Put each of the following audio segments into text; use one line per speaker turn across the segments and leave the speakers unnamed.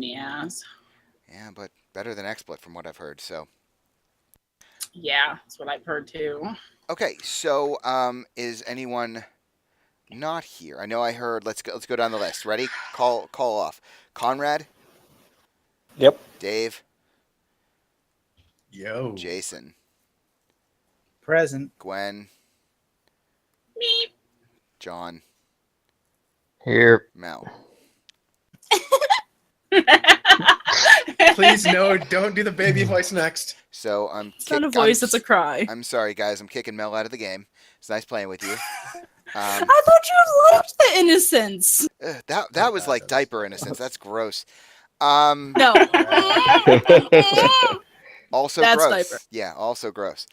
the ass.
Yeah, but better than XSplit from what I've heard. So
Yeah, that's what I've heard too.
okay, so is anyone not here? I know I heard. Let's go down the list. Ready? Call off. Conrad,
Yep.
Dave,
Yo.
Jason,
Present.
Gwen,
Meep.
John,
Here.
Mel.
Please no, don't do the baby voice next.
So
It's not a voice, it's a cry.
I'm sorry, guys. I'm kicking Mel out of the game. It's nice playing with you.
I thought you liked the innocence.
That was like diaper innocence. That's gross. No. Also
That's
gross.
diaper.
Yeah, also gross.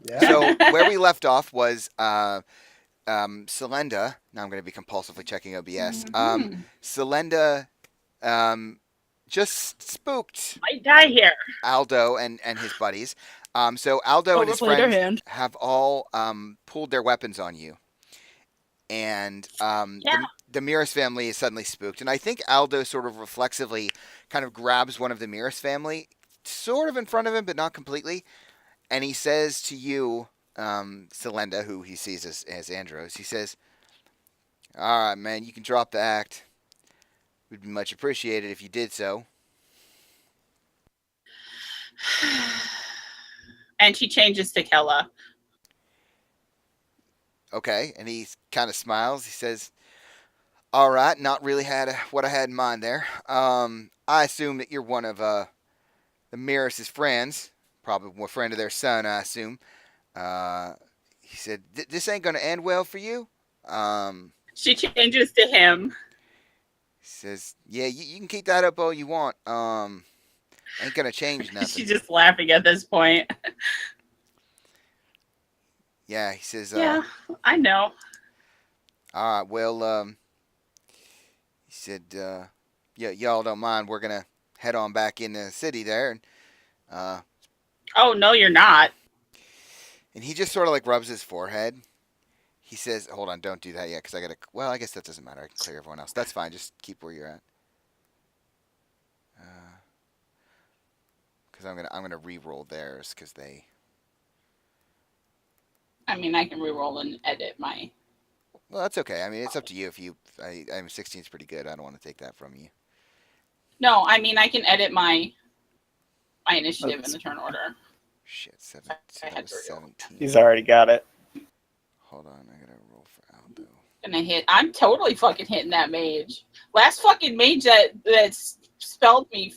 Yeah.
So where we left off was Selenda. Now I'm going to be compulsively checking OBS. Selenda just spooked
Might die here.
Aldo and his buddies. So Aldo and his
Overplayed her
friends
hand.
have all pulled their weapons on you. And the Miras family is suddenly spooked. And I think Aldo sort of reflexively kind of grabs one of the Miras family, sort of in front of him, but not completely. And he says to you, Selenda, who he sees as Andros, he says, "All right, man, you can drop the act. Would be much appreciated if you did so."
And she changes to Kella.
Okay, and he kind of smiles. He says, "All right, not really what I had in mind there. I assume that you're one of the Miras' friends, probably a friend of their son, I assume." He said, "This ain't gonna end well for you."
She changes to him.
He says, "Yeah, you can keep that up all you want. Ain't gonna change nothing."
She's just laughing at this point.
Yeah, he says,
Yeah, I know.
"All right, well, he said, yeah, y'all don't mind. We're gonna head on back in the city there." And
Oh, no, you're not.
he just sort of like rubs his forehead. He says, "Hold on, don't do that yet, because I gotta." Well, I guess that doesn't matter. I can clear everyone else. That's fine. Just keep where you're at. Because I'm gonna re-roll theirs because they.
I mean, I can reroll and edit my.
Well, that's okay. I mean, it's up to you. If you, I'm 16 is pretty good. I don't want to take that from you.
No, I mean, I can edit my initiative in the turn order.
Shit,
I
that
had
was
to reroll.
17.
He's already got it.
Hold on, I gotta roll for Aldo.
Gonna hit. I'm totally fucking hitting that mage. Last fucking mage that spelled me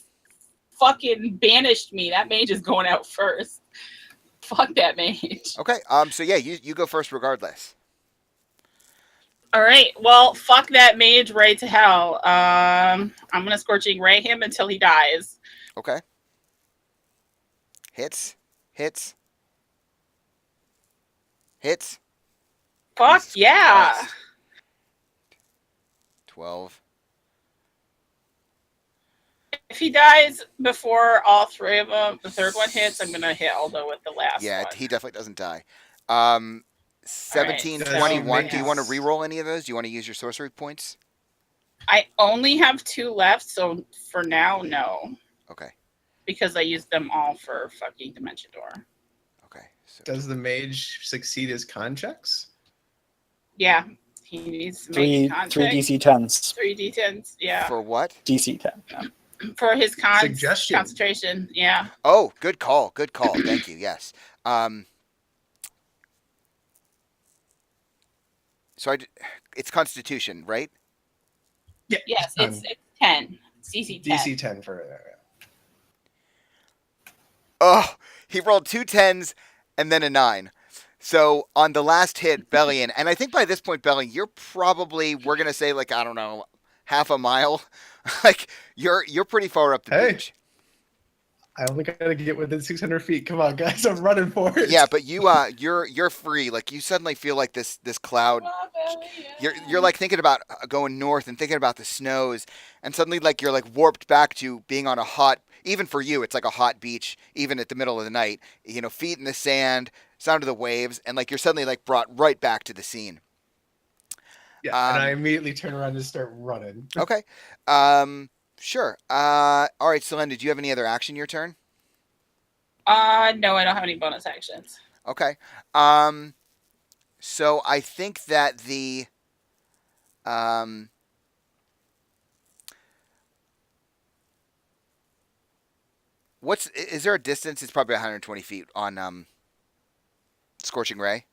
fucking banished me. That mage is going out first. Fuck that mage.
Okay. So yeah, you go first regardless.
All right. Well, fuck that mage right to hell. I'm gonna scorching ray him until he dies.
Okay. Hits.
Fuck
Jesus
yeah.
Christ. 12.
If he dies before all three of them, the third one hits, I'm gonna hit Aldo with the last
Yeah,
one.
he definitely doesn't die. 17,
Alright,
21. Do you
so-
want to re-roll any of those? Do you want to use your sorcery points?
I only have 2 left, so for now, no.
Okay.
Because I used them all for fucking Dimension Door.
Okay. So
Does the mage succeed his con checks?
Yeah. He needs to
Three
make a con check.
3DC10s.
3 D10s, yeah.
for what?
DC10.
For his
Suggestion.
concentration, yeah.
Oh, good call. Thank you. Yes. So it's Constitution, right?
Yeah.
Yes, it's 10. It's DC 10.
DC 10 for
Oh, he rolled 2 10s and then a 9. So on the last hit, Bellion, and I think by this point, Bellion, you're probably, we're gonna say like, I don't know, half a mile. Like you're pretty far up the
Hey.
beach.
I only gotta get within 600 feet. Come on, guys, I'm running for it.
Yeah, but you're free. Like you suddenly feel like this cloud. You're like thinking about going north and thinking about the snows, and suddenly like you're like warped back to being on a hot. Even for you, it's like a hot beach, even at the middle of the night. You know, feet in the sand, sound of the waves, and like you're suddenly like brought right back to the scene.
Yeah, and I immediately turn around and start running.
Okay. Sure. All right, Selene, did you have any other action your turn?
No, I don't have any bonus actions.
Okay. So I think that the is there a distance? It's probably 120 feet on Scorching Ray.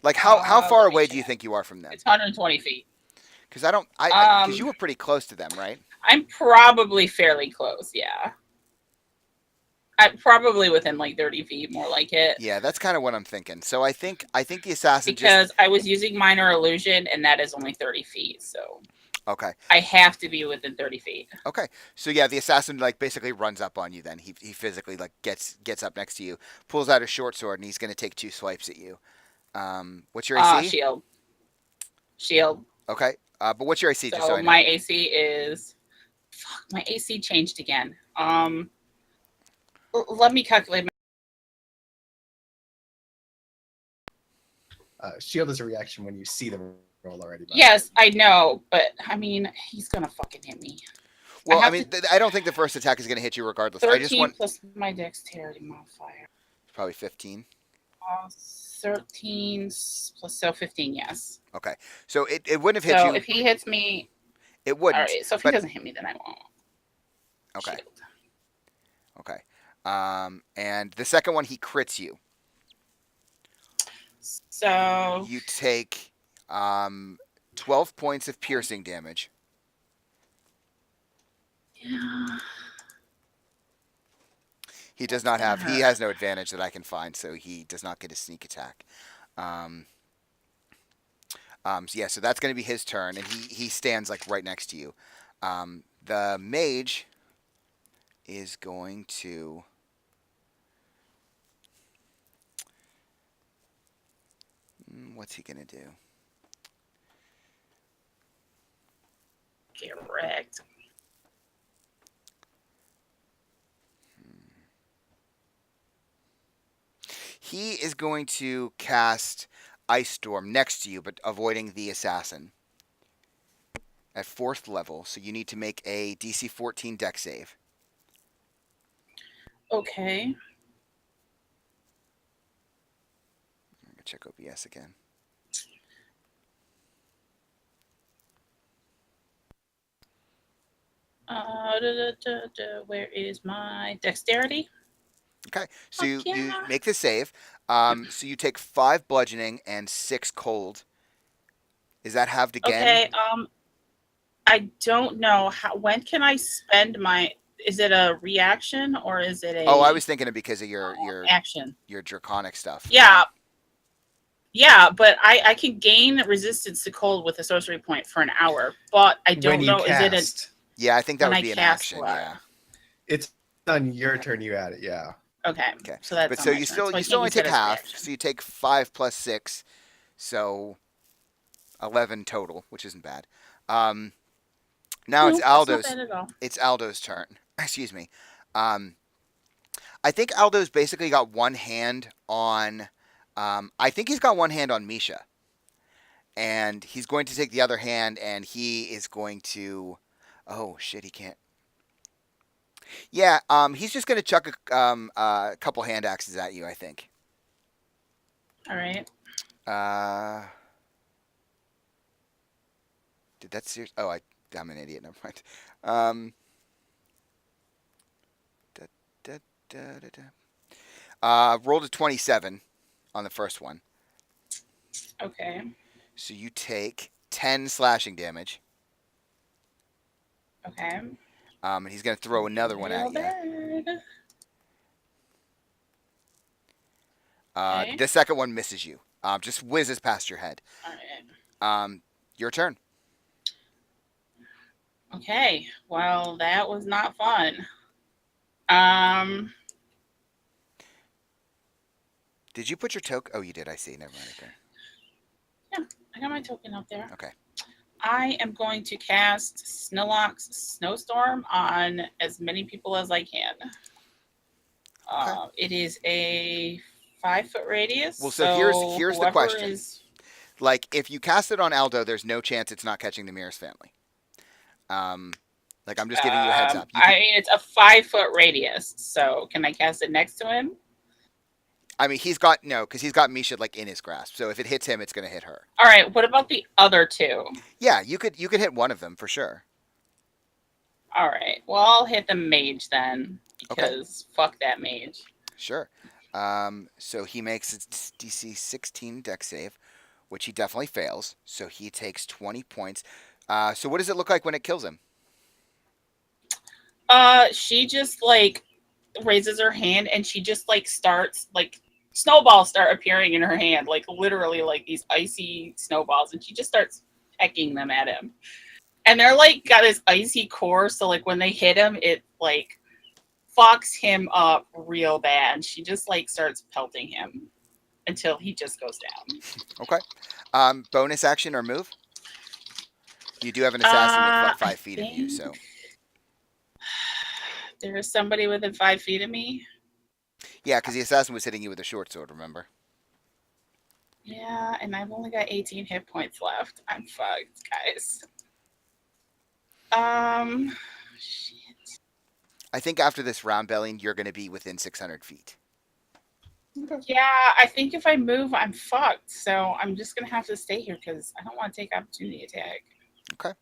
Like how far
let me
away do you
check.
think you are from them?
It's 120 feet.
Because because you were pretty close to them, right?
I'm probably fairly close. Yeah. I'm probably within like 30 feet, more like it.
Yeah, that's kind of what I'm thinking. So I think the assassin
Because I was using minor illusion, and that is only 30 feet. So
okay.
I have to be within 30 feet.
Okay. So yeah, the assassin like basically runs up on you. Then he physically like gets up next to you, pulls out a short sword, and he's going to take 2 swipes at you. What's your AC?
Shield.
Okay. But what's your AC?
So,
just so I know.
my AC is. Fuck, my AC changed again. Let me calculate.
Shield is a reaction when you see the roll already.
Yes, I know, but I mean, he's gonna fucking hit me.
Well, I mean, I don't think the first attack is going to hit you regardless.
13
I just want
plus my dexterity modifier.
probably 15.
13 plus 15, yes.
Okay. So it wouldn't have hit
So
you.
if he hits me,
It wouldn't.
all right. So if he doesn't hit me, then I won't.
Okay.
Shield.
Okay. And the second one, he crits you.
So
You take 12 points of piercing damage.
yeah.
He does not have. He has no advantage that I can find, so he does not get a sneak attack. So yeah, so that's going to be his turn, and he stands like right next to you. The mage is going to. What's he going to do?
Get wrecked.
He is going to cast Ice Storm next to you, but avoiding the assassin. At 4th level, so you need to make a DC 14 dex save.
Okay.
I'm going to check OBS again.
Where is my dexterity?
Okay, so you
yeah.
make the save. So you take 5 bludgeoning and 6 cold. Is that halved again?
Okay. I don't know when can I spend my. Is it a reaction or is it a?
Oh, I was thinking it because of your
action.
Your draconic stuff.
Yeah. Yeah, but I can gain resistance to cold with a sorcery point for an hour, but I don't know. Is it a?
Yeah, I think that
when
would be
I
an
cast
action.
what?
Yeah.
It's on your turn. You add it. Yeah.
Okay.
Okay.
So that's.
But
on
so
my
you
turn.
still
So I
you still only
can't use
take
that as a
half.
reaction.
So you take 5 plus 6, so 11 total, which isn't bad. Now it's
That's
Aldo's.
not bad at all.
It's Aldo's turn. Excuse me. I think Aldo's basically got one hand on. I think he's got one hand on Misha, and he's going to take the other hand, and he is going to. Oh shit! He can't. Yeah. He's just going to chuck a couple hand axes at you. I think.
All right.
Did that serious? Oh, I'm an idiot. Never mind. Rolled a 27 on the first one.
Okay.
So you take 10 slashing damage.
Okay.
And he's going to throw another one at you.
Okay.
The second one misses you. Just whizzes past your head.
All right.
Your turn.
Okay. Well, that was not fun.
Did you put your token? Oh, you did. I see. Never mind. Okay.
Yeah, I got my token up there.
Okay.
I am going to cast Snillock's Snowstorm on as many people as I can. It is a 5-foot radius.
Well, so here's the question. Like, if you cast it on Aldo, there's no chance it's not catching the Mirrors family. Like, I'm just giving you a heads up.
I mean, it's a 5-foot radius, so can I cast it next to him?
I mean, he's got because he's got Misha like in his grasp. So if it hits him, it's gonna hit her.
All right. What about the other two?
Yeah, you could hit one of them for sure.
All right. Well, I'll hit the mage then, because fuck that mage.
Sure. So he makes a DC 16 dex save, which he definitely fails. So he takes 20 points. So what does it look like when it kills him?
She just like raises her hand and she just like starts like snowballs start appearing in her hand, like literally like these icy snowballs, and she just starts pecking them at him. And they're like got this icy core, so like when they hit him, it like fucks him up real bad. She just like starts pelting him until he just goes down.
Okay. Bonus action or move? You do have an assassin with like 5 feet of you, so.
There is somebody within 5 feet of me.
Yeah, because the assassin was hitting you with a short sword, remember?
Yeah, and I've only got 18 hit points left. I'm fucked, guys. Shit.
I think after this round, Belling, you're going to be within 600 feet.
Yeah, I think if I move, I'm fucked. So I'm just gonna have to stay here because I don't want to take opportunity attack.
Okay.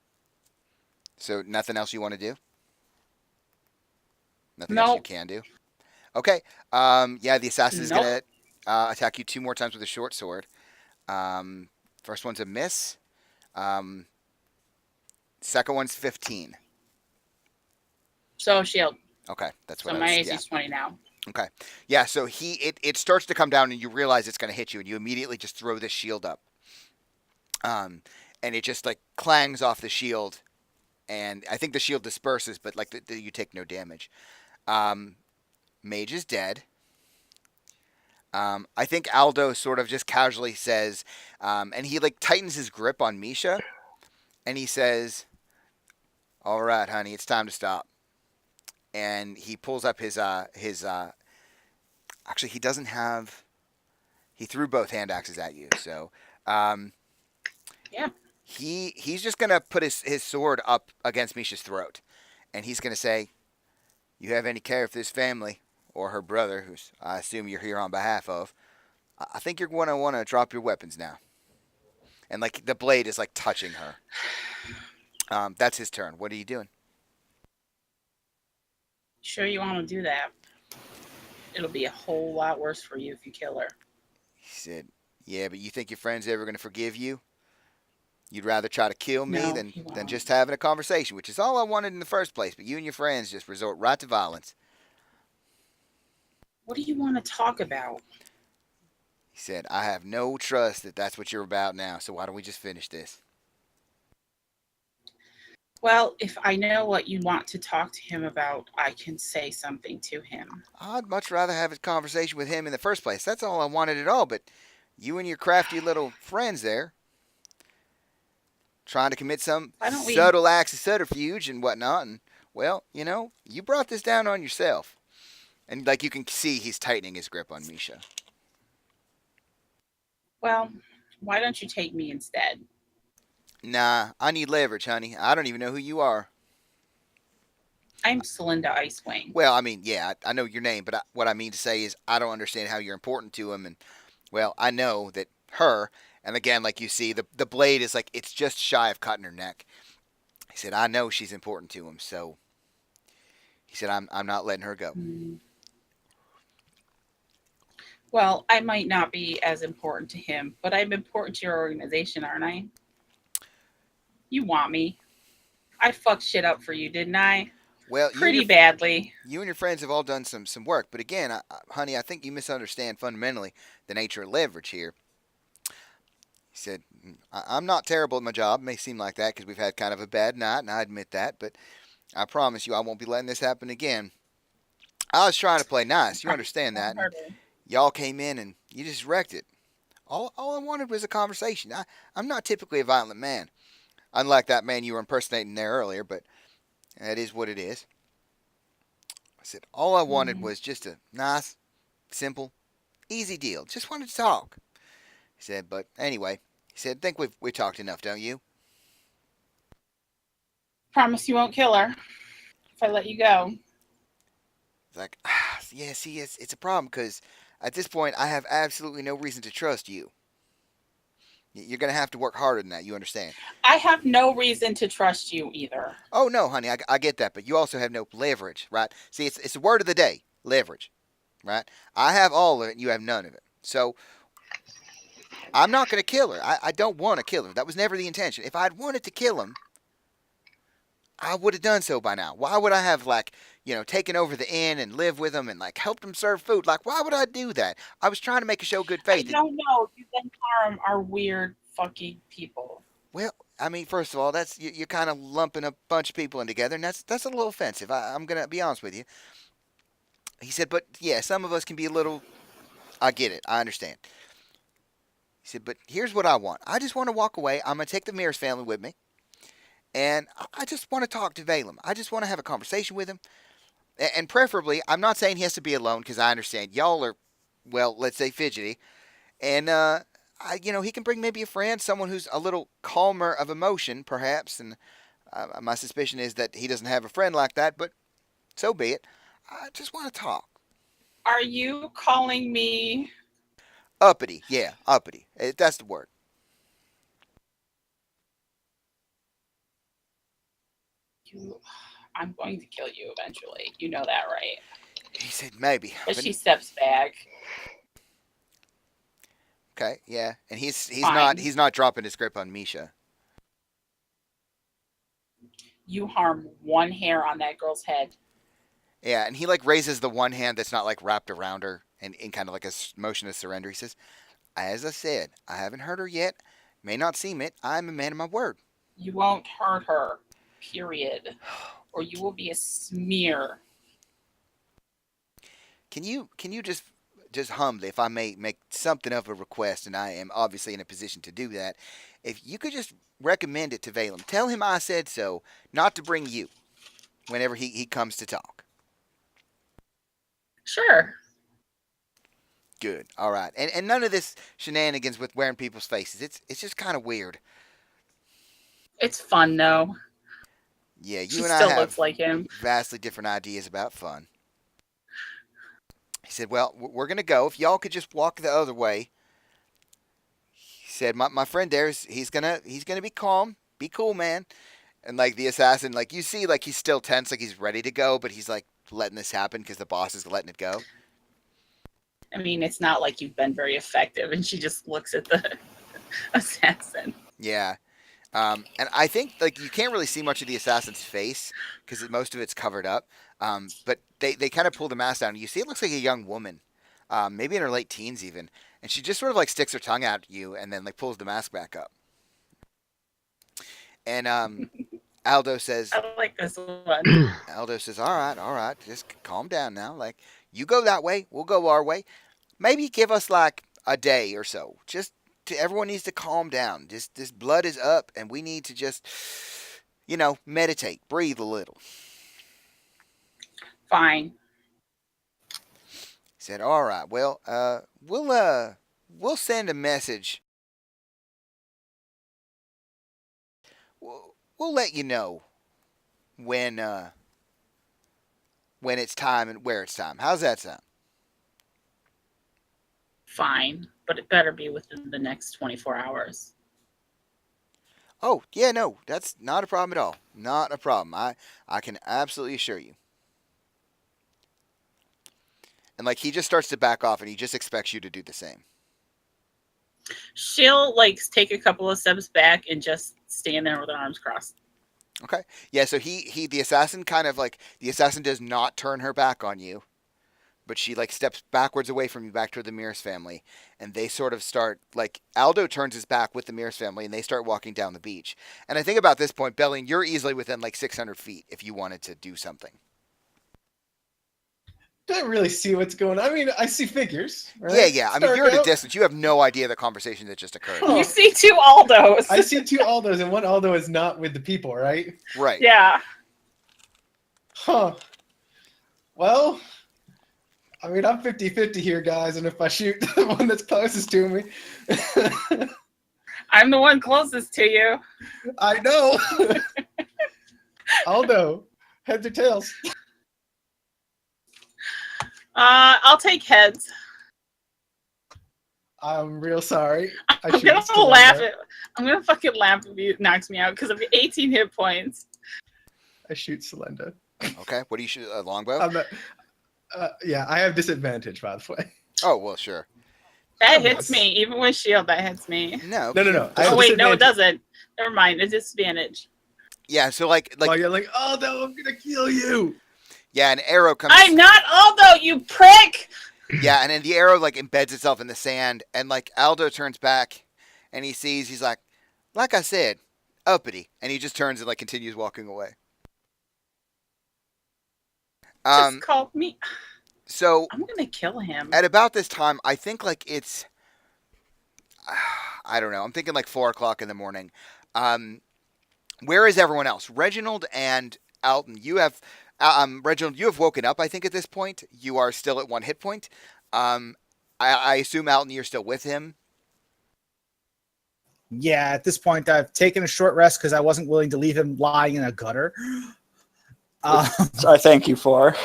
So nothing else you want to do? Nothing
Nope.
else you can do? Okay. Yeah, the assassin is
Nope.
going to attack you 2 more times with a short sword. First one's a miss. Second one's 15.
So shield.
Okay, that's what
So
I
my
was,
AC
yeah.
is 20 now.
Okay. Yeah, so it starts to come down and you realize it's going to hit you and you immediately just throw this shield up. And it just like clangs off the shield and I think the shield disperses, but like you take no damage. Mage is dead. I think Aldo sort of just casually says, and he like tightens his grip on Misha and he says, "All right, honey, it's time to stop." And he pulls up his actually he doesn't have, he threw both hand axes at you, so
Yeah.
he's just gonna put his sword up against Misha's throat and he's gonna say, "You have any care for this family or her brother, who's I assume you're here on behalf of, I think you're gonna want to drop your weapons now." And like the blade is like touching her. That's his turn. What are you doing?
Sure you want to do that? It'll be a whole lot worse for you if you kill her.
He said, "Yeah, but you think your friend's ever going to forgive you? You'd rather try to kill me
No,
than
he won't.
just having a conversation, which is all I wanted in the first place. But you and your friends just resort right to violence."
What do you want to talk about?
He said, "I have no trust that that's what you're about now, so why don't we just finish this?"
Well, if I know what you want to talk to him about, I can say something to him.
I'd much rather have a conversation with him in the first place. That's all I wanted at all, but you and your crafty little friends there, trying to commit some
Why don't we-
subtle acts of subterfuge and whatnot, and, well, you brought this down on yourself. And, like, you can see he's tightening his grip on Misha.
Well, why don't you take me instead?
Nah, I need leverage, honey. I don't even know who you are.
I'm Celinda Icewing.
Well, I mean, yeah, I know your name, but what I mean to say is I don't understand how you're important to him. And, well, I know that her, and again, like you see, the blade is like, it's just shy of cutting her neck. He said, I know she's important to him, so he said, I'm not letting her go.
Well, I might not be as important to him, but I'm important to your organization, aren't I? You want me. I fucked shit up for you, didn't I?
Well,
Pretty badly.
You and your friends have all done some work, but again, honey, I think you misunderstand fundamentally the nature of leverage here. He said, I'm not terrible at my job. It may seem like that because we've had kind of a bad night, and I admit that, but I promise you I won't be letting this happen again. I was trying to play nice. You understand that. And y'all came in and you just wrecked it. All I wanted was a conversation. I'm not typically a violent man, unlike that man you were impersonating there earlier, but that is what it is. I said, all I wanted was just a nice, simple, easy deal. Just wanted to talk. He said, but anyway, he said, think we've talked enough, don't you?
Promise you won't kill her if I let you go.
It's like, yeah, see, it's a problem because at this point I have absolutely no reason to trust you. You're going to have to work harder than that. You understand?
I have no reason to trust you either.
Oh, no, honey, I get that. But you also have no leverage, right? See, it's the word of the day, leverage, right? I have all of it and you have none of it. So I'm not going to kill her. I don't want to kill her. That was never the intention. If I'd wanted to kill him, I would have done so by now. Why would I have, like, taken over the inn and lived with him and, like, helped him serve food? Like, why would I do that? I was trying to make a show good faith.
I don't know. You then harm are weird fucking people.
Well, I mean, first of all, that's you're kind of lumping a bunch of people in together, and that's a little offensive. I'm going to be honest with you. He said, but, yeah, some of us can be a little... I get it. I understand. He said, but here's what I want. I just want to walk away. I'm going to take the Mears family with me. And I just want to talk to Valem. I just want to have a conversation with him. And preferably, I'm not saying he has to be alone because I understand y'all are, well, let's say fidgety. And, he can bring maybe a friend, someone who's a little calmer of emotion, perhaps. And my suspicion is that he doesn't have a friend like that, but so be it. I just want to talk.
Are you calling me...
Uppity. Yeah, uppity. That's the word.
I'm going to kill you eventually. You know that, right?
He said maybe.
But she steps back.
Okay, yeah. And he's
Fine.
not dropping his grip on Misha.
You harm one hair on that girl's head.
Yeah, and he like raises the one hand that's not like wrapped around her and in kind of like a motion of surrender. He says, as I said, I haven't hurt her yet. May not seem it. I'm a man of my word.
You won't hurt her. Period. Or you will be a smear.
Can you just humbly, if I may make something of a request, and I am obviously in a position to do that, if you could just recommend it to Valem. Tell him I said so, not to bring you whenever he comes to talk.
Sure.
Good. All right. And none of this shenanigans with wearing people's faces. It's just kind of weird.
It's fun, though.
Yeah, you
She
and I
still
have
looks like him.
vastly different ideas about fun. He said, well, we're going to go. If y'all could just walk the other way. He said, my friend there, he's gonna be calm. Be cool, man. And, like, the assassin, like, you see, like, he's still tense, like, he's ready to go, but he's, like, letting this happen because the boss is letting it go.
I mean, it's not like you've been very effective, and she just looks at the assassin.
Yeah. And I think, like, you can't really see much of the assassin's face because most of it's covered up. But they kind of pull the mask down. And you see it looks like a young woman, maybe in her late teens even. And she just sort of, like, sticks her tongue out at you and then, like, pulls the mask back up. And Aldo says...
I like this one.
Aldo says, all right, just calm down now. Like, you go that way, we'll go our way. Maybe give us, like, a day or so. Everyone needs to calm down. This blood is up, and we need to just, meditate, breathe a little.
Fine.
He said, all right, well, we'll send a message. We'll let you know when it's time and where it's time. How's that sound?
Fine. But it better be within the next 24 hours.
Oh, yeah, no, that's not a problem at all. Not a problem. I can absolutely assure you. And, like, he just starts to back off, and he just expects you to do the same.
She'll, like, take a couple of steps back and just stand there with her arms crossed.
Okay. Yeah, so the assassin the assassin does not turn her back on you. But she, like, steps backwards away from you back toward the Mears family. And they sort of start, like, Aldo turns his back with the Mears family, and they start walking down the beach. And I think about this point, Belling, you're easily within, like, 600 feet if you wanted to do something.
Don't really see what's going on. I mean, I see figures. Right?
Yeah. I mean, you're at a distance. You have no idea the conversation that just occurred.
Huh.
You see two Aldos.
I see two Aldos, and one Aldo is not with the people, right?
Right.
Yeah.
Huh. Well, I mean, I'm 50-50 here, guys, and if I shoot the one that's closest to me...
I'm the one closest to you.
I know. Aldo, heads or tails?
I'll take heads.
I'm real sorry.
I'm gonna laugh at. I'm gonna fucking laugh if he knocks me out because of 18 hit points.
I shoot Selenda.
Okay, what do you shoot? A longbow?
I'm not, yeah, I have disadvantage, by the way.
Oh, well, sure.
That hits me, even with shield. That hits me.
No.
No. I have
Oh wait, no, it
disadvantage.
doesn't. Never mind. It's disadvantage.
Yeah, so like
Oh, you're like, oh no, I'm gonna kill you.
yeah, an arrow comes.
I'm not Aldo, you prick.
Yeah, and then the arrow like embeds itself in the sand, and like Aldo turns back, and he's like I said, uppity, and he just turns and like continues walking away.
Just called me.
So
I'm gonna kill him.
at about this time, I think like it's, I don't know, I'm thinking like 4:00 in the morning. Where is everyone else? Reginald and Alton, you have. Reginald, you have woken up, I think, at this point. You are still at 1 hit point. I assume, Alton, you're still with him.
Yeah, at this point, I've taken a short rest because I wasn't willing to leave him lying in a gutter.
Which I thank you for.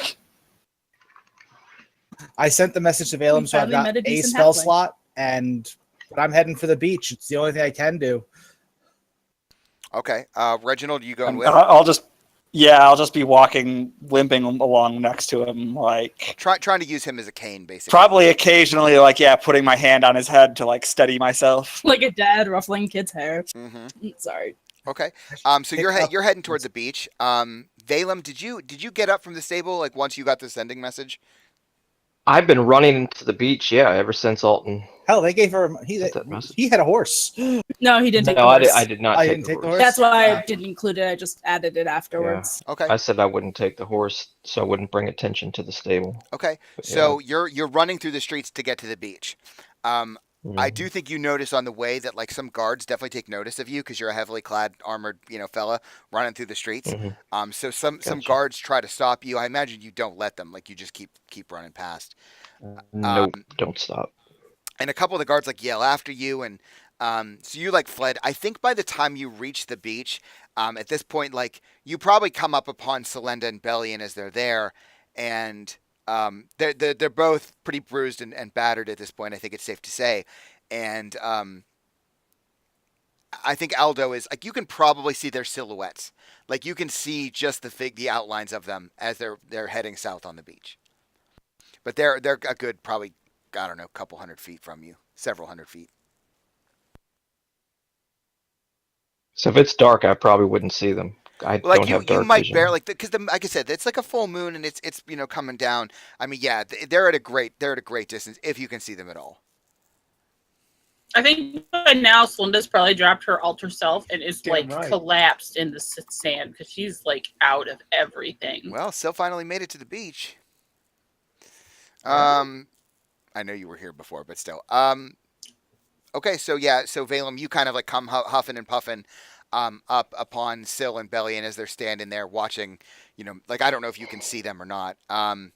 I sent the message to Valem, so I've
finally
got
met a
a
decent
spell
halfling.
slot, but I'm heading for the beach. It's the only thing I can do.
Okay. Reginald, you going
And
with?
I'll just be walking, limping along next to him, like
Trying to use him as a cane, basically.
probably occasionally, like putting my hand on his head to like steady myself.
Like a dad ruffling kid's hair.
Mm-hmm.
Sorry.
Okay. So you're heading towards the beach. Valem, did you get up from the stable like once you got the sending message?
I've been running to the beach, yeah, ever since Alton.
Hell, they gave her.
sent that message.
He had a horse.
No, he didn't take the
No,
horse.
I did not
I
take
didn't
the
take the
horse.
horse?
That's why I didn't include it. I just added it afterwards.
Okay.
I said I wouldn't take the horse, so I wouldn't bring attention to the stable.
Okay.
But,
So you're running through the streets to get to the beach. I
Mhm.
do think you notice on the way that like some guards definitely take notice of you because you're a heavily clad, armored, fella running through the streets.
Mhm.
So some
Gotcha.
guards try to stop you. I imagine you don't let them. Like you just keep running past.
Nope, don't stop.
And a couple of the guards like yell after you, and so you like fled. I think by the time you reach the beach, at this point, like you probably come up upon Selenda and Bellion as they're there, and they're both pretty bruised and battered at this point. I think it's safe to say, and I think Aldo is like you can probably see their silhouettes, like you can see just the outlines of them as they're heading south on the beach, but they're a good probably. I don't know, a couple 100 feet from you, several 100 feet.
So if it's dark, I probably wouldn't see them. I
Like
don't have
you
dark
might
vision.
bear like like I said, it's like a full moon and it's coming down. I mean, yeah, they're at a great distance if you can see them at all.
I think by now Slenda's probably dropped her alter self and is
Damn
like
right.
collapsed in the sand because she's like out of everything.
Well, Sil finally made it to the beach. I know you were here before, but still. Okay, so Valem, you kind of like come huffing and puffing up upon Sil and Bellion as they're standing there watching, like I don't know if you can see them or not. And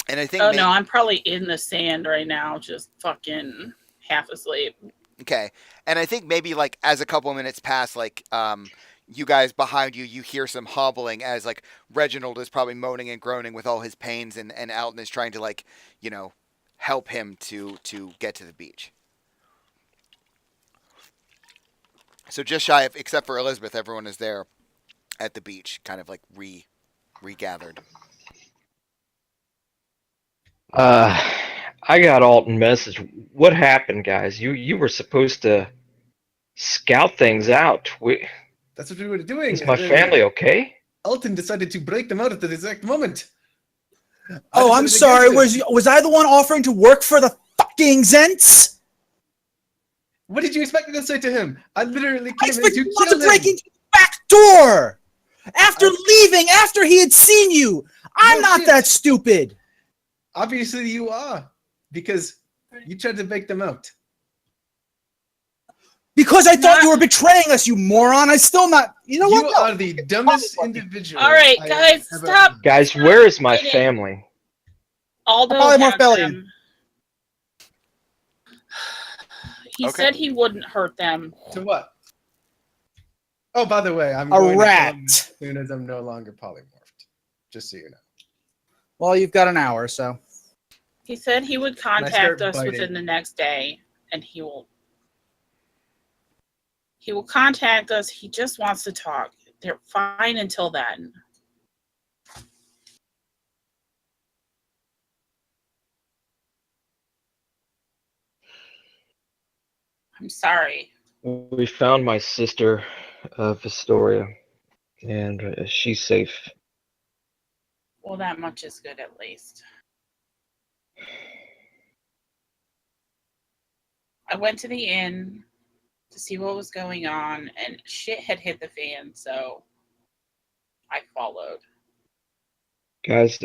I think
Oh no, I'm probably in the sand right now, just fucking half asleep.
okay. And I think maybe like as a couple of minutes pass, like you guys behind you hear some hobbling as like Reginald is probably moaning and groaning with all his pains and Alton is trying to like, help him to get to the beach. So just shy of, except for Elizabeth, everyone is there at the beach, kind of like regathered.
I got Alton message. What happened, guys? You were supposed to scout things out.
That's what we were doing.
Is my
and then
family okay?
Alton decided to break them out at the exact moment.
Oh,
I
I'm
decided
sorry.
against it.
Was I the one offering to work for the fucking Zents?
What did you expect me to say to him? I literally
I
came in
expect
to
you not
kill
to break
him.
into the back door after leaving, after he had seen you. I'm
No
not
shit.
that stupid.
Obviously you are, because you tried to break them out.
Because I thought you were betraying us, you moron. I still not. You know
You
what? No.
are the dumbest individual.
All right,
I
guys,
have ever
stop.
met.
Guys, where is my
Wait.
family?
Aldo
Probably more
had
Bellion.
them. He
Okay.
said he wouldn't hurt them.
To what? Oh, by the way, I'm
A
going
rat.
to kill him as soon as I'm no longer polymorphed. Just so you know.
Well, you've got an hour, so.
He said he would
start
contact us
biting.
within the next day, and he will contact us. He just wants to talk. They're fine until then. I'm sorry.
We found my sister, Vistoria, and she's safe.
Well, that much is good at least. I went to the inn to see what was going on, and shit had hit the fan, so I followed.
Guys,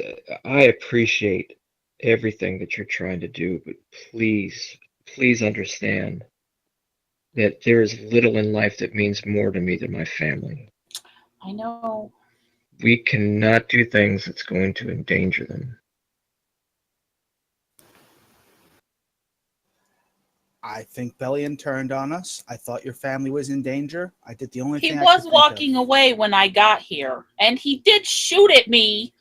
I appreciate everything that you're trying to do, but please, please understand that there is little in life that means more to me than my family.
I know.
We cannot do things that's going to endanger them.
I think Bellion turned on us. I thought your family was in danger. I did the only
He
thing I
was
could think
walking
of.
away when I got here, and he did shoot at me.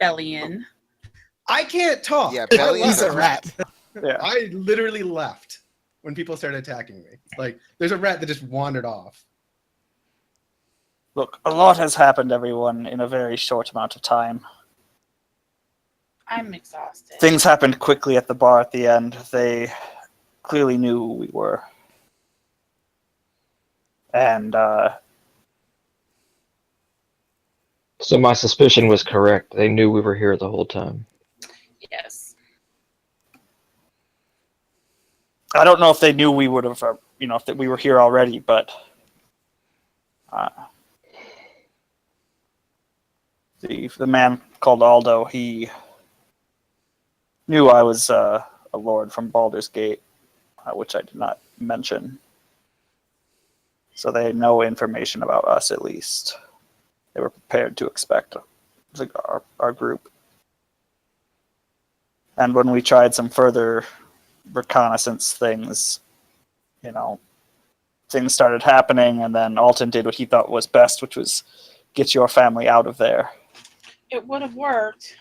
Bellion.
I can't talk.
Yeah,
I
Bellion's
He's
left.
a rat.
Yeah.
I literally left when people started attacking me. Like, there's a rat that just wandered off.
Look, a lot has happened, everyone, in a very short amount of time.
I'm exhausted.
Things happened quickly at the bar at the end. They clearly knew who we were. And,
So my suspicion was correct. They knew we were here the whole time.
Yes.
I don't know if they knew we would have, if we were here already, but the man called Aldo, he knew I was a lord from Baldur's Gate, which I did not mention. So they know information about us, at least. They were prepared to expect our group. And when we tried some further reconnaissance things, things started happening, and then Alton did what he thought was best, which was get your family out of there.
It would have worked.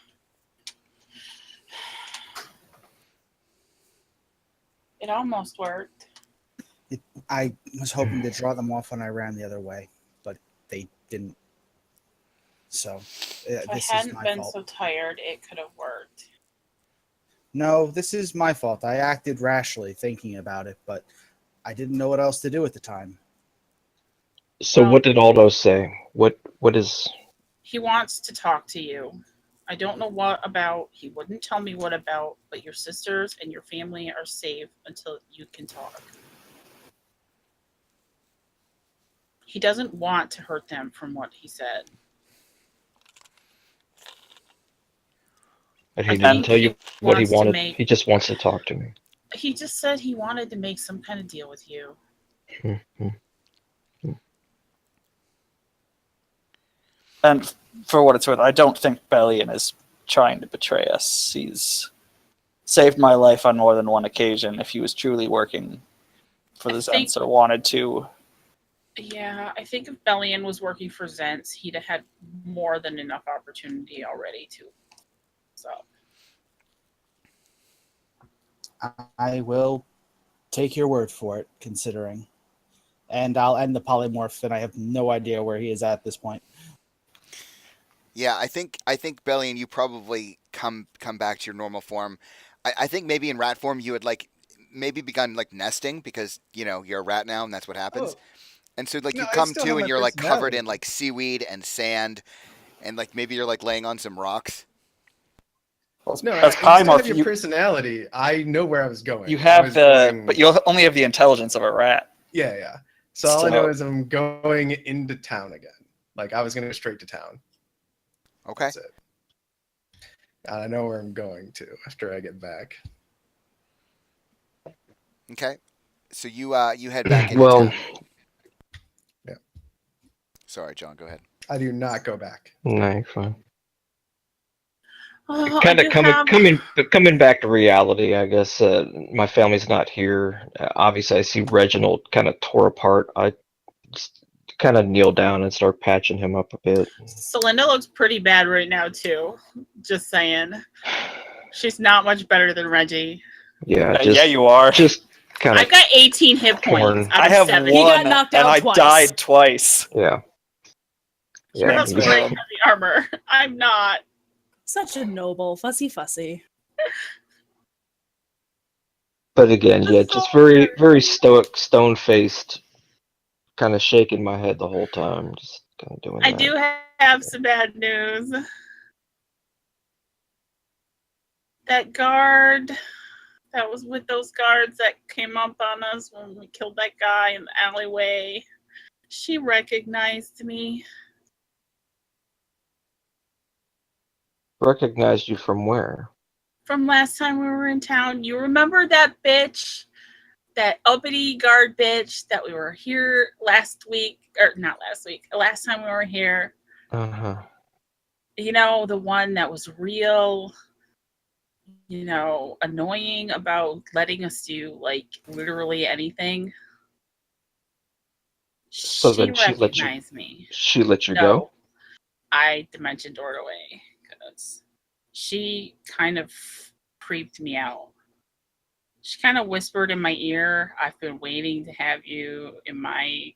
It almost worked.
I was hoping to draw them off when I ran the other way, but they didn't. So,
If I
this is
hadn't
my
been
fault.
so tired, it could have worked.
No, this is my fault. I acted rashly thinking about it, but I didn't know what else to do at the time.
So
Well-
what did Aldo say? What is...
He wants to talk to you. I don't know what about. He wouldn't tell me what about, but your sisters and your family are safe until you can talk. He doesn't want to hurt them, from what he said.
But he
I
didn't
think
tell you what he
wants to
wanted.
make-
He just wants to talk to me.
He just said he wanted to make some kind of deal with you.
And for what it's worth, I don't think Bellion is trying to betray us. He's saved my life on more than one occasion. If he was truly working for the
I think-
Zents or wanted to.
Yeah, I think if Bellion was working for Zents, he'd have had more than enough opportunity already to. So,
I will take your word for it, considering. And I'll end the polymorph, and I have no idea where he is at this point.
Yeah, I think Bellion, you probably come back to your normal form. I think maybe in rat form you had maybe begun nesting because you're a rat now and that's what happens.
Oh.
And so
No,
you
I
come
still
to
have
and
my
you're covered in
personality.
seaweed and sand, and maybe you're laying on some rocks.
Well,
No,
as
you still have
polymorph,
your personality. I know where I was going.
you
I
have
was
the,
going-
but you'll only have the intelligence of a rat.
Yeah. So all I
Still-
know is I'm going into town again. I was going to go straight to town.
Okay.
That's it. And I know where I'm going to after I get back.
Okay. So you head back into
Well,
town. Sorry, John. Go ahead.
I do not go back.
no, you're fine.
Oh, I
Kind
do
of
have.
coming back to reality, I guess. My family's not here. Obviously, I see Reginald kind of tore apart. I just kind of kneel down and start patching him up a bit.
Celinda looks pretty bad right now too. Just saying, she's not much better than Reggie.
Yeah,
Yeah, you are.
just kind
I've
of
got 18 hit points
torn.
out
I
of
have
70.
He got
one,
knocked
and
out
I
twice.
died twice.
Yeah.
You're
Yeah,
not
Thanks,
wearing
man.
heavy armor. I'm not.
Such a noble, fussy.
but again, yeah,
That's so
just very, very
embarrassing.
stoic, stone-faced, kind of shaking my head the whole time, just kind of doing
I
that.
do have some bad news. That guard that was with those guards that came up on us when we killed that guy in the alleyway, she recognized me.
Recognized you from where?
From last time we were in town. You remember that bitch? That uppity guard bitch that we were here last week, or not last week, last time we were here.
Uh-huh.
You know, the one that was real, annoying about letting us do, like, literally anything.
So
She
then she let you
recognized me.
go?
No, I dimension doored away because she kind of creeped me out. She kind of whispered in my ear, I've been waiting to have you in my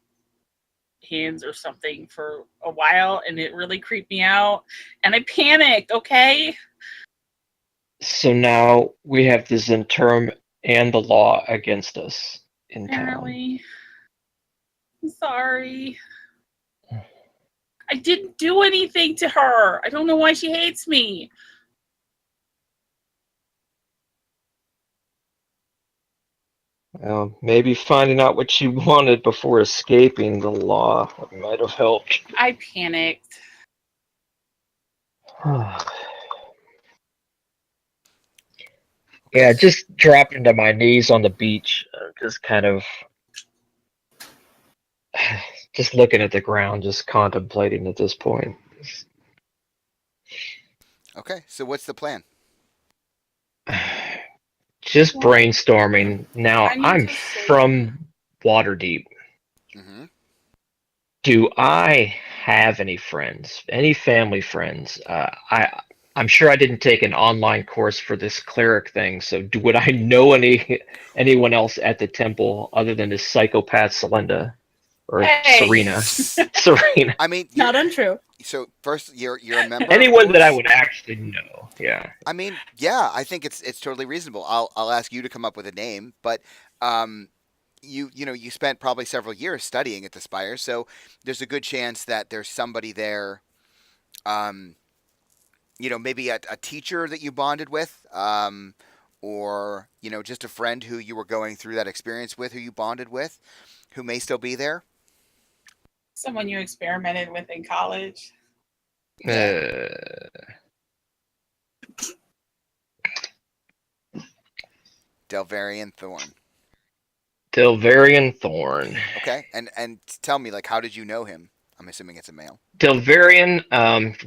hands or something for a while, and it really creeped me out. And I panicked, okay?
So now we have the Zenterm and the law against us in town.
Apparently. I'm sorry. I didn't do anything to her. I don't know why she hates me.
Well, maybe finding out what she wanted before escaping the law might have helped.
I panicked.
Yeah, just dropping to my knees on the beach, just kind of just looking at the ground, just contemplating at this point.
Okay, so what's the plan?
Just
Well,
brainstorming. Now,
I need
I'm
to say-
from Waterdeep.
Mm-hmm.
Do I have any friends, any family friends? I'm sure I didn't take an online course for this cleric thing, so would I know anyone else at the temple other than this psychopath Celinda or
Hey.
Serena? Serena.
I mean,
Not untrue.
so first, you're a member.
Anyone
of
that I
course.
would actually know. Yeah.
I mean, yeah, I think it's totally reasonable. I'll ask you to come up with a name, but you spent probably several years studying at the Spire, so there's a good chance that there's somebody there. Maybe a teacher that you bonded with, or just a friend who you were going through that experience with, who you bonded with, who may still be there.
Someone you experimented with in college.
Delvarian Thorn.
Delvarian Thorn.
Okay, and tell me, like, how did you know him? I'm assuming it's a male.
Delvarian,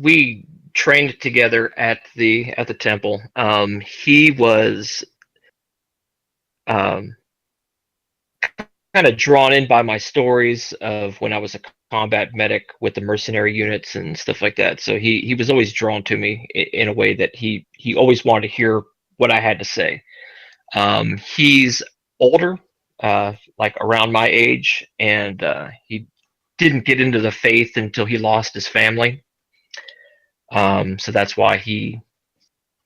we trained together at the temple. He was kind of drawn in by my stories of when I was a combat medic with the mercenary units and stuff like that. So he was always drawn to me in a way that he always wanted to hear what I had to say. He's older, like around my age, and he didn't get into the faith until he lost his family. So that's why he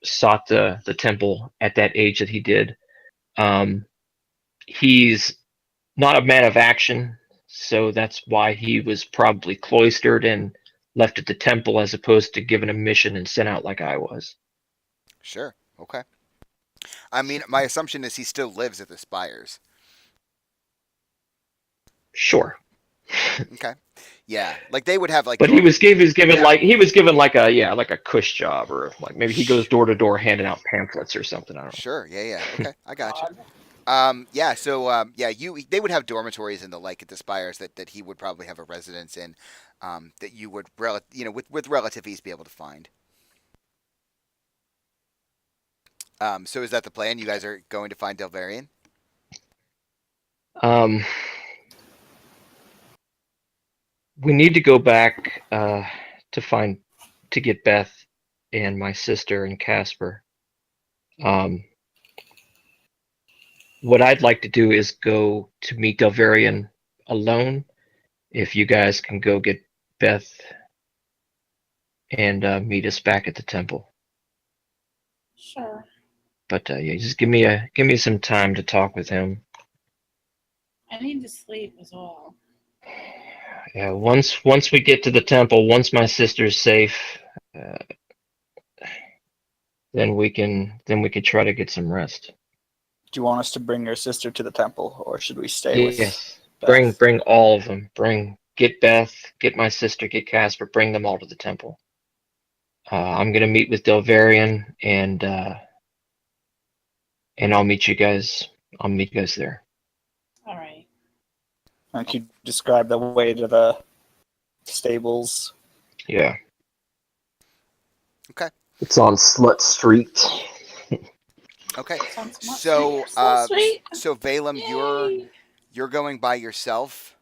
sought the temple at that age that he did. He's not a man of action, so that's why he was probably cloistered and left at the temple as opposed to given a mission and sent out like I was.
Sure. Okay. I mean, my assumption is he still lives at the Spires.
Sure.
Okay. Yeah, like they would have like.
But he was given like a cush job, or like maybe he goes door to door handing out pamphlets or something. I don't know.
Sure. Yeah. Okay, I got you. Yeah. So they would have dormitories and the like at the Spires that he would probably have a residence in, that you would with relative ease be able to find. So is that the plan? You guys are going to find Delvarian?
We need to go back to get Beth and my sister and Casper. What I'd like to do is go to meet Delvarian alone. If you guys can go get Beth and meet us back at the temple.
Sure.
But yeah, just give me some time to talk with him.
I need to sleep as well.
Yeah, once we get to the temple, once my sister's safe, then we can try to get some rest.
Do you want us to bring your sister to the temple, or should we stay with
Yes,
Beth?
bring all of them. Get Beth, get my sister, get Casper, bring them all to the temple. I'm gonna meet with Delvarian, and I'll meet you guys. I'll meet you guys there.
All right.
And can you describe the way to the stables?
Yeah.
Okay.
It's on Slut Street.
Okay.
Sounds much
So,
sweet.
so Valem,
Yay.
you're going by yourself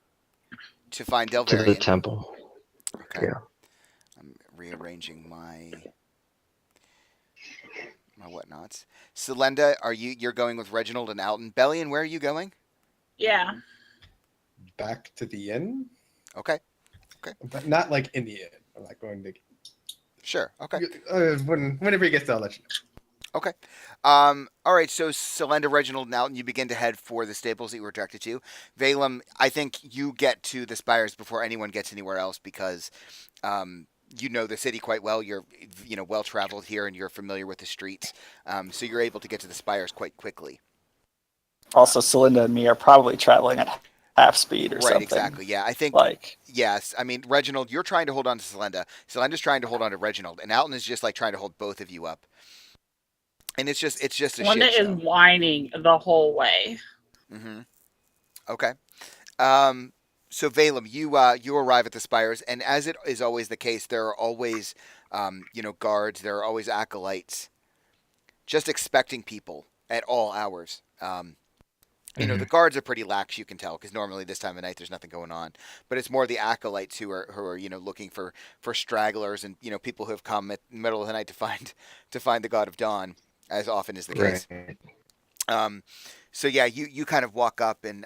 to find
To the
Delvarian.
temple.
Okay.
Yeah.
I'm rearranging my whatnots. Selenda, you're going with Reginald and Alton? Bellion, where are you going?
Yeah.
Back to the inn,
Okay.
but not like in the inn. I'm not going to.
Sure. Okay.
Whenever he gets there, I'll let you know.
Okay. All right. So Selenda, Reginald, and Alton, you begin to head for the stables that you were directed to. Valem, I think you get to the spires before anyone gets anywhere else because, you know the city quite well. You're, well traveled here, and you're familiar with the streets. So you're able to get to the spires quite quickly.
Also, Celinda and me are probably traveling at half speed or
Right.
something.
Exactly. Yeah. I think.
Like,
Yes. I mean, Reginald, you're trying to hold on to Selenda. Selenda's trying to hold on to Reginald, and Alton is just like trying to hold both of you up. And it's just a
Linda
shit
is
show.
whining the whole way.
Mm-hmm. Okay. So Valem, you arrive at the spires, and as it is always the case, there are always, guards. There are always acolytes, just expecting people at all hours. The guards are pretty lax, you can tell, because normally this time of night there's nothing going on. But it's more the acolytes who are looking for stragglers and people who have come at the middle of the night to find the God of Dawn, as often is the case.
Right.
So yeah, you kind of walk up, and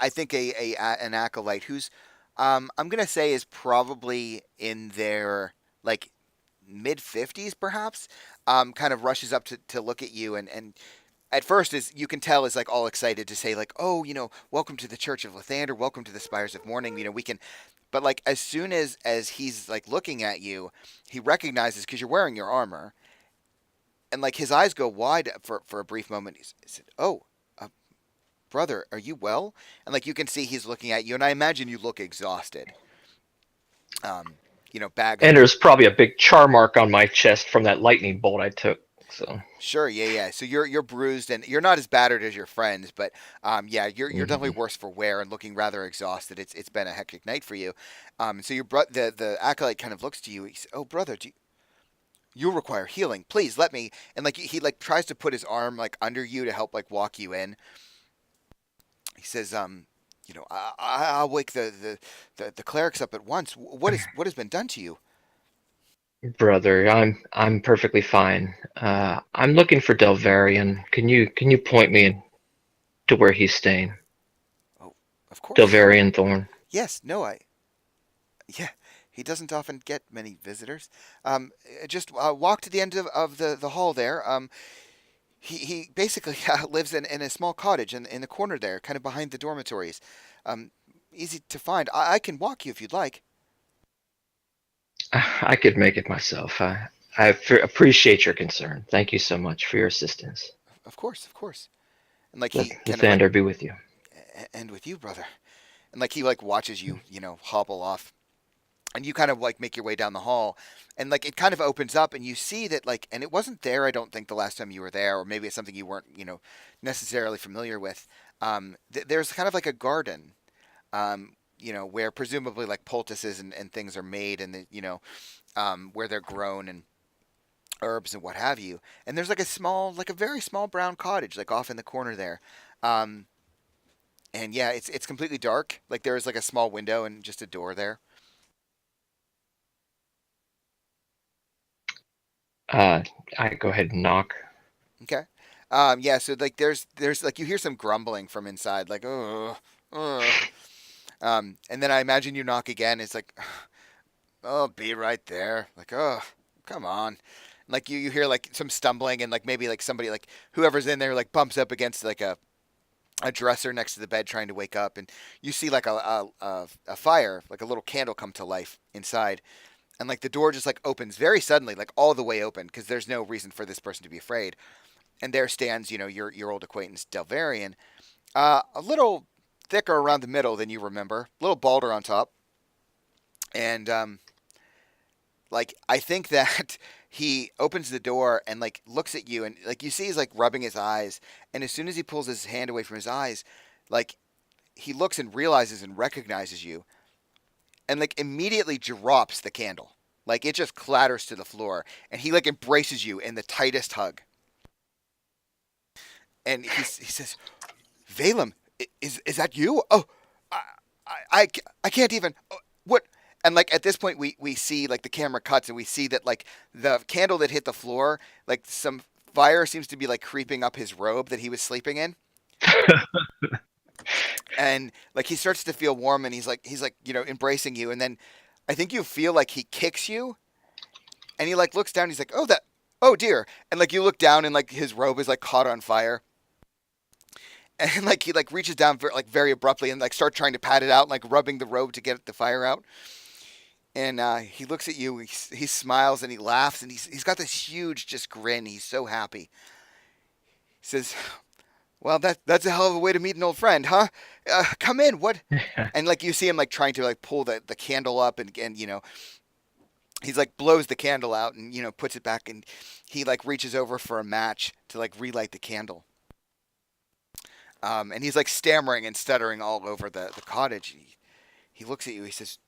I think an acolyte who's I'm gonna say is probably in their like mid-50s perhaps, kind of rushes up to look at you, and at first is you can tell is like all excited to say like, oh, welcome to the Church of Lathander, welcome to the Spires of Morning, we can. But like as soon as he's like looking at you, he recognizes because you're wearing your armor, and like his eyes go wide for a brief moment. He said, "Oh, brother, are you well?" And like you can see he's looking at you, and I imagine you look exhausted. Bag.
And there's probably a big char mark on my chest from that lightning bolt I took. So
Sure, yeah. So you're bruised, and you're not as battered as your friends, but you're definitely worse for wear and looking rather exhausted. It's been a hectic night for you. So the acolyte kind of looks to you. He says, "Oh, brother, you require healing. Please let me." And like he like tries to put his arm like under you to help like walk you in. He says, I'll wake the clerics up at once. What has been done to you?"
brother, I'm perfectly fine. I'm looking for Delvarian. Can you point me to where he's staying?
Oh, of course.
Delvarian Thorn.
Yes. No. Yeah. He doesn't often get many visitors. Just walk to the end of the hall there. He basically lives in a small cottage in the corner there, kind of behind the dormitories. Easy to find. I can walk you if you'd like.
I could make it myself. I appreciate your concern. Thank you so much for your assistance.
Of course. And like
Let
he
the
kind of
Thunder be with you.
and with you, brother. And like he like watches you, hobble off. And you kind of like make your way down the hall, and like it kind of opens up, and you see that like, and it wasn't there, I don't think, the last time you were there, or maybe it's something you weren't, necessarily familiar with. There's kind of like a garden, where presumably like poultices and things are made, and where they're grown, and herbs and what have you. And there's like a very small brown cottage, like off in the corner there. Um, and yeah, it's completely dark. Like there's like a small window and just a door there.
I go ahead and knock.
Okay. Yeah. So like there's like you hear some grumbling from inside, like oh. And then I imagine you knock again. It's like, oh, be right there. Like, oh, come on. Like you hear like some stumbling and like maybe like somebody like whoever's in there like bumps up against like a dresser next to the bed trying to wake up, and you see like a fire, like a little candle come to life inside, and like the door just like opens very suddenly, like all the way open because there's no reason for this person to be afraid, and there stands your old acquaintance Delvarian, a little thicker around the middle than you remember, a little balder on top, and like I think that he opens the door and like looks at you and like you see he's like rubbing his eyes, and as soon as he pulls his hand away from his eyes, like he looks and realizes and recognizes you and like immediately drops the candle. Like it just clatters to the floor and he like embraces you in the tightest hug. And he says, "Valem, is that you? Oh, I, I can't even. Oh, what?" And like at this point, we see like the camera cuts and we see that like the candle that hit the floor, like some fire seems to be like creeping up his robe that he was sleeping in, and like he starts to feel warm and he's like embracing you, and then I think you feel like he kicks you, and he like looks down, he's like, "Oh that, oh dear," and like you look down and like his robe is like caught on fire. And like he like reaches down like very abruptly and like start trying to pat it out, like rubbing the robe to get the fire out. And he looks at you. He smiles and he laughs and he's got this huge just grin. He's so happy. He says, "Well, that's a hell of a way to meet an old friend, huh? Come in. What?" And like you see him like trying to like pull the candle up and he's like blows the candle out and puts it back, and he like reaches over for a match to like relight the candle. And he's like stammering and stuttering all over the cottage. He looks at you. He says,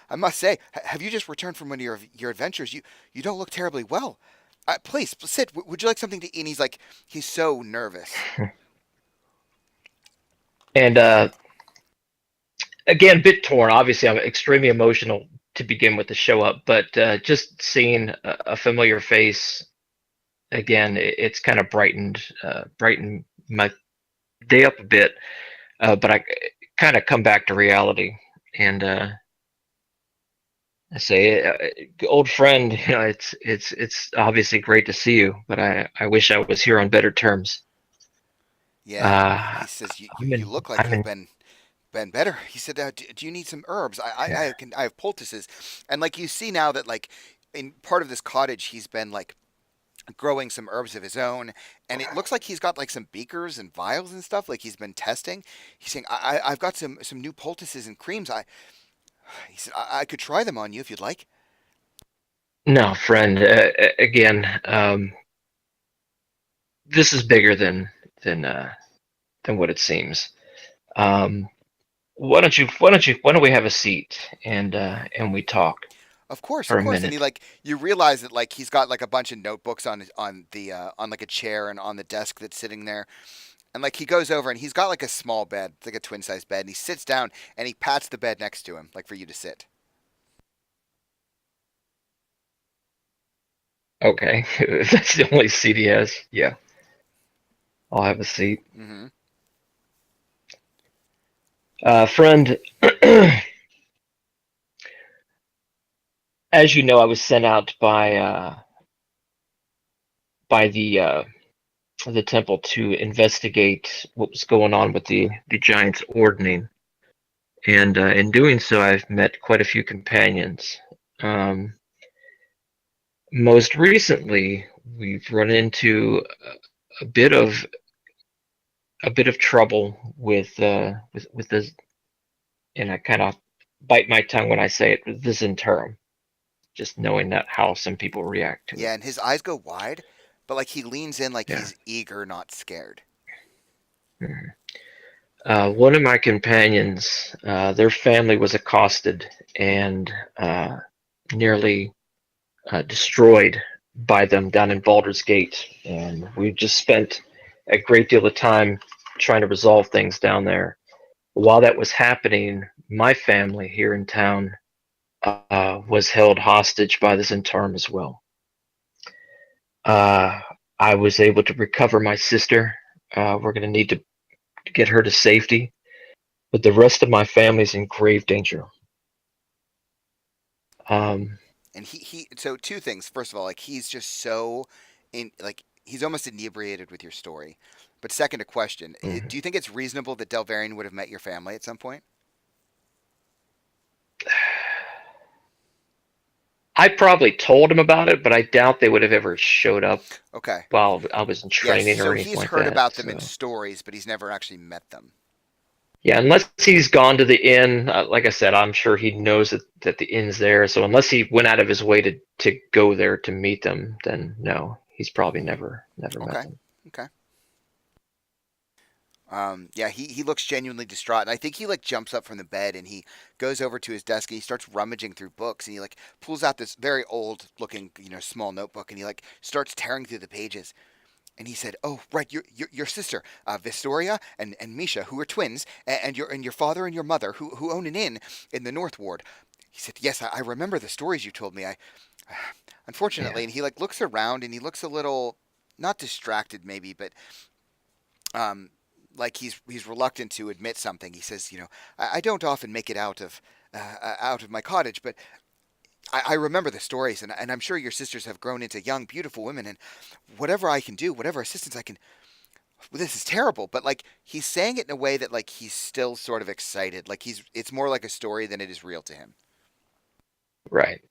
I must say, have you just returned from one of your adventures? You don't look terribly well. Please sit. Would you like something to eat?" And he's so nervous.
And again, bit torn. Obviously, I'm extremely emotional to begin with the show up, but just seeing a familiar face again, it's kind of brightened my day up a bit. But I kind of come back to reality, and I say, old friend, it's obviously great to see you, but I wish I was here on better terms.
Yeah, he says you look like you've been better. He said, do you need some herbs? I have poultices, and like you see now that like in part of this cottage he's been like growing some herbs of his own, and it looks like he's got like some beakers and vials and stuff like he's been testing. He's saying, I've got some new poultices and creams. He said, I could try them on you if you'd like.
No, friend. Again, this is bigger than what it seems. Why don't we have a seat and we talk
Of course,
for
of
a
course. And
minute?
he like you realize that like he's got like a bunch of notebooks on like a chair and on the desk that's sitting there. And like he goes over and he's got like a small bed, it's like a twin size bed, and he sits down and he pats the bed next to him, like for you to sit.
Okay, if that's the only seat he has, yeah, I'll have a seat.
Mm-hmm.
Friend, as you know, I was sent out by the temple to investigate what was going on with the giant's ordning, and in doing so, I've met quite a few companions. Most recently, we've run into a bit of trouble with this, and I kind of bite my tongue when I say it, with this in term, just knowing that how some people react to it.
Yeah, and his eyes go wide, but like he leans in like
Yeah.
he's eager, not scared.
One of my companions, their family was accosted and nearly destroyed by them down in Baldur's Gate, and we just spent a great deal of time trying to resolve things down there. While that was happening, my family here in town was held hostage by the Zentarum as well. I was able to recover my sister. We're going to need to get her to safety, but the rest of my family's in grave danger.
And so two things. First of all, like he's just so he's almost inebriated with your story. But second, a question: do you think it's reasonable that Delvarian would have met your family at some point?
I probably told him about it, but I doubt they would have ever showed up
Okay.
while I was in training
so
or anything
he's
like
heard
that.
about them in
So.
stories, but he's never actually met them.
Yeah, unless he's gone to the inn, like I said, I'm sure he knows that the inn's there. So unless he went out of his way to go there to meet them, then no, he's probably never met them.
Okay. Yeah, he looks genuinely distraught, and I think he like jumps up from the bed and he goes over to his desk and he starts rummaging through books and he like pulls out this very old looking small notebook and he like starts tearing through the pages. And he said, "Oh, right, your sister, Vistoria and Misha, who are twins, and your father and your mother, who own an inn in the North Ward." He said, "Yes, I remember the stories you told me. Unfortunately,"
Yeah.
and he like looks around and he looks a little, not distracted maybe, but like he's reluctant to admit something. He says, I don't often make it out of my cottage, but I remember the stories, and I'm sure your sisters have grown into young, beautiful women, and whatever I can do, whatever assistance I can. Well, this is terrible, but like he's saying it in a way that like he's still sort of excited. Like it's more like a story than it is real to him.
Right.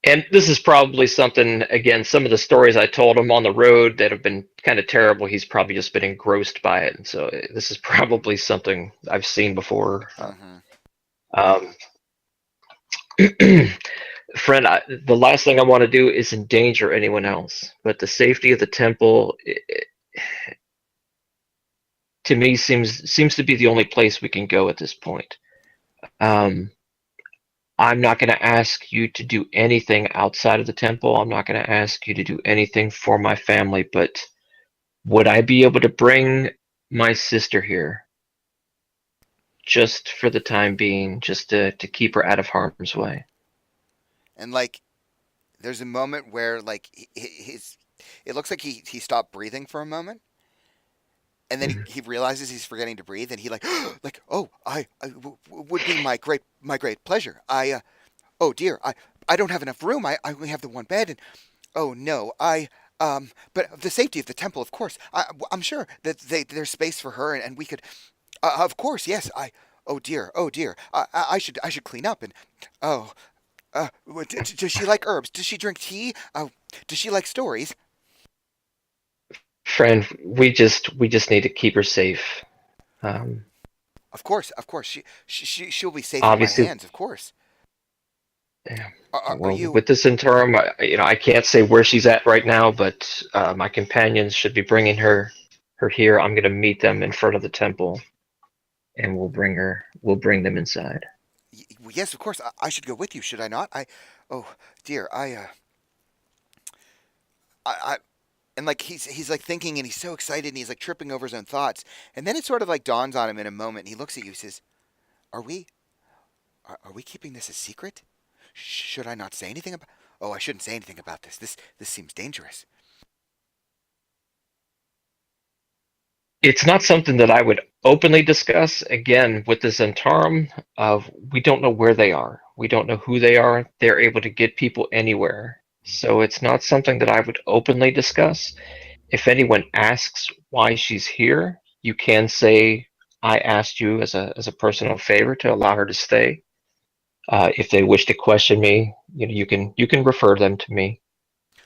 And this is probably something, again, some of the stories I told him on the road that have been kind of terrible, he's probably just been engrossed by it. And so this is probably something I've seen before. Friend, the last thing I want to do is endanger anyone else, but the safety of the temple, to me, seems to be the only place we can go at this point. I'm not going to ask you to do anything outside of the temple. I'm not going to ask you to do anything for my family, but would I be able to bring my sister here just for the time being, just to keep her out of harm's way?
And like, there's a moment where like it looks like he stopped breathing for a moment, and then he realizes he's forgetting to breathe, and he like oh, would be my great pleasure. Oh dear, I don't have enough room. I only have the one bed, and oh no, but the safety of the temple, of course. I'm sure that there's space for her, and we could, of course, yes. Oh dear, I should clean up, and oh, does she like herbs? Does she drink tea? Does she like stories?
Friend, we just need to keep her safe.
Of course, she'll be safe
Obviously,
in my hands, of course.
Yeah.
Are you
with this interim, I can't say where she's at right now, but my companions should be bringing her here. I'm going to meet them in front of the temple, and we'll bring them inside.
Yes, of course. I should go with you, should I not? Oh dear, and like he's like thinking, and he's so excited, and he's like tripping over his own thoughts, and then it sort of like dawns on him in a moment. And he looks at you, and says, "Are we keeping this a secret? Should I not say anything about? Oh, I shouldn't say anything about this. This seems dangerous."
It's not something that I would openly discuss. Again, with the Zentarum, we don't know where they are. We don't know who they are. They're able to get people anywhere. So it's not something that I would openly discuss. If anyone asks why she's here, you can say, I asked you as a personal favor to allow her to stay. If they wish to question me, you can refer them to me.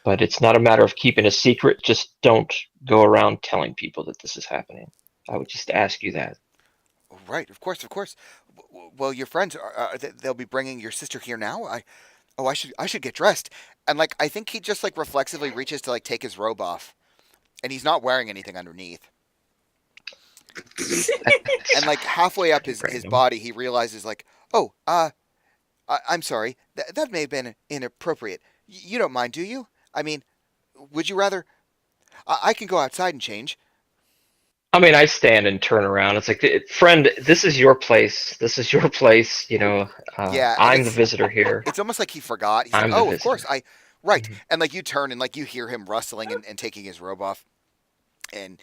But it's not a matter of keeping a secret. Just don't go around telling people that this is happening. I would just ask you that.
Right, of course. Well, your friends they'll be bringing your sister here now. I should get dressed. And like I think he just like reflexively reaches to like take his robe off, and he's not wearing anything underneath. And like halfway up his body, he realizes like, oh, I'm sorry, that may have been inappropriate. You don't mind, do you? I mean, would you rather? I can go outside and change.
I mean, I stand and turn around. It's like, friend, this is your place. This is your place.
Yeah, and
I'm the visitor here.
it's almost like he forgot. He's like,
I'm the
oh, of course,
visitor.
right.
Mhm.
And like you turn and like you hear him rustling and taking his robe off. And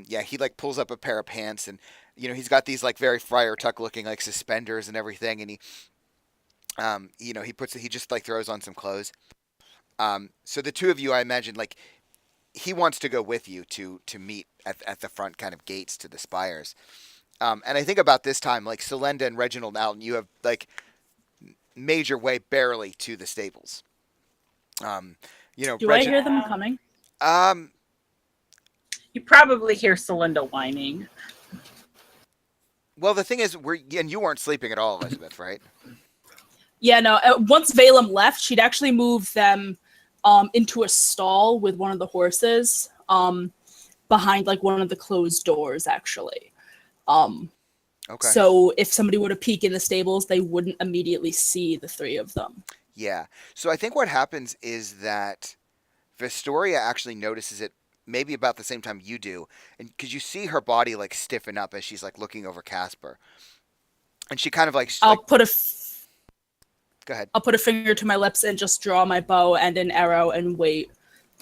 yeah, he like pulls up a pair of pants and he's got these like very Friar Tuck looking like suspenders and everything. And he just like throws on some clothes. So the two of you, I imagine, like he wants to go with you to meet at the front kind of gates to the spires. And I think about this time, like Selenda and Reginald Alton, you have like made your way barely to the stables.
Do I hear them coming?
Um,
You probably hear Celinda whining.
well, the thing is, and you weren't sleeping at all, Elizabeth, right?
Yeah, no. Once Valem left, she'd actually moved them into a stall with one of the horses behind like one of the closed doors, actually.
Okay.
So if somebody were to peek in the stables, they wouldn't immediately see the three of them.
Yeah. So I think what happens is that Vestoria actually notices it maybe about the same time you do, and because you see her body like stiffen up as she's like looking over Casper, and she kind of like go ahead.
I'll put a finger to my lips and just draw my bow and an arrow and wait,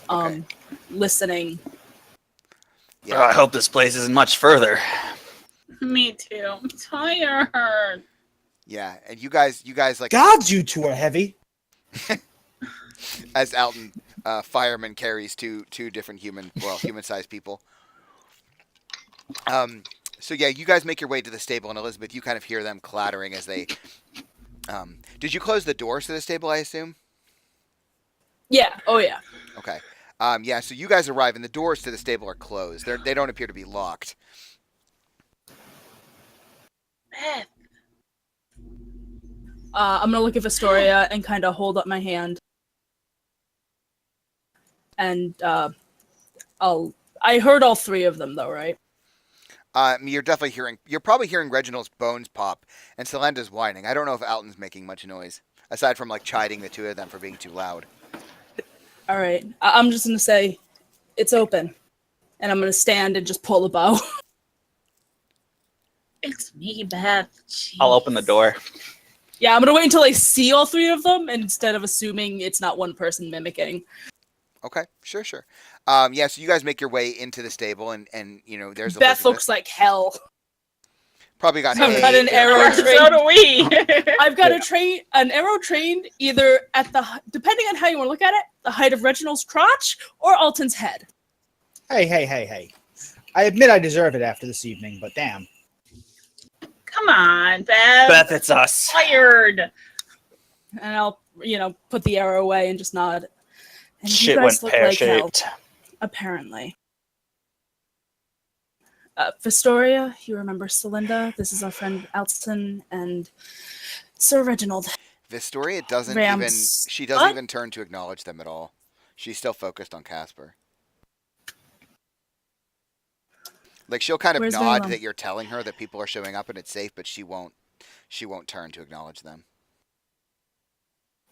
Okay.
listening.
Yeah.
Oh, I hope this place isn't much further.
Me too. I'm tired.
Yeah, and you guys like
Gods, you two are heavy.
as Alton fireman carries two different human-sized people. So yeah, you guys make your way to the stable, and Elizabeth, you kind of hear them clattering as they. Did you close the doors to the stable? I assume.
Yeah. Oh yeah.
Okay. Yeah. So you guys arrive, and the doors to the stable are closed. They don't appear to be locked.
Beth.
I'm gonna look at Vestoria and kind of hold up my hand, and I heard all three of them though, right?
You're probably hearing Reginald's bones pop and Celenda's whining. I don't know if Alton's making much noise, aside from like chiding the two of them for being too loud.
All right. I'm just gonna say, it's open, and I'm gonna stand and just pull the bow.
It's me, Beth.
I'll open the door.
Yeah, I'm gonna wait until I see all three of them instead of assuming it's not one person mimicking.
Okay, sure. Yeah, so you guys make your way into the stable, and there's
Beth
Elizabeth.
looks like hell.
Probably got
I've
hay.
got an arrow
So
trained.
do we.
I've got an arrow trained either at depending on how you want to look at it, the height of Reginald's crotch or Alton's head.
Hey. I admit I deserve it after this evening, but damn.
Come on, Beth.
Beth, it's us.
Tired.
And I'll, put the arrow away and just nod. And
Shit
you guys
went
look like hell,
pear-shaped.
apparently. Vestoria, you remember Celinda? This is our friend Alton and Sir Reginald.
Vestoria doesn't
Rams.
she doesn't
What?
even turn to acknowledge them at all. She's still focused on Casper. Like she'll kind of
Where's
nod
Valem?
that you're telling her that people are showing up and it's safe, but she won't turn to acknowledge them.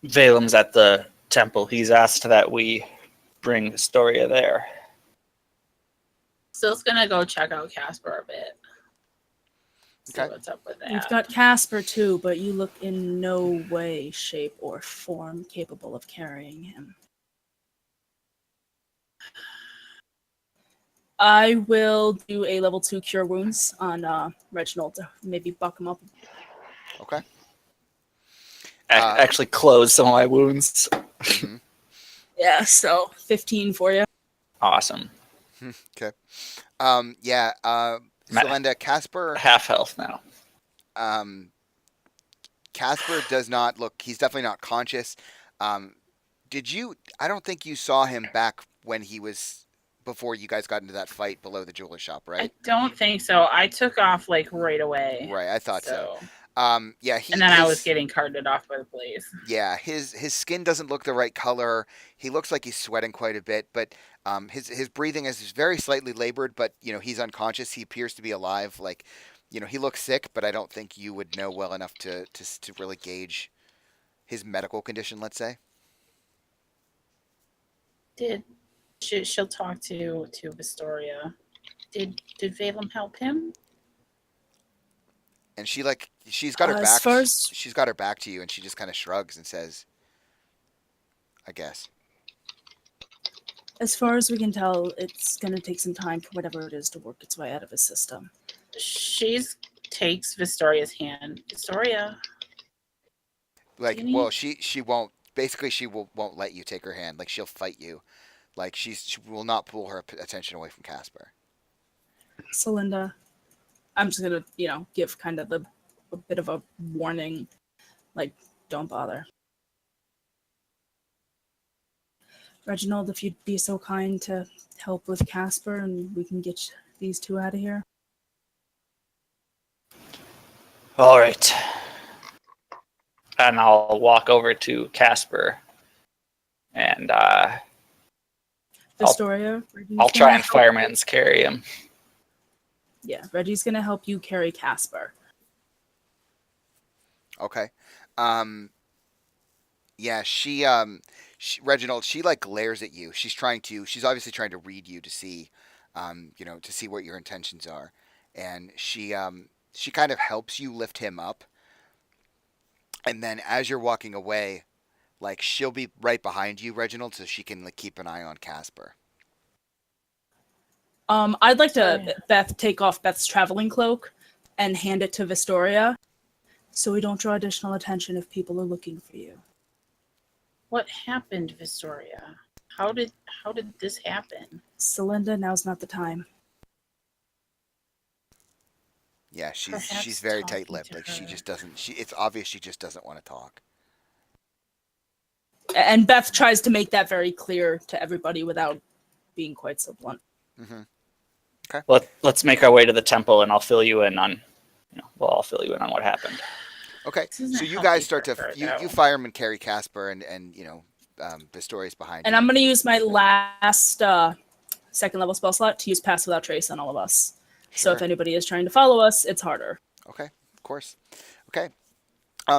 Valem's at the temple. He's asked that we bring Vestoria there.
Still's gonna go check out Casper a bit. See
Okay.
what's up with
You've
that.
got Casper too, but you look in no way, shape, or form capable of carrying him. I will do a level 2 cure wounds on Reginald to maybe buck him up.
Okay.
Actually close some of my wounds.
Mhm.
Yeah, so 15 for you.
Awesome.
Okay. Yeah. Selenda, Casper.
Half health now.
Casper does not look. He's definitely not conscious. Did you? I don't think you saw him back when he was before you guys got into that fight below the jeweler shop,
I
right?
don't think so. I took off like right away.
Right. I thought so. Yeah.
And then I was getting carted off by the police.
Yeah, his skin doesn't look the right color. He looks like he's sweating quite a bit, but his breathing is very slightly labored. But he's unconscious. He appears to be alive. Like, he looks sick, but I don't think you would know well enough to really gauge his medical condition. Let's say.
She'll talk to Vistoria. Did Valem help him?
And she's got her
As
back.
far as-
She's got her back to you, and she just kind of shrugs and says, "I guess."
As far as we can tell, it's going to take some time for whatever it is to work its way out of his system.
She takes Vistoria's hand. Vistoria.
Like,
Didn't he-
well, she won't. Basically, won't let you take her hand. Like, she'll fight you. Like, she will not pull her attention away from Casper.
So, Linda, I'm just going to, give kind of a bit of a warning. Like, don't bother. Reginald, if you'd be so kind to help with Casper and we can get these two out of here.
All right. And I'll walk over to Casper, and
Vistoria,
I'll try and fireman's carry him.
Yeah, Reggie's going to help you carry Casper.
Okay. Yeah, Reginald, she like glares at you. She's obviously trying to read you to see, to see what your intentions are. And she kind of helps you lift him up. And then as you're walking away, like, she'll be right behind you, Reginald, so she can like keep an eye on Casper.
I'd like to, Beth, take off Beth's traveling cloak and hand it to Vistoria so we don't draw additional attention if people are looking for you.
What happened, Vistoria? How did this happen?
Celinda, now's not the time.
Yeah, she's
Perhaps
very
talking
tight-lipped.
to
Like, she
her.
just doesn't. It's obvious she just doesn't want to talk.
And Beth tries to make that very clear to everybody without being quite so blunt.
Mm-hmm.
Let's make our way to the temple, and I'll fill you in on, I'll fill you in on what happened.
Okay,
This isn't
so you
healthy
guys start
for
to
her,
you
though.
firemen carry Casper, and Vistoria's behind
And
you.
I'm going to use my last second level spell slot to use Pass Without Trace on all of us. So if
Sure.
anybody is trying to follow us, it's harder.
Okay, of course. Okay.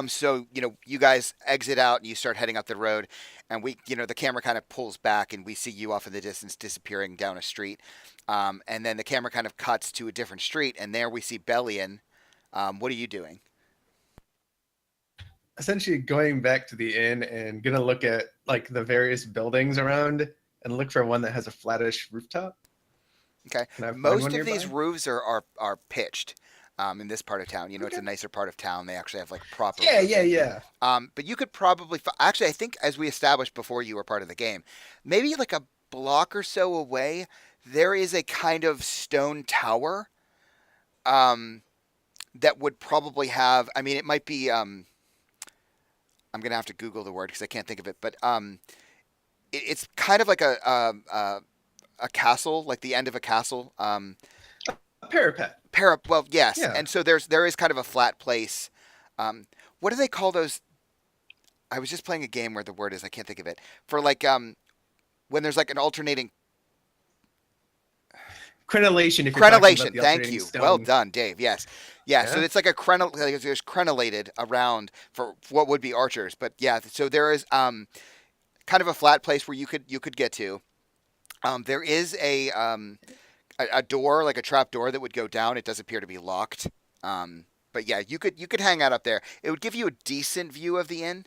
So, you guys exit out and you start heading up the road, and the camera kind of pulls back and we see you off in the distance disappearing down a street. And then the camera kind of cuts to a different street, and there we see Bellion. What are you doing?
Essentially going back to the inn and gonna look at like the various buildings around and look for one that has a flattish rooftop.
Okay.
Can I find
Most
one
of these
nearby?
roofs are pitched in this part of town. It's a
Okay.
nicer part of town. They actually have like proper
Yeah,
roofing.
yeah.
But you could probably actually, I think, as we established before you were part of the game, maybe like a block or so away, there is a kind of stone tower that would probably have. I mean, it might be. I'm gonna have to Google the word because I can't think of it, but it's kind of like a castle, like the end of a castle.
A parapet.
Well, yes,
Yeah.
and so there is kind of a flat place. What do they call those? I was just playing a game where the word is, I can't think of it, for like when there's like an alternating
Crenellation. If you're talking about
crenellation.
the
Thank
alternating
you.
stone.
Well done, Dave. Yes, yeah. So
Yeah.
it's like there's crenellated around for what would be archers, but yeah. So there is kind of a flat place where you could get to. There is a door, like a trap door that would go down. It does appear to be locked. But yeah, you could hang out up there. It would give you a decent view of the inn.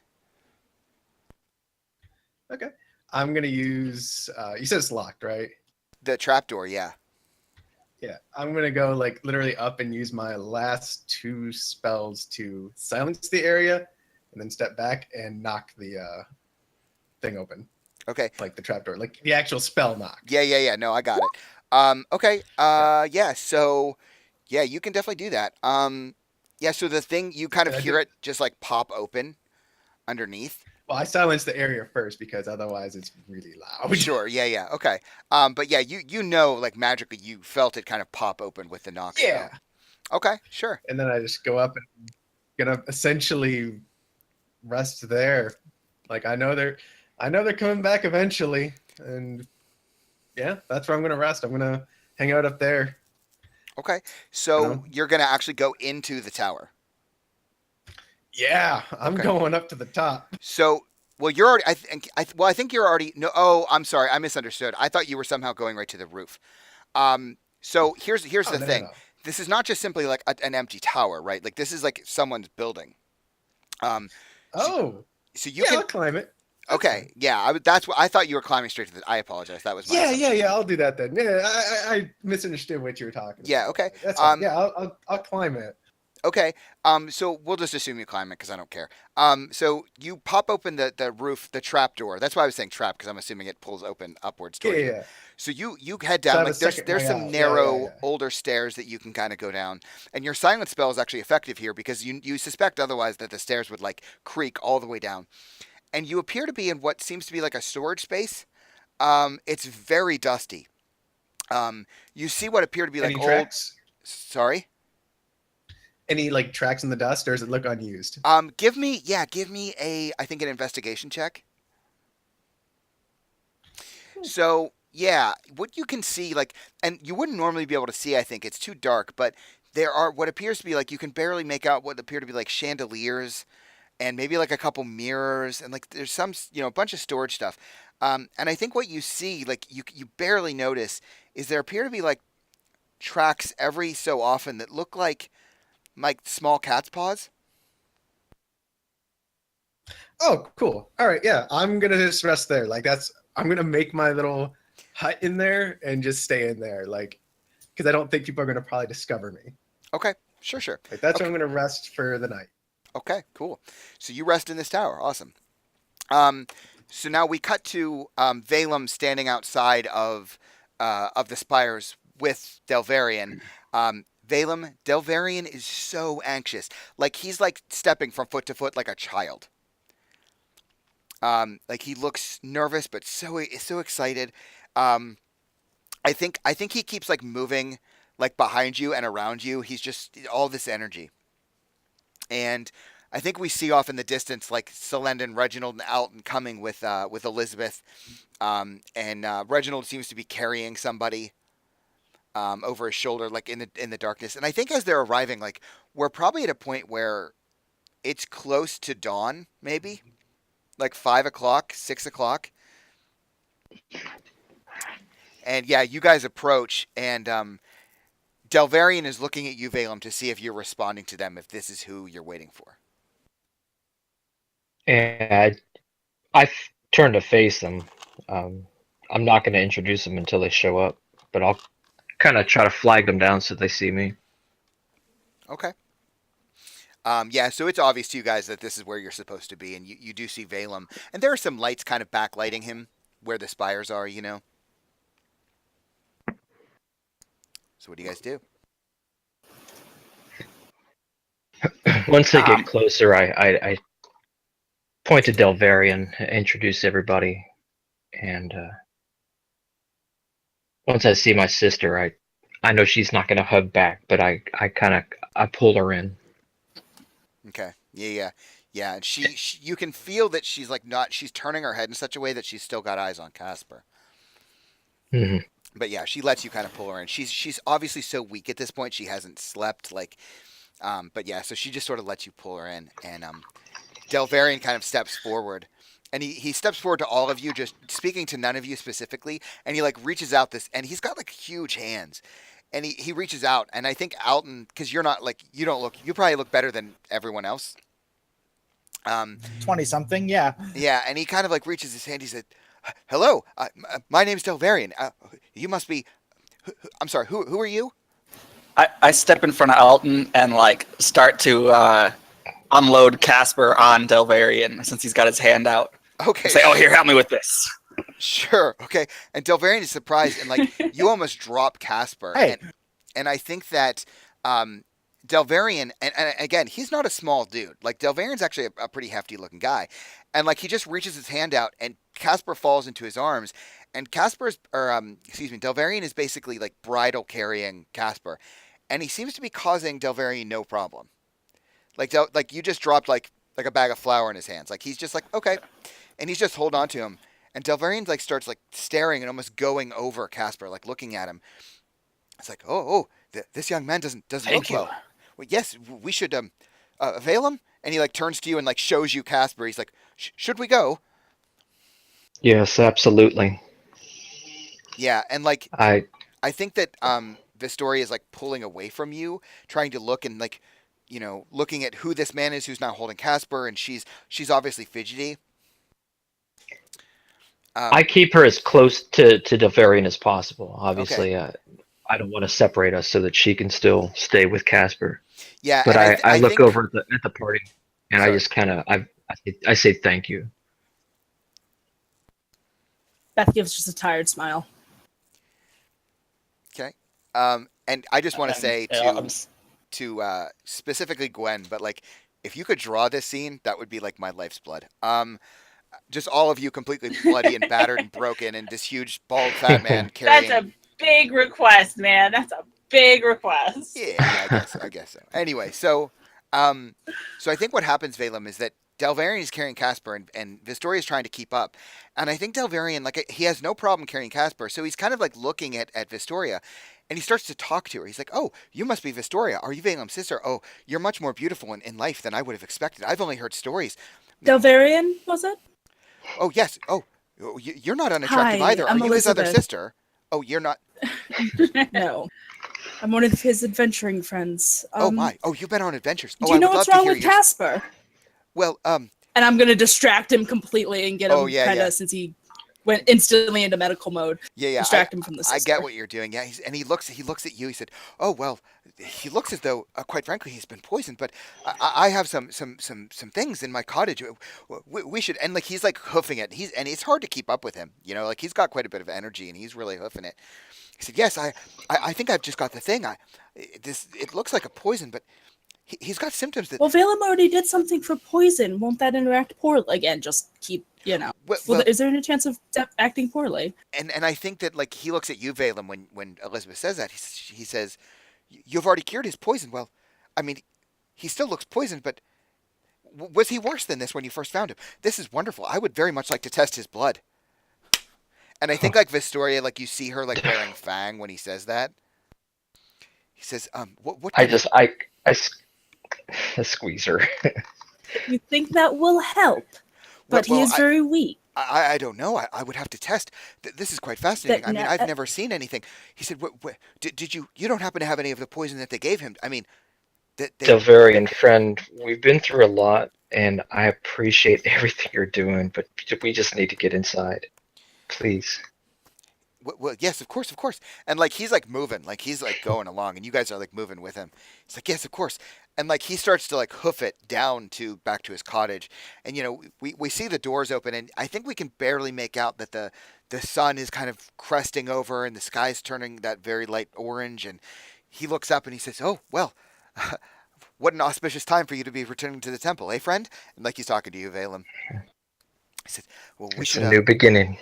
Okay. I'm gonna use. You said it's locked, right?
The trap door, yeah.
Yeah. I'm gonna go like literally up and use my last 2 spells to silence the area, and then step back and knock the thing open,
Okay.
like the trapdoor, like the actual spell knock.
Yeah. No, I got it. Okay. Yeah. So, yeah, you can definitely do that. Yeah. So the thing, you kind of
And I
hear
do-
it just like pop open underneath.
Well, I silenced the area first because otherwise it's really loud.
Sure. Yeah. Okay. But yeah, like magically you felt it kind of pop open with the knock spell.
Yeah.
Okay. Sure.
And then I just go up and gonna essentially rest there. Like I know they're coming back eventually, and yeah, that's where I'm gonna rest. I'm gonna hang out up there.
Okay. So
know?
you're gonna actually go into the tower.
Yeah, I'm
Okay.
going up to the top.
So Well, you're already. I think you're already. No. Oh, I'm sorry. I misunderstood. I thought you were somehow going right to the roof. So here's
Oh,
the
no,
thing.
no.
This is not just simply like an empty tower, right? Like this is like someone's building. Um,
Oh,
so you
yeah,
can.
I'll climb it. That's
Okay. Yeah. That's what I thought you were climbing straight to the. I apologize. That was my.
Yeah,
assumption.
yeah, yeah. I'll do that then. Yeah, I misunderstood what you were talking
Yeah.
about.
Okay.
That's fine.
Um,
Yeah, I'll climb it.
Okay. So we'll just assume you climb it because I don't care. So you pop open the roof, the trap door. That's why I was saying trap because I'm assuming it pulls open upwards
Yeah,
toward
yeah,
you.
yeah.
So you head
So I
down.
have a
Like there's
second way
some
out.
narrow
Yeah.
older stairs that you can kind of go down, and your silent spell is actually effective here because you suspect otherwise that the stairs would like creak all the way down, and you appear to be in what seems to be like a storage space. It's very dusty. You see what appear to be like
Any
old.
tracks?
Sorry.
Any like tracks in the dust, or does it look unused?
Give me I think an investigation check. So yeah, what you can see like, and you wouldn't normally be able to see. I think it's too dark, but there are what appears to be like you can barely make out what appear to be like chandeliers, and maybe like a couple mirrors, and like there's some a bunch of storage stuff. And I think what you see like you barely notice is there appear to be like tracks every so often that look like small cat's paws.
Oh, cool. All right, yeah. I'm gonna just rest there. Like I'm gonna make my little hut in there and just stay in there, like, because I don't think people are gonna probably discover me.
Okay, sure.
Like that's
Okay.
where I'm gonna rest for the night.
Okay, cool. So you rest in this tower. Awesome. So now we cut to Valem standing outside of the spires with Delvarian. Valem, Delvarian is so anxious. Like he's like stepping from foot to foot like a child. Like he looks nervous but so excited. I think he keeps like moving like behind you and around you. He's just all this energy. And I think we see off in the distance like Selendon, Reginald, and Alton coming with Elizabeth. And Reginald seems to be carrying somebody over his shoulder, like in the darkness. And I think as they're arriving, like we're probably at a point where it's close to dawn, maybe like 5 o'clock, 6 o'clock. And yeah, you guys approach, and Delvarian is looking at you, Valem, to see if you're responding to them, if this is who you're waiting for.
And I turn to face them. I'm not going to introduce them until they show up, but I'll kind of try to flag them down so they see me.
Okay. Yeah, so it's obvious to you guys that this is where you're supposed to be, and you do see Valem. And there are some lights kind of backlighting him where the spires are, So what do you guys do?
Once they get closer, I point to Delvarian, introduce everybody, and once I see my sister, I know she's not going to hug back, but I pull her in.
Okay. Yeah. And she you can feel that she's like she's turning her head in such a way that she's still got eyes on Casper.
Mm-hmm.
But yeah, she lets you kind of pull her in. She's obviously so weak at this point, she hasn't slept like. But yeah, so she just sort of lets you pull her in, and Delvarian kind of steps forward, and he steps forward to all of you, just speaking to none of you specifically, and he like reaches out and he's got like huge hands, and he reaches out, and I think Alton, because you're not like you probably look better than everyone else.
20-something, yeah.
Yeah, and he kind of like reaches his hand. He said, "Hello, my name's Delvarian. You must be. I'm sorry. Who are you?"
I step in front of Alton and like start to unload Casper on Delvarian since he's got his hand out.
Okay.
I say, "Oh, here, help me with this."
Sure. Okay. And Delvarian is surprised, and like you almost drop Casper.
Hey.
And I think that Delvarian, and again, he's not a small dude. Like Delvarian's actually a pretty hefty looking guy, and like he just reaches his hand out, and Casper falls into his arms, and Delvarian is basically like bridle carrying Casper, and he seems to be causing Delvarian no problem. Like you just dropped like a bag of flour in his hands. Like he's just like okay, and he's just holding on to him. And Delvarian like starts like staring and almost going over Casper, like looking at him. It's like, this young man doesn't look well. Well, yes, we should avail him. And he like turns to you and like shows you Casper. He's like, should we go?
Yes, absolutely.
Yeah, and like
I
I think that Vistoria is like pulling away from you, trying to look and like, looking at who this man is who's not holding Casper, and she's obviously fidgety.
I keep her as close to Delvarian as possible.
Okay.
Obviously, I don't want to separate us so that she can still stay with Casper.
Yeah,
But
and
I
I
look
think.
over at the party, and I
Sorry.
just kind of I say thank you.
Beth gives just a tired smile.
Okay. And I just want to say to specifically Gwen, but like, if you could draw this scene, that would be like my life's blood. Just all of you completely bloody and battered and broken, and this huge bald fat man carrying.
That's a big request, man. That's a big request.
Yeah, I guess so. Anyway, so I think what happens, Valem, is that Delvarian is carrying Casper, and Vistoria is trying to keep up. And I think Delvarian, like, he has no problem carrying Casper, so he's kind of like looking at Vistoria, and he starts to talk to her. He's like, "Oh, you must be Vistoria. Are you Valem's sister? Oh, you're much more beautiful in life than I would have expected. I've only heard stories."
Delvarian, was it?
Oh, yes. Oh, you're not unattractive
Hi,
either. Are
I'm
you his other
Elizabeth.
sister? Oh, you're not.
No. I'm one of his adventuring friends.
Oh, my. Oh, you've been on adventures. Oh,
Do you know
I would
what's
love
wrong
to hear
with
your...
Casper?
Well,
And I'm going to distract him completely and get him
Oh, yeah,
kind of,
yeah.
since he went instantly into medical mode,
yeah.
distract him from the
I
sister.
get what you're doing. Yeah, he looks at you. He said, "Oh well, he looks as though, quite frankly, he's been poisoned. But I have some things in my cottage. We should." And like, he's like hoofing it. And it's hard to keep up with him. Like, he's got quite a bit of energy, and he's really hoofing it. He said, "Yes, I think I've just got the thing. It looks like a poison, but he's got symptoms that."
Well, Valem already did something for poison. Won't that interact poorly? Again, just keep,
Well,
is there any chance of acting poorly?
and I think that like he looks at you, Valem, when Elizabeth says that he says, "You've already cured his poison." Well, I mean, he still looks poisoned, but was he worse than this when you first found him? This is wonderful. I would very much like to test his blood. And I think like Vistoria, like you see her like wearing Fang when he says that. He says, what
I
kind of-"
just I squeeze her.
You think that will help? But
Well,
he is very weak.
I don't know. I would have to test. This is quite fascinating. I mean, I've never seen anything. He said, did you don't happen to have any of the poison that they gave him? I mean,
Delvarian friend, we've been through a lot, and I appreciate everything you're doing, but we just need to get inside, please.
Well, yes, of course. And like he's like moving, like he's like going along, and you guys are like moving with him. He's like, yes, of course. And like he starts to like hoof it down to back to his cottage, and we see the doors open, and I think we can barely make out that the sun is kind of cresting over, and the sky's turning that very light orange, and he looks up and he says, "Oh well, what an auspicious time for you to be returning to the temple, eh, friend?" And like he's talking to you, Valem. He said, "Well, we
It's
should
a new beginning.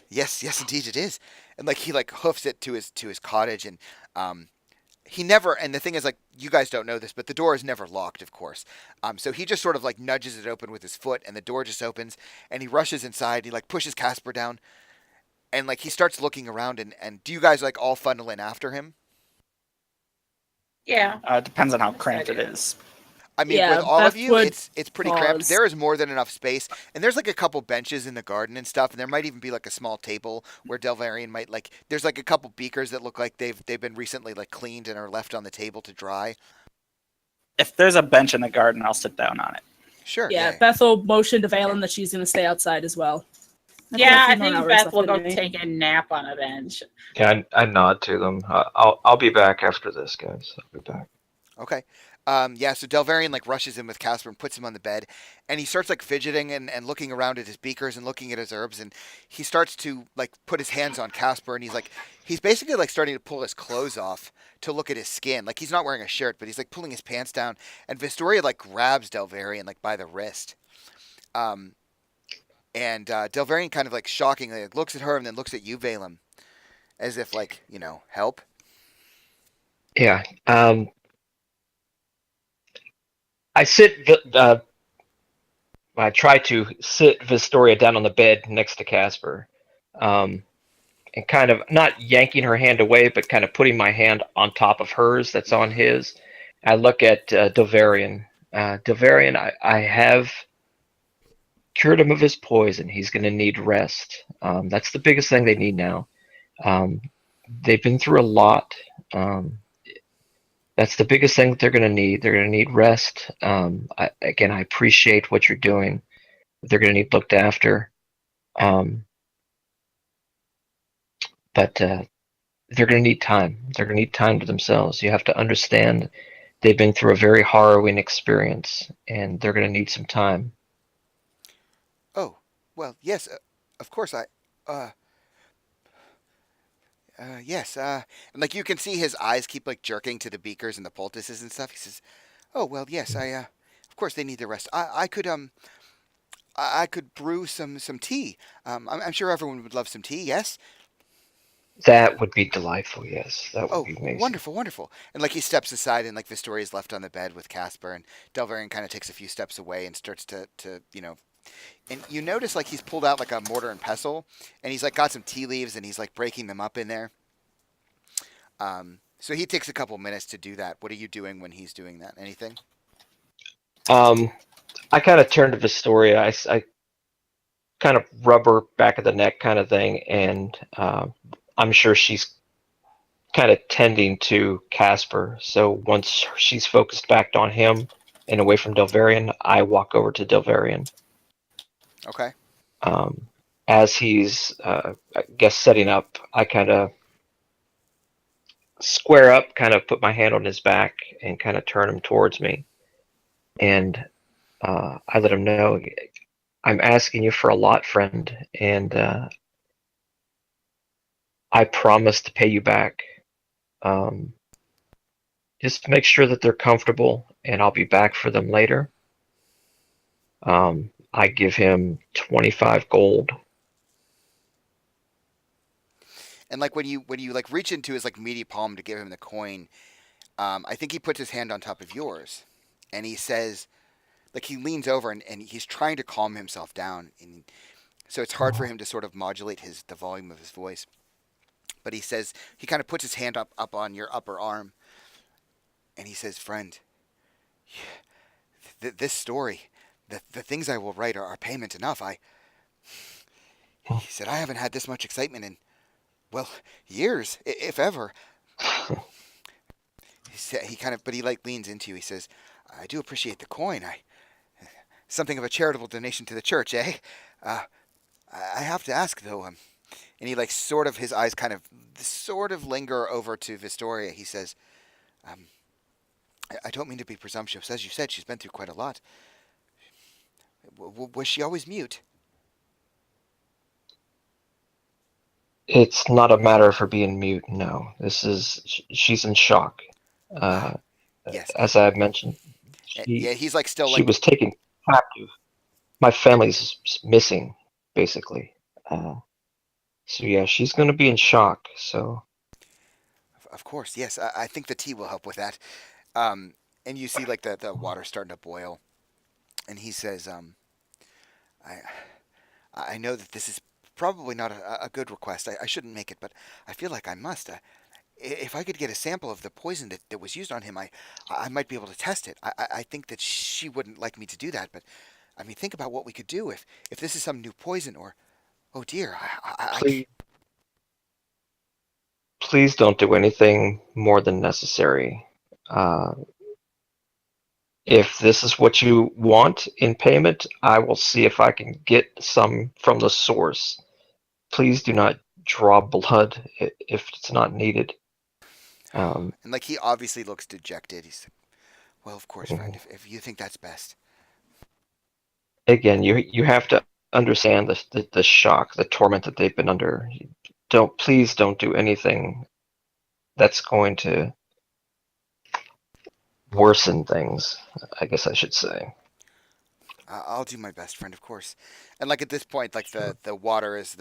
Yes, indeed it is." And like he like hoofs it to his cottage, and he never. And the thing is, like, you guys don't know this, but the door is never locked, of course. So he just sort of like nudges it open with his foot, and the door just opens, and he rushes inside. And he like pushes Casper down, and like he starts looking around, and do you guys like all funnel in after him?
Yeah.
It depends on how cramped it is.
I mean,
Yeah,
with all of
Beth
you,
would
it's pretty cramped.
pause.
There is more than enough space, and there's like a couple benches in the garden and stuff, and there might even be like a small table where Delvarian might like. There's like a couple beakers that look like they've been recently like cleaned and are left on the table to dry.
If there's a bench in the garden, I'll sit down on it.
Sure.
Yeah, Bethel motioned to Valem that she's going to stay outside as well.
Yeah, I
I've got a few more
think
hours
Beth
left
will
in
go
me.
take a nap on a bench.
Yeah, I nod to them. I'll be back after this, guys. I'll be back.
Okay. Yeah, so Delvarian like rushes in with Casper and puts him on the bed, and he starts like fidgeting and looking around at his beakers and looking at his herbs, and he starts to like put his hands on Casper, and he's basically like starting to pull his clothes off to look at his skin. Like he's not wearing a shirt, but he's like pulling his pants down, and Vistoria like grabs Delvarian like by the wrist. And Delvarian kind of like shockingly like, looks at her and then looks at you, Valem, as if like, help.
Yeah. I try to sit Vistoria down on the bed next to Casper, and kind of not yanking her hand away, but kind of putting my hand on top of hers that's on his. I look at Delvarian. Delvarian, I have cured him of his poison. He's going to need rest. That's the biggest thing they need now. They've been through a lot. That's the biggest thing that they're going to need. They're going to need rest. I appreciate what you're doing. They're going to need looked after. But they're going to need time. They're going to need time to themselves. You have to understand they've been through a very harrowing experience, and they're going to need some time.
Oh, well, yes, of course. Yes. And like you can see his eyes keep like jerking to the beakers and the poultices and stuff. He says, "Oh, well, yes. Of course they need the rest. I could brew some tea. I'm sure everyone would love some tea. Yes.
That would be delightful, yes. That would
Oh,
be amazing.
wonderful, wonderful." And like he steps aside, and like Vistoria's is left on the bed with Casper, and Delvarian kind of takes a few steps away and starts to and you notice like he's pulled out like a mortar and pestle, and he's like got some tea leaves, and he's like breaking them up in there. So he takes a couple minutes to do that. What are you doing when he's doing that? Anything?
I kind of turn to Vistoria. I kind of rub her back of the neck kind of thing, and I'm sure she's kind of tending to Casper. So once she's focused back on him and away from Delvarian, I walk over to Delvarian.
Okay.
As he's, I guess, setting up, I kind of square up, kind of put my hand on his back and kind of turn him towards me. And I let him know, I'm asking you for a lot, friend, and I promise to pay you back. Just make sure that they're comfortable, and I'll be back for them later. I give him 25 gold.
And like when you like reach into his like meaty palm to give him the coin, I think he puts his hand on top of yours, and he says, like he leans over and he's trying to calm himself down, and so it's hard for him to sort of modulate the volume of his voice. But he says he kind of puts his hand up on your upper arm, and he says, "Friend, this story, the things I will write are payment enough. He said, I haven't had this much excitement in, well, years, if ever." But he like leans into you. He says, "I do appreciate the coin. Something of a charitable donation to the church, eh? I have to ask though, and he like sort of his eyes kind of sort of linger over to Vistoria. He says, I don't mean to be presumptuous. As you said, she's been through quite a lot. Was she always mute?"
It's not a matter of her being mute, no. She's in shock.
Yes.
As I mentioned,
Yeah, he's like still
she
like
was taken captive. My family's missing, basically. So yeah, she's going to be in shock. So
Of course, yes. I think the tea will help with that. And you see like the water starting to boil, and he says, I know that this is probably not a good request. I shouldn't make it, but I feel like I must. If I could get a sample of the poison that was used on him, I might be able to test it. I think that she wouldn't like me to do that, but I mean, think about what we could do if this is some new poison or, oh dear,
please don't do anything more than necessary. If this is what you want in payment, I will see if I can get some from the source. Please do not draw blood if it's not needed.
And like he obviously looks dejected. He's like, well, of course, friend, if you think that's best.
Again, you have to understand the shock, the torment that they've been under. Please don't do anything that's going to worsen things, I guess I should say.
I'll do my best, friend, of course. And like at this point, like the water is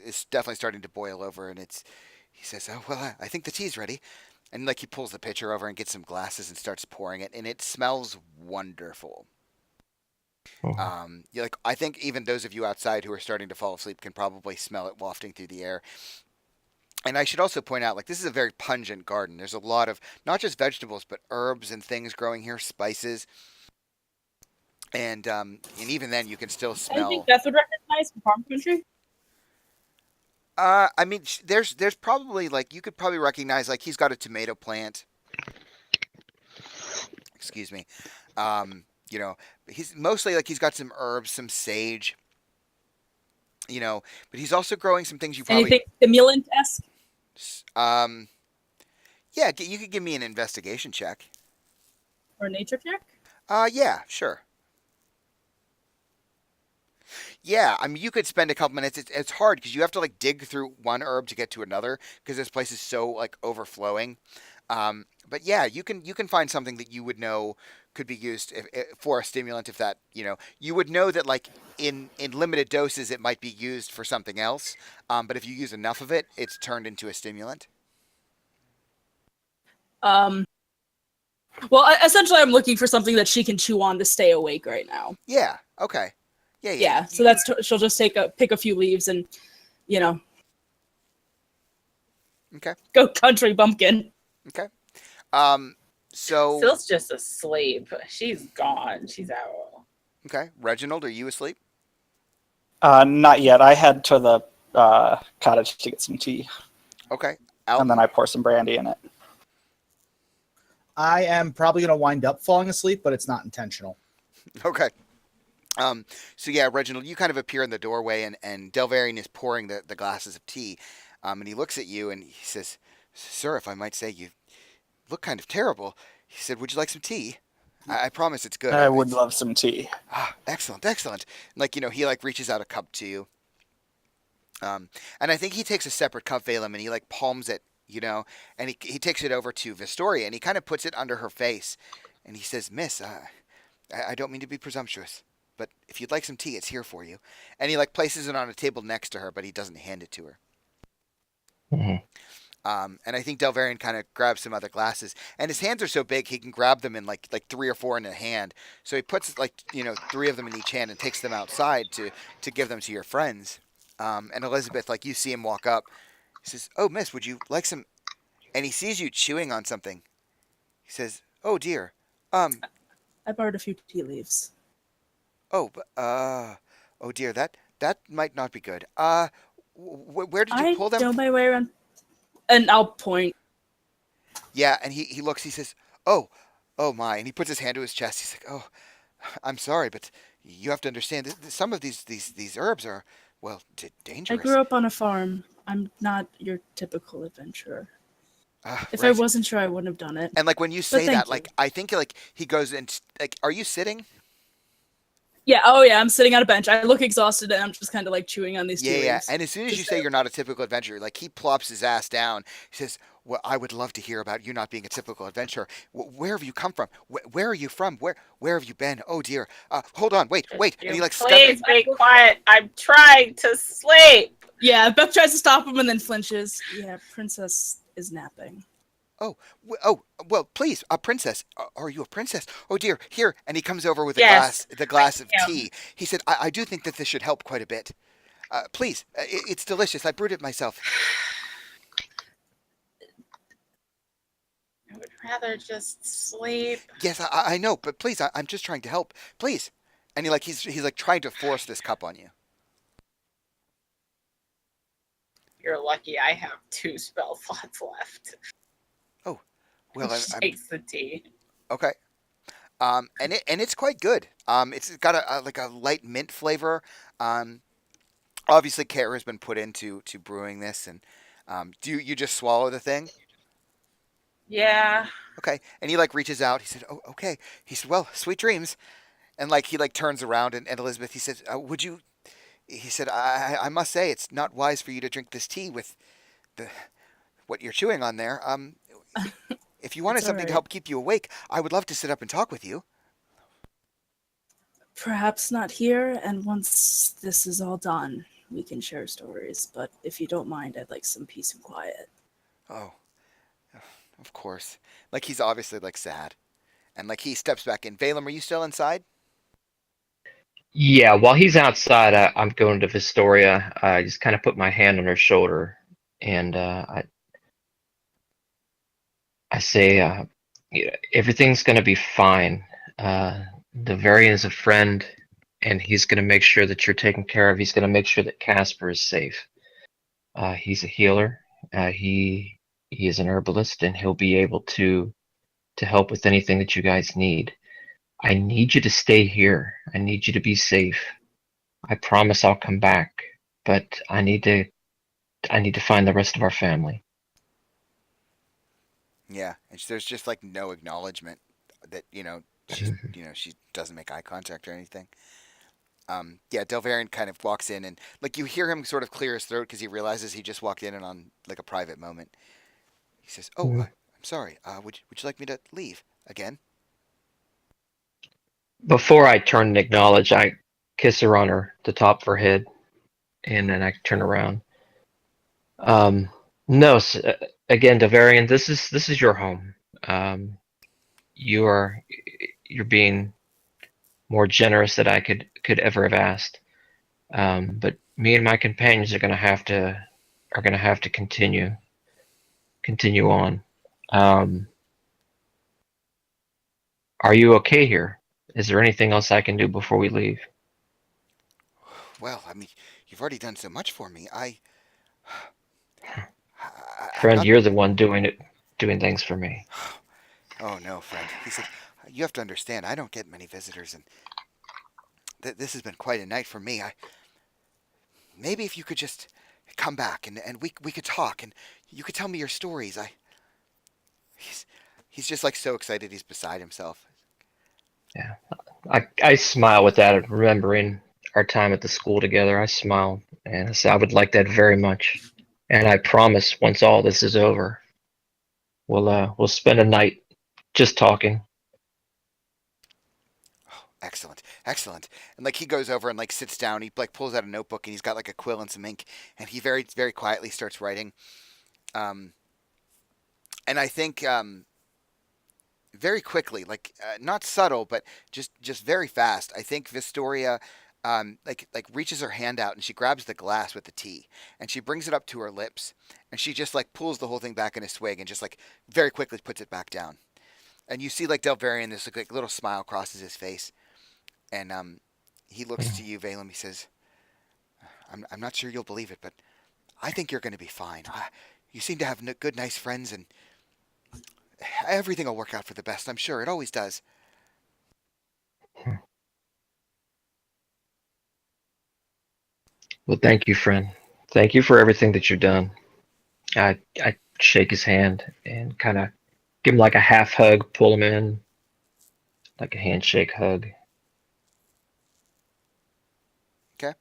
is definitely starting to boil over, and he says, "Oh well, I think the tea's ready," and like he pulls the pitcher over and gets some glasses and starts pouring it, and it smells wonderful. Like I think even those of you outside who are starting to fall asleep can probably smell it wafting through the air. And I should also point out, like, this is a very pungent garden. There's a lot of, not just vegetables, but herbs and things growing here, spices. and even then you can still
I
smell.
think Beth would recognize from farm country.
I mean, there's probably like you could probably recognize like he's got a tomato plant. Excuse me. You know, he's mostly like he's got some herbs, some sage. You know, but he's also growing some things you probably.
Anything stimulant-esque?
Yeah, you could give me an investigation check.
Or a nature check?
Yeah, sure. Yeah, I mean, you could spend a couple minutes. It's hard because you have to like dig through one herb to get to another because this place is so like overflowing. But yeah, you can find something that you would know could be used for a stimulant if that you would know that like in limited doses it might be used for something else. But if you use enough of it, it's turned into a stimulant.
Well, essentially, I'm looking for something that she can chew on to stay awake right now.
Yeah. Okay. Yeah.
Yeah. So she'll just pick a few leaves and,
Okay.
go country bumpkin.
Okay. So.
Syl's just asleep. She's gone. She's out.
Okay. Reginald, are you asleep?
Not yet. I head to the cottage to get some tea,
Okay.
and then I pour some brandy in it.
I am probably going to wind up falling asleep, but it's not intentional.
Okay. So yeah, Reginald, you kind of appear in the doorway, and Delvarian is pouring the glasses of tea, and he looks at you and he says, "Sir, if I might say, you look kind of terrible." He said, "Would you like some tea? I promise it's good."
I would love some tea.
Excellent, excellent. Like he like reaches out a cup to you, and I think he takes a separate cup, Valem, and he like palms it, and he takes it over to Vistoria, and he kind of puts it under her face, and he says, "Miss, I don't mean to be presumptuous, but if you'd like some tea, it's here for you." And he like places it on a table next to her, but he doesn't hand it to her.
Mhm.
And I think Delvarian kind of grabs some other glasses, and his hands are so big he can grab them in like 3 or 4 in a hand. So he puts like 3 of them in each hand and takes them outside to give them to your friends. And Elizabeth, like you see him walk up, he says, "Oh, miss, would you like some?" And he sees you chewing on something. He says, "Oh dear,
I borrowed a few tea leaves.
oh dear, that might not be good. Where did you pull them?"
I know my way around. And I'll point.
Yeah, and he looks, he says, "Oh my," and he puts his hand to his chest. He's like, "Oh, I'm sorry, but you have to understand that some of these herbs are, well, dangerous."
I grew up on a farm. I'm not your typical adventurer. If I
Right.
wasn't sure, I wouldn't have done it.
And like when you say
thank
that,
you.
like I think like he goes and like, "Are you sitting?"
Yeah, oh yeah, I'm sitting on a bench. I look exhausted and I'm just kind of like chewing on these tea
Yeah.
leaves.
And as soon as you
Just
say you're not a typical adventurer, like he plops his ass down. He says, "Well, I would love to hear about you not being a typical adventurer. Where have you come from? Where are you from? Where have you been? Oh dear. Hold on, wait." And he like
Please be quiet. I'm trying to sleep.
Yeah, Beth tries to stop him and then flinches. Yeah, Princess is napping.
Oh, well, please, a princess. Are you a princess? Oh dear, here. And he comes over with
Yes,
the glass of
am.
tea. He said, I do think that this should help quite a bit. Please, it's delicious. I brewed it myself.
I would rather just sleep.
Yes, I know, but please, I'm just trying to help. Please. And he's like trying to force this cup on you.
You're lucky I have 2 spell slots left.
Well, I'm
Shakes the tea.
okay. And it's quite good. It's got a light mint flavor. Obviously care has been put into brewing this, and do you just swallow the thing?
Yeah.
Okay. And he like reaches out. He said, "Oh, okay." He said, "Well, sweet dreams." And like he like turns around, and Elizabeth, he said, "Would you?" He said, I must say it's not wise for you to drink this tea with what you're chewing on there. If you wanted
It's
something to
alright.
help keep you awake, I would love to sit up and talk with you."
Perhaps not here, and once this is all done, we can share stories. But if you don't mind, I'd like some peace and quiet.
Oh, of course. Like he's obviously like sad, and like he steps back in. Valem, are you still inside?
Yeah, while he's outside, I'm going to Vistoria. I just kind of put my hand on her shoulder, and I say, everything's going to be fine. Delvarian's a friend, and he's going to make sure that you're taken care of. He's going to make sure that Casper is safe. He's a healer. He is an herbalist, and he'll be able to help with anything that you guys need. I need you to stay here. I need you to be safe. I promise I'll come back, but I need to find the rest of our family.
Yeah, and there's just like no acknowledgement that she doesn't make eye contact or anything. Yeah, Delvarian kind of walks in and like you hear him sort of clear his throat because he realizes he just walked in and on like a private moment. He says, "Oh, I'm sorry. Would you like me to leave again?"
Before I turn and acknowledge, I kiss her on the top of her head, and then I turn around. No, again, Delvarian, this is your home. You're being more generous than I could ever have asked. But me and my companions are gonna have to continue on. Are you okay here? Is there anything else I can do before we leave?
Well, I mean, you've already done so much for me. I'm
Friend,
not.
you're the one doing things for me.
Oh no, friend. He said, "You have to understand. I don't get many visitors, and this has been quite a night for me. Maybe if you could just come back and we could talk and you could tell me your stories. He's just like so excited he's beside himself."
Yeah. I smile with that, remembering our time at the school together. I smile and I say I would like that very much. And I promise once all this is over, we'll spend a night just talking.
Excellent, excellent. And like he goes over and like sits down. He like pulls out a notebook and he's got like a quill and some ink, and he very very quietly starts writing. Um, and I think very quickly, like not subtle, but just very fast. I think Vistoria like reaches her hand out and she grabs the glass with the tea and she brings it up to her lips and she just like pulls the whole thing back in a swig and just like very quickly puts it back down. And you see like Delvarian, this like little smile crosses his face, and he looks to you, Valem. He says, I'm not sure you'll believe it, but I think you're going to be fine. You seem to have good, nice friends, and everything will work out for the best. I'm sure it always does."
Well, thank you, friend. Thank you for everything that you've done. I shake his hand and kind of give him like a half hug, pull him in, like a handshake hug.
Okay.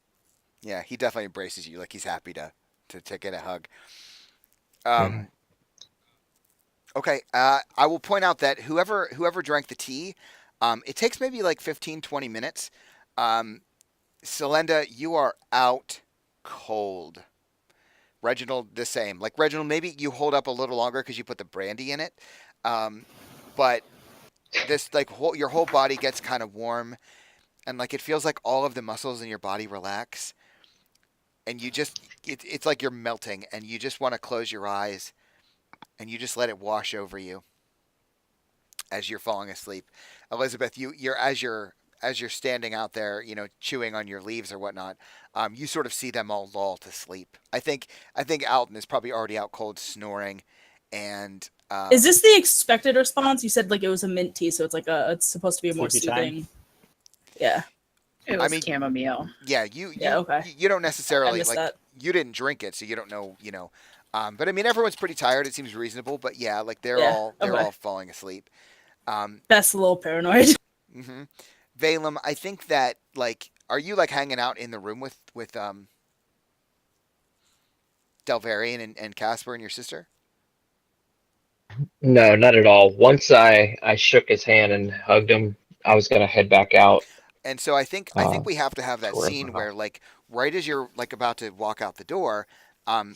Yeah, he definitely embraces you. Like he's happy to get a hug. Um. Okay. I will point out that whoever drank the tea, it takes maybe like 15, 20 minutes. Selenda, you are out cold. Reginald, the same. Like Reginald, maybe you hold up a little longer because you put the brandy in it. But this like your whole body gets kind of warm, and like it feels like all of the muscles in your body relax, and it's like you're melting, and you just want to close your eyes, and you just let it wash over you as you're falling asleep. Elizabeth, as you're standing out there, chewing on your leaves or whatnot, you sort of see them all lull to sleep. I think Alton is probably already out cold, snoring, and
Is this the expected response? You said like it was a mint tea, so it's supposed to be a more
Sleepy time.
soothing. Yeah.
It was chamomile.
yeah,
Okay.
you don't
I
necessarily
missed
like
that.
you didn't drink it, so you don't know, but I mean everyone's pretty tired. It seems reasonable, but yeah, like they're
Yeah,
all
okay.
falling asleep.
That's a little paranoid.
Mm-hmm. Valem, I think that like, are you like hanging out in the room with Delvarian and Casper and your sister?
No, not at all. Once I shook his hand and hugged him, I was gonna head back out.
And so I think we have to have that
To
scene where like right as you're like about to walk out the door, um,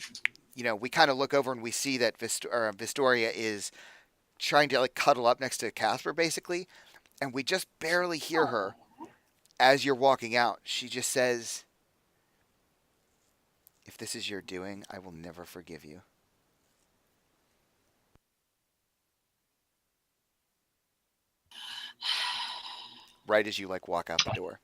we kind of look over and we see that Vistoria is trying to like cuddle up next to Casper basically, and we just barely hear her as you're walking out. She just says, "If this is your doing, I will never forgive you." right as you like walk out the door.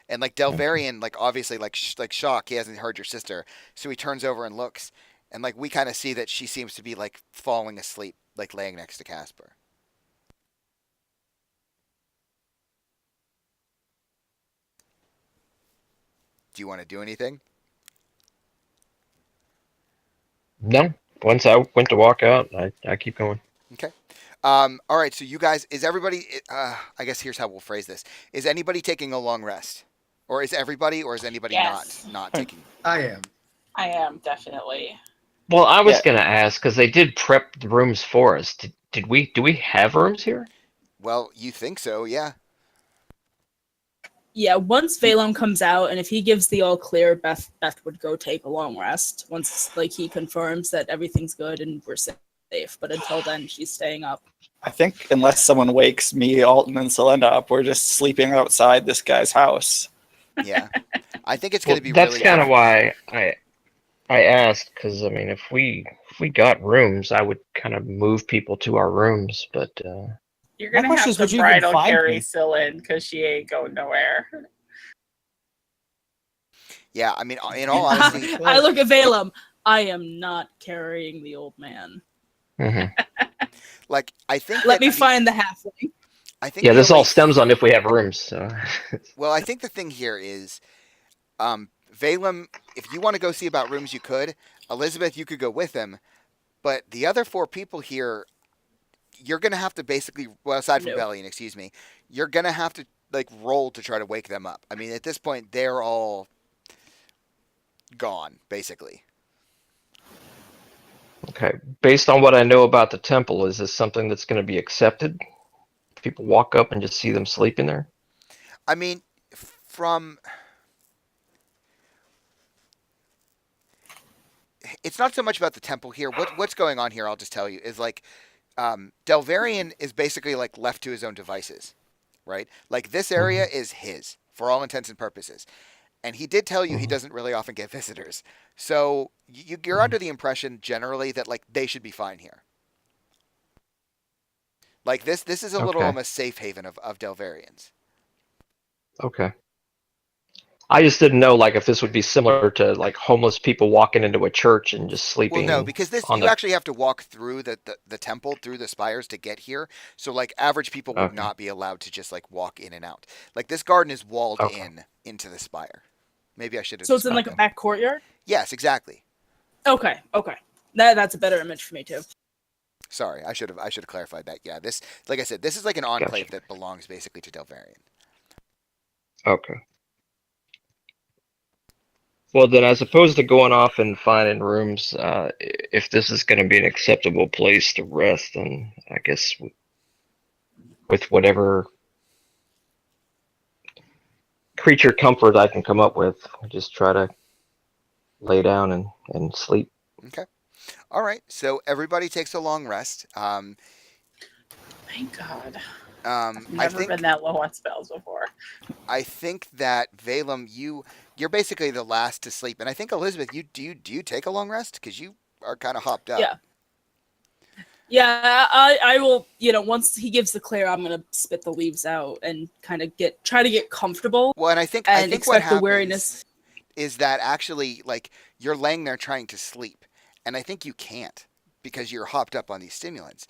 And like Delvarian, like obviously like shock, he hasn't heard your sister, so he turns over and looks, and like we kind of see that she seems to be like falling asleep, like laying next to Casper. Do you want to do anything?
No. Once I went to walk out, I keep going.
Okay. All right. So you guys, is everybody? I guess here's how we'll phrase this: is anybody taking a long rest, or is everybody, or is anybody
Yes.
not taking?
I am.
I am definitely.
Well, I was
Yeah.
gonna ask because they did prep the rooms for us. Do we have rooms here?
Well, you think so, yeah.
Yeah, once Valem comes out, and if he gives the all clear, Beth would go take a long rest. Once like he confirms that everything's good and we're safe. But until then, she's staying up.
I think unless someone wakes me, Alton, and Selena up, we're just sleeping outside this guy's house.
Yeah. I think it's going to be
That's
really.
kind of why I asked, because I mean, if we got rooms, I would kind of move people to our rooms, but
You're
My
gonna
question
have
is,
to
would you even
bridal
find
carry
me?
Scylla because she ain't going nowhere.
Yeah. I mean, in all honesty,
I look at Valem. I am not carrying the old man.
mhm.
like I think.
Let
that
me
the-
find the halfling.
I think.
Yeah,
the
this all
only-
stems on if we have rooms. So
Well, I think the thing here is, Valem. If you want to go see about rooms, you could. Elizabeth, you could go with him, but the other 4 people here, you're going to have to basically, well, aside from
No.
Bellion, excuse me, you're going to have to like roll to try to wake them up. I mean, at this point, they're all gone, basically.
okay, based on what I know about the temple, is this something that's going to be accepted? People walk up and just see them sleeping there?
I mean, from it's not so much about the temple here. What's going on here? I'll just tell you is like Delvarian is basically like left to his own devices, right? Like this area is his for all intents and purposes, and he did tell you he doesn't really often get visitors. So you're under the impression generally that like they should be fine here. Like this is a little
Okay.
almost safe haven of Delvarians.
Okay. I just didn't know like if this would be similar to like homeless people walking into a church and just
Well,
sleeping.
no, because this
on
you
the-
actually have to walk through the temple, through the spires to get here. So like average people would
Okay.
not be allowed to just like walk in and out. Like this garden is walled
Okay.
in into the spire. Maybe I should have.
So it's in like a
Okay.
back courtyard?
Yes, exactly.
Okay. That's a better image for me too.
Sorry, I should have clarified that. Yeah, this, like I said, this is like an enclave
Gotcha.
that belongs basically to Delvarian.
Okay. Well, then, as opposed to going off and finding rooms, if this is going to be an acceptable place to rest, then I guess with whatever creature comfort I can come up with, I just try to lay down and sleep.
Okay. All right. So everybody takes a long rest.
Thank God.
I
Never
think
been that low on spells before.
I think that Valem, you're basically the last to sleep, and I think Elizabeth, do you take a long rest because you are kind of hopped up.
Yeah. Yeah, I will. Once he gives the clear, I'm gonna spit the leaves out and kind of try to get comfortable
Well, and I think
and
what
expect the
happens
weariness.
is that actually like you're laying there trying to sleep, and I think you can't because you're hopped up on these stimulants.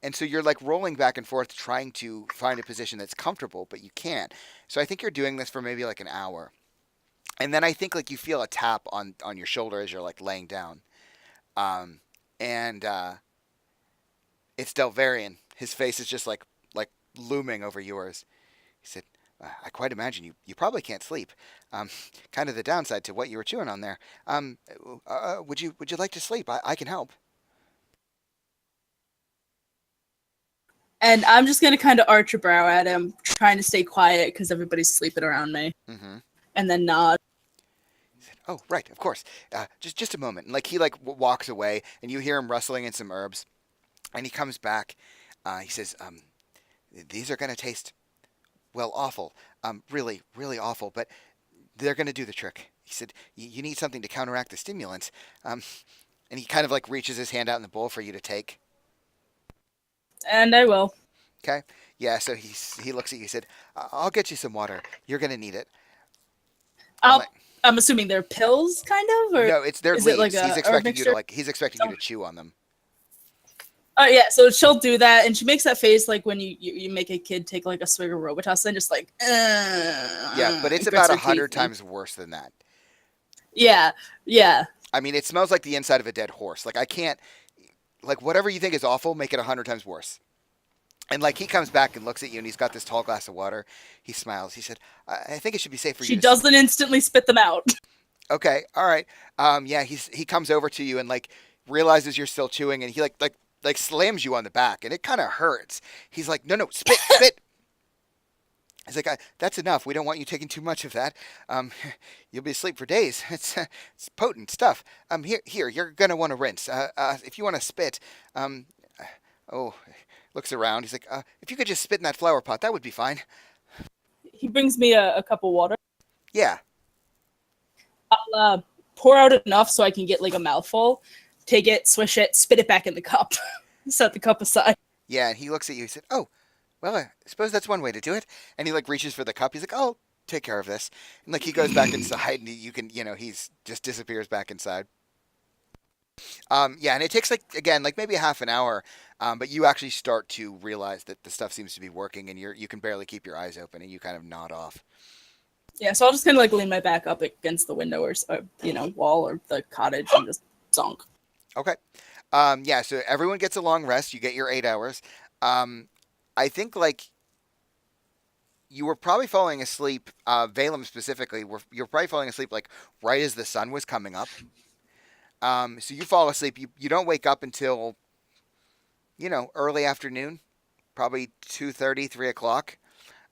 And so you're like rolling back and forth trying to find a position that's comfortable, but you can't. So I think you're doing this for maybe like an hour. And then I think like you feel a tap on your shoulder as you're like laying down. And it's Delvarian. His face is just like looming over yours. He said, I quite imagine you probably can't sleep. Kind of the downside to what you were chewing on there. Would you like to sleep? I can help.
And I'm just gonna kind of arch a brow at him, trying to stay quiet because everybody's sleeping around me,
Mm-hmm.
and then nod.
He said, "Oh, right, of course. Just a moment." And like he like walks away, and you hear him rustling in some herbs, and he comes back. He says, "These are gonna taste, well, awful. Really, really awful. But they're gonna do the trick." He said, "You need something to counteract the stimulants." And he kind of like reaches his hand out in the bowl for you to take.
And I will.
Okay. Yeah, so he looks at you. He said, "I'll get you some water. You're gonna need it."
I'm assuming they're pills, kind of, or
No, it's their
is
leaves.
it like
He's
a
expecting you to
mixture?
he's expecting you to chew on them.
Oh yeah, so she'll do that, and she makes that face like when you make a kid take like a swig of Robitussin, just like.
Yeah, but it's
grits
about
her
100
teeth and-
times worse than that.
Yeah, yeah.
I mean, it smells like the inside of a dead horse. Like I can't, like whatever you think is awful, make it 100 times worse. And like he comes back and looks at you, and he's got this tall glass of water. He smiles. He said, "I think it should be safe for you."
She doesn't instantly spit them out.
Okay, all right. Yeah, he comes over to you and like realizes you're still chewing, and he like slams you on the back, and it kind of hurts. He's like, "No, spit, spit." He's like, "That's enough. We don't want you taking too much of that. You'll be asleep for days. It's potent stuff. Here, you're gonna want to rinse. If you want to spit, oh." Looks around. He's like, if you could just spit in that flower pot, that would be fine.
He brings me a cup of water.
Yeah.
I'll pour out enough so I can get like a mouthful. Take it, swish it, spit it back in the cup. Set the cup aside.
Yeah, and he looks at you. He said, "Oh, well, I suppose that's one way to do it." And he like reaches for the cup. He's like, "Oh, take care of this." And like he goes back inside, and he's just disappears back inside. Yeah, and it takes like maybe a half an hour, but you actually start to realize that the stuff seems to be working, and you can barely keep your eyes open, and you kind of nod off.
Yeah, so I'll just kind of like lean my back up against the window or wall or the cottage and just zonk.
Okay. Yeah, so everyone gets a long rest. You get your 8 hours. I think like you were probably falling asleep. Valem specifically, you're probably falling asleep like right as the sun was coming up. So you fall asleep. You don't wake up until, early afternoon, probably 2:30, 3 o'clock.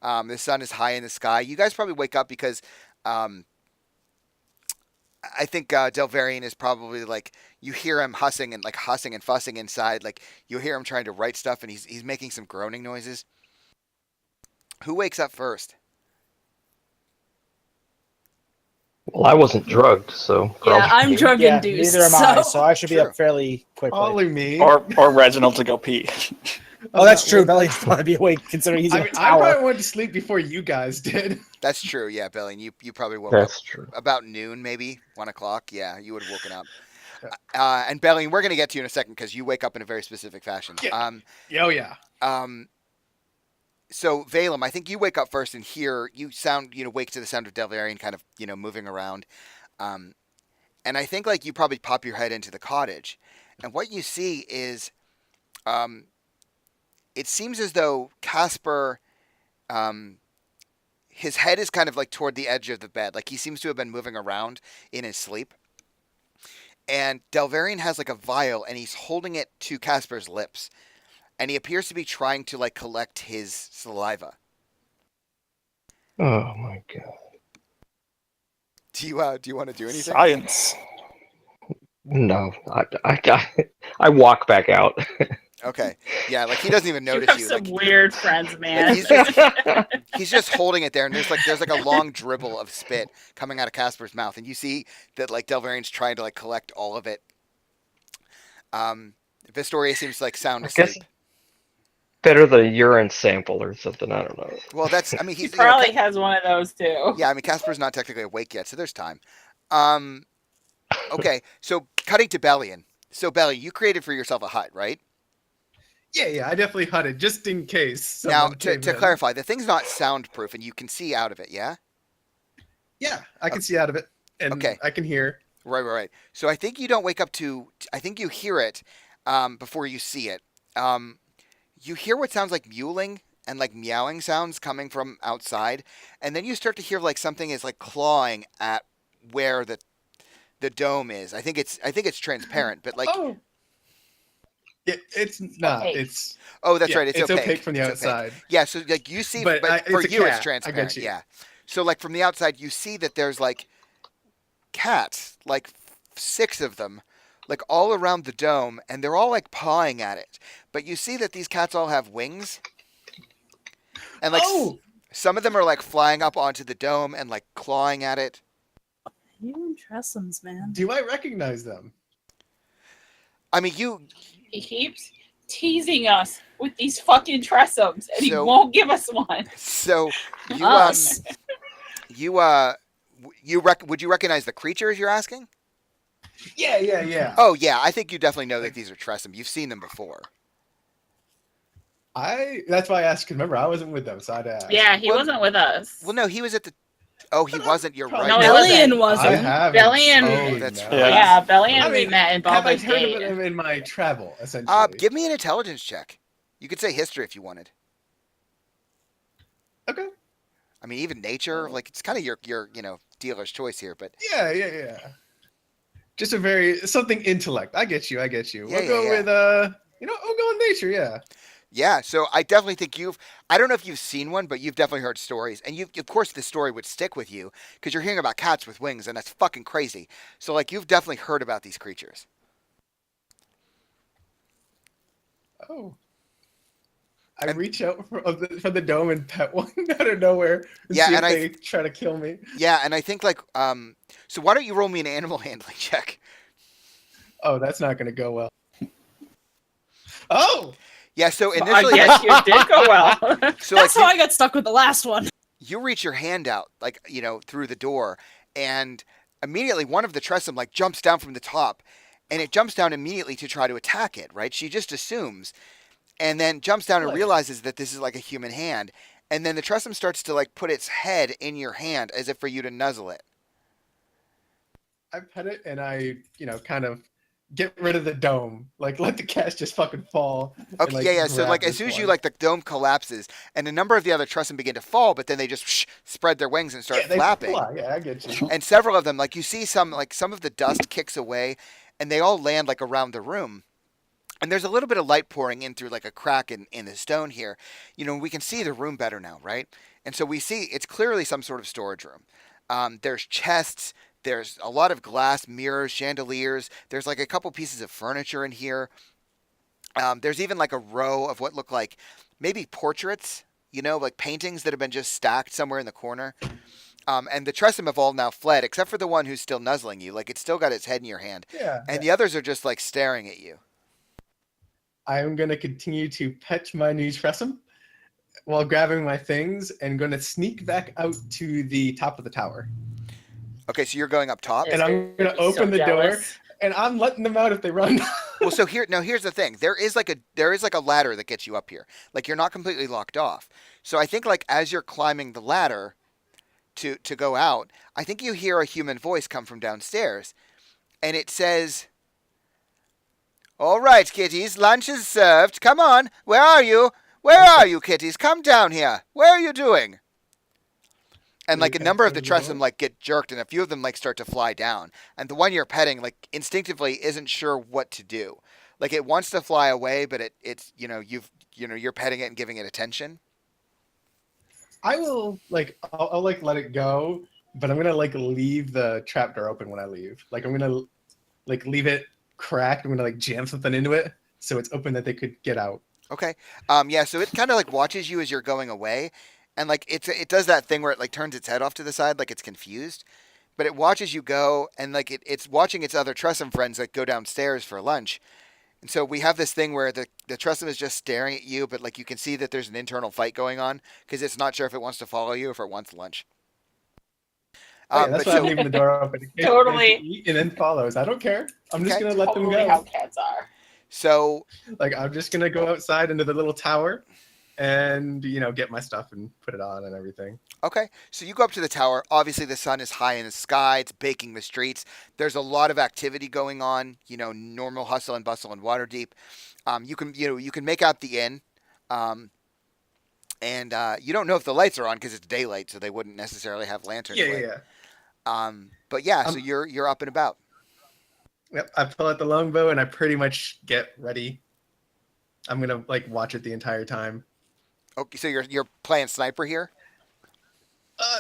The sun is high in the sky. You guys probably wake up because I think Delvarian is probably like, you hear him hussing and fussing inside. Like you hear him trying to write stuff, and he's making some groaning noises. Who wakes up first?
Well, I wasn't drugged, so.
Yeah, I'm drug
Yeah,
induced.
neither am I, so I should be
True.
up fairly quickly.
Probably me.
Or Reginald to go pee.
Oh, that's true. Belly should probably be awake considering he's in
I
a
mean, I probably
tower.
went to sleep before you guys did.
That's true. Yeah, Billy, and you probably woke up
That's true.
about noon, maybe 1 o'clock. Yeah, you would have woken up. And Belly, we're going to get to you in a second because you wake up in a very specific fashion.
Yeah. Oh yeah.
So Valem, I think you wake up first and wake to the sound of Delvarian kind of, moving around. And I think like you probably pop your head into the cottage, and what you see is, it seems as though Casper, his head is kind of like toward the edge of the bed. Like he seems to have been moving around in his sleep. And Delvarian has like a vial, and he's holding it to Casper's lips. And he appears to be trying to like collect his saliva.
Oh my god.
Do you want to do anything?
Science.
No, I walk back out.
Okay. Yeah, like he doesn't even
You
notice
have
you.
some
Like,
weird friends, man.
he's just holding it there, and there's like a long dribble of spit coming out of Casper's mouth, and you see that like Delvarian's trying to like collect all of it. Vistoria seems like sound
I guess
asleep.
better the urine sample or something. I don't know.
Well, he's
He probably has one of those too.
yeah. I mean, Casper's not technically awake yet, so there's time. Okay, so cutting to Bellion. So Belly, you created for yourself a hut, right?
Yeah, I definitely hunted just in case.
Now,
someone came
to
in.
clarify, the thing's not soundproof, and you can see out of it. Yeah.
Yeah, I can see out of it, and
Okay.
I can hear.
Right. So I think you don't wake up to. I think you hear it before you see it. You hear what sounds like mewling and like meowing sounds coming from outside, and then you start to hear like something is like clawing at where the dome is. I think it's transparent, but like
Oh. It's not.
Opaque.
It's
oh, that's
yeah,
right. It's opaque
from the
It's opaque.
outside.
Yeah, so like you see,
But
for
it's a
you it's
cat. I
transparent.
get you.
Yeah. So like from the outside, you see that there's like cats, like 6 of them, like all around the dome, and they're all like pawing at it. But you see that these cats all have wings, and like some of them are like flying up onto the dome and like clawing at it.
You and Tressums, man.
Do I recognize them?
I mean, you
He keeps teasing us with these fucking tressums, and he
So-
won't give us one.
So you
Us.
would you recognize the creatures you're asking?
Yeah.
Oh yeah, I think you definitely know that these are Tressum. You've seen them before.
That's why I asked. 'Cause remember, I wasn't with them, so I'd ask.
Yeah, he
Well-
wasn't with us.
Well, no, he was at the. Oh, he wasn't. You're right.
No, he
Bellion
I
wasn't.
haven't.
Bellion-
Oh,
That's
no.
right.
Yeah, Belly and
I
we
mean,
met in
Have I
Baldur's
heard
Gate.
of them in my travel? Essentially.
Give me an intelligence check. You could say history if you wanted.
Okay.
I mean, even nature, like it's kind of your dealer's choice here, but
Yeah. Just something intellect. I get you.
Yeah,
We'll go
yeah.
with I'll go with nature. Yeah.
yeah. So I definitely think I don't know if you've seen one, but you've definitely heard stories, and of course, the story would stick with you because you're hearing about cats with wings, and that's fucking crazy. So like, you've definitely heard about these creatures.
Oh. I reach out for the dome and pet one out of nowhere and
Yeah,
see
and
if they try to kill me.
Yeah, and I think like, so why don't you roll me an animal handling check?
Oh, that's not going to go well. Oh!
Yeah. So
I
initially,
guess you did go well.
so like
That's how I got stuck with the last one.
you reach your hand out, like, through the door, and immediately one of the Tressum, like, jumps down from the top, and it jumps down immediately to try to attack it, right? She just assumes, and then jumps down and
Right.
realizes that this is like a human hand, and then the Tressum starts to, like, put its head in your hand as if for you to nuzzle it.
I pet it and I, kind of get rid of the dome. Like, let the cat just fucking fall. and,
Okay, yeah. So,
grab
like, as
this
soon as you,
one.
like, the dome collapses, and a number of the other Tressum begin to fall, but then they just spread their wings and start
Yeah, they
flapping.
fly. Yeah, I get you.
And several of them, like, you see some of the dust kicks away, and they all land, like, around the room. And there's a little bit of light pouring in through, like, a crack in the stone here. We can see the room better now, right? And so we see it's clearly some sort of storage room. There's chests. There's a lot of glass, mirrors, chandeliers. There's, like, a couple pieces of furniture in here. There's even, like, a row of what look like maybe portraits, like paintings that have been just stacked somewhere in the corner. And the Tressum have all now fled, except for the one who's still nuzzling you. Like, it's still got its head in your hand.
Yeah.
And the others are just, like, staring at you.
I am going to continue to pet my new Tressum while grabbing my things and going to sneak back out to the top of the tower.
Okay, so you're going up top.
And I'm going to open the door, and I'm letting them out if they run.
Well, so here's the thing. There is like a ladder that gets you up here. Like, you're not completely locked off. So I think, like, as you're climbing the ladder to go out, I think you hear a human voice come from downstairs, and it says, "All right, kitties, lunch is served. Come on. Where are you? Where are you, kitties? Come down here. Where are you doing?" And, like, a number of the Tressum, like, get jerked, and a few of them, like, start to fly down. And the one you're petting, like, instinctively isn't sure what to do. Like, it wants to fly away, but it's you're petting it and giving it attention.
I will, I'll let it go, but I'm going to, leave the trapdoor open when I leave. Like, I'm going to, leave it cracked. I'm going to, jam something into it so it's open that they could get out.
Okay. Yeah. So it kind of, like, watches you as you're going away, and, like, it does that thing where it, like, turns its head off to the side, like it's confused, but it watches you go, and, like, it's watching its other Tressum friends, like, go downstairs for lunch. And so we have this thing where the Tressum is just staring at you, but, like, you can see that there's an internal fight going on because it's not sure if it wants to follow you or if it wants lunch.
That's why I'm leaving the door open. In case
Totally.
they eat and then follows. I don't care. I'm just
Okay.
going to let them
Totally
go.
how cats are.
So
I'm just going to go outside into the little tower and, get my stuff and put it on and everything.
okay, so you go up to the tower. Obviously, the sun is high in the sky. It's baking the streets. There's a lot of activity going on. Normal hustle and bustle in Waterdeep. You can make out the inn, and you don't know if the lights are on because it's daylight, so they wouldn't necessarily have lanterns. lit.
Yeah.
But yeah, so you're up and about.
Yep. I pull out the longbow and I pretty much get ready. I'm going to, watch it the entire time.
Okay, so you're playing sniper here.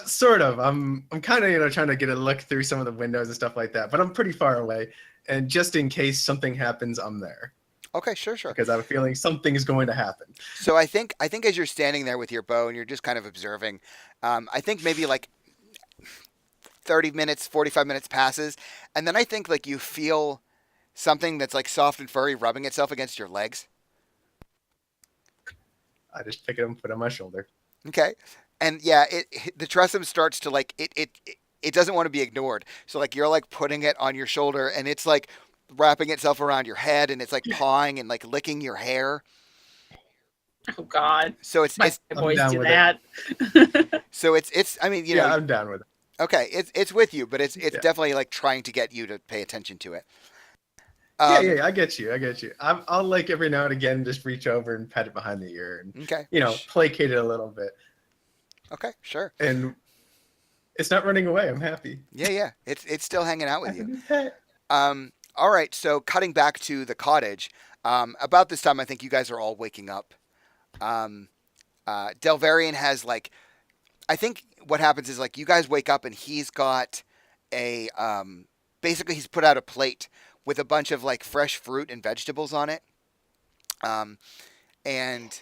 Sort of. I'm kind of trying to get a look through some of the windows and stuff like that, but I'm pretty far away, and just in case something happens, I'm there
Okay, sure.
because I have a feeling something is going to happen.
So I think as you're standing there with your bow and you're just kind of observing, I think maybe like 30 minutes, 45 minutes passes, and then I think, like, you feel something that's, like, soft and furry rubbing itself against your legs.
I just pick it up and put it on my shoulder.
Okay. And yeah, the Tressum starts to like it doesn't want to be ignored. So like you're like putting it on your shoulder and it's like wrapping itself around your head and it's like pawing and like licking your hair.
Oh God.
So it's
My
I'm
boys
down
do
with
that.
so it's I mean, you know,
I'm down with it.
okay, it's with you, but it's
Yeah.
definitely like trying to get you to pay attention to it.
Yeah, I get you. I'll like every now and again just reach over and pet it behind the ear and
Okay.
placate it a little bit.
Okay, sure.
And it's not running away. I'm happy.
Yeah. It's still hanging out with
That's a
you.
good pet.
All right, so cutting back to the cottage, about this time I think you guys are all waking up. Delvarian has like, I think what happens is like you guys wake up and he's got a, basically he's put out a plate with a bunch of like fresh fruit and vegetables on it. And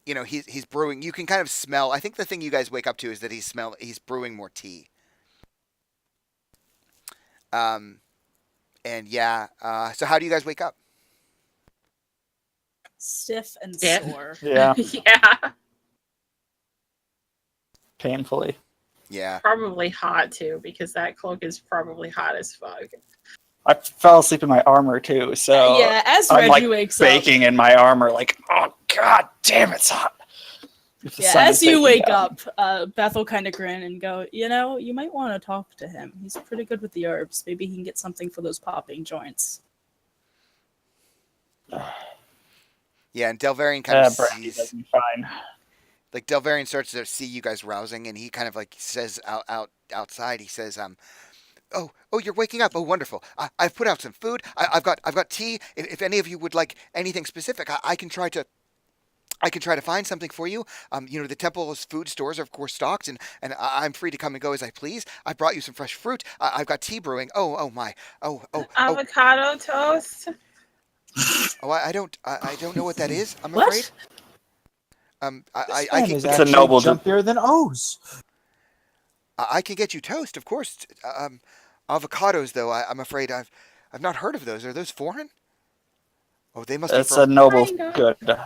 you know, he's brewing. You can kind of smell. I think the thing you guys wake up to is that he's brewing more tea. And yeah, so how do you guys wake up?
Stiff and
Yeah.
sore.
Yeah,
Yeah.
painfully.
Yeah.
Probably hot too, because that cloak is probably hot as fuck.
I fell asleep in my armor too, so
Yeah, as
I'm
Reggie
like
wakes up.
baking in my armor, like, oh god damn, it's hot. If the
Yeah,
sun
as
is
you
baking
wake
down.
up, Beth will kind of grin and go, you know, you might want to talk to him. He's pretty good with the herbs. Maybe he can get something for those popping joints.
Yeah, and Delvarian kind of
Brandy
sees,
does me fine.
like Delvarian starts to see you guys rousing, and he kind of like says outside. He says, "Oh, you're waking up. Oh, wonderful. I've put out some food. I've got tea. If any of you would like anything specific, I can try to find something for you. You know, the temple's food stores are of course stocked, and I'm free to come and go as I please. I brought you some fresh fruit. I've got tea brewing. Oh my. Oh.
Avocado toast.
Oh, I don't know what that is. I'm
What?
afraid. I
Man
can
is
It's a
actually
noble-
jumpier than O's.
I can get you toast, of course. Avocados, though, I'm afraid I've not heard of those. Are those foreign? Oh, they must be
It's a
from.
noble
Kinda.
good.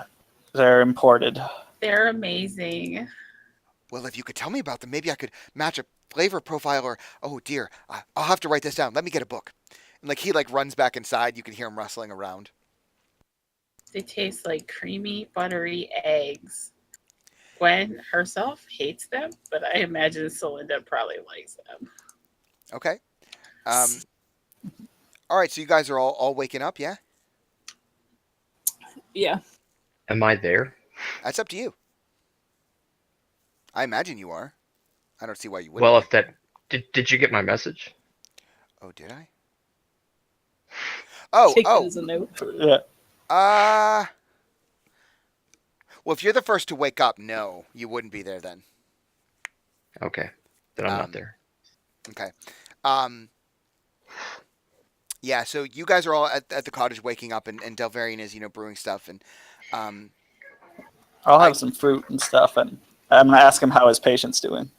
They're imported.
They're amazing.
Well, if you could tell me about them, maybe I could match a flavor profile. Or oh dear, I'll have to write this down. Let me get a book. And like he like runs back inside. You can hear him rustling around.
They taste like creamy, buttery eggs. Gwen herself hates them, but I imagine Celinda probably likes them.
Okay. All right. So you guys are all waking up, yeah?
Yeah.
Am I there?
That's up to you. I imagine you are. I don't see why you wouldn't.
Well, if that did you get my message?
Oh, did I? Oh,
Take it as a note.
Yeah.
Well, if you're the first to wake up, no, you wouldn't be there then.
Okay, then I'm
Um,
not there.
Okay. Yeah, so you guys are all at the cottage waking up, and Delvarian is, you know, brewing stuff, and
I'll have some fruit and stuff, and I'm gonna ask him how his patient's doing.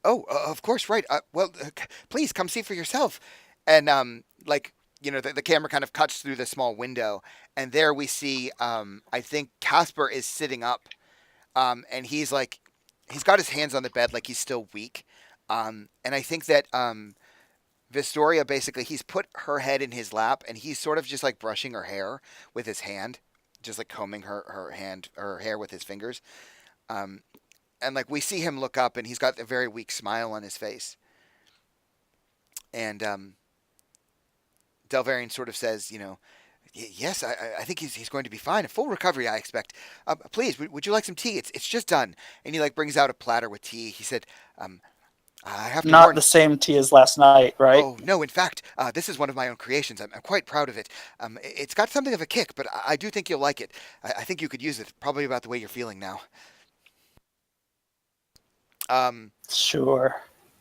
oh, of course, right. Please come see for yourself. And like, you know, the camera kind of cuts through the small window, and there we see, I think Casper is sitting up, and he's like, he's got his hands on the bed like he's still weak, and I think that Vistoria basically, he's put her head in his lap, and he's sort of just like brushing her hair with his hand, just like combing her hair with his fingers, and like we see him look up, and he's got a very weak smile on his face, and Delvarian sort of says, you know, yes, I think he's going to be fine. A full recovery, I expect. Please, would you like some tea? It's just done. And he like brings out a platter with tea. He said, I have to
Not
warn.
the same tea as last night, right?
Oh no! In fact, this is one of my own creations. I'm quite proud of it. It's got something of a kick, but I do think you'll like it. I think you could use it. Probably about the way you're feeling now.
Sure.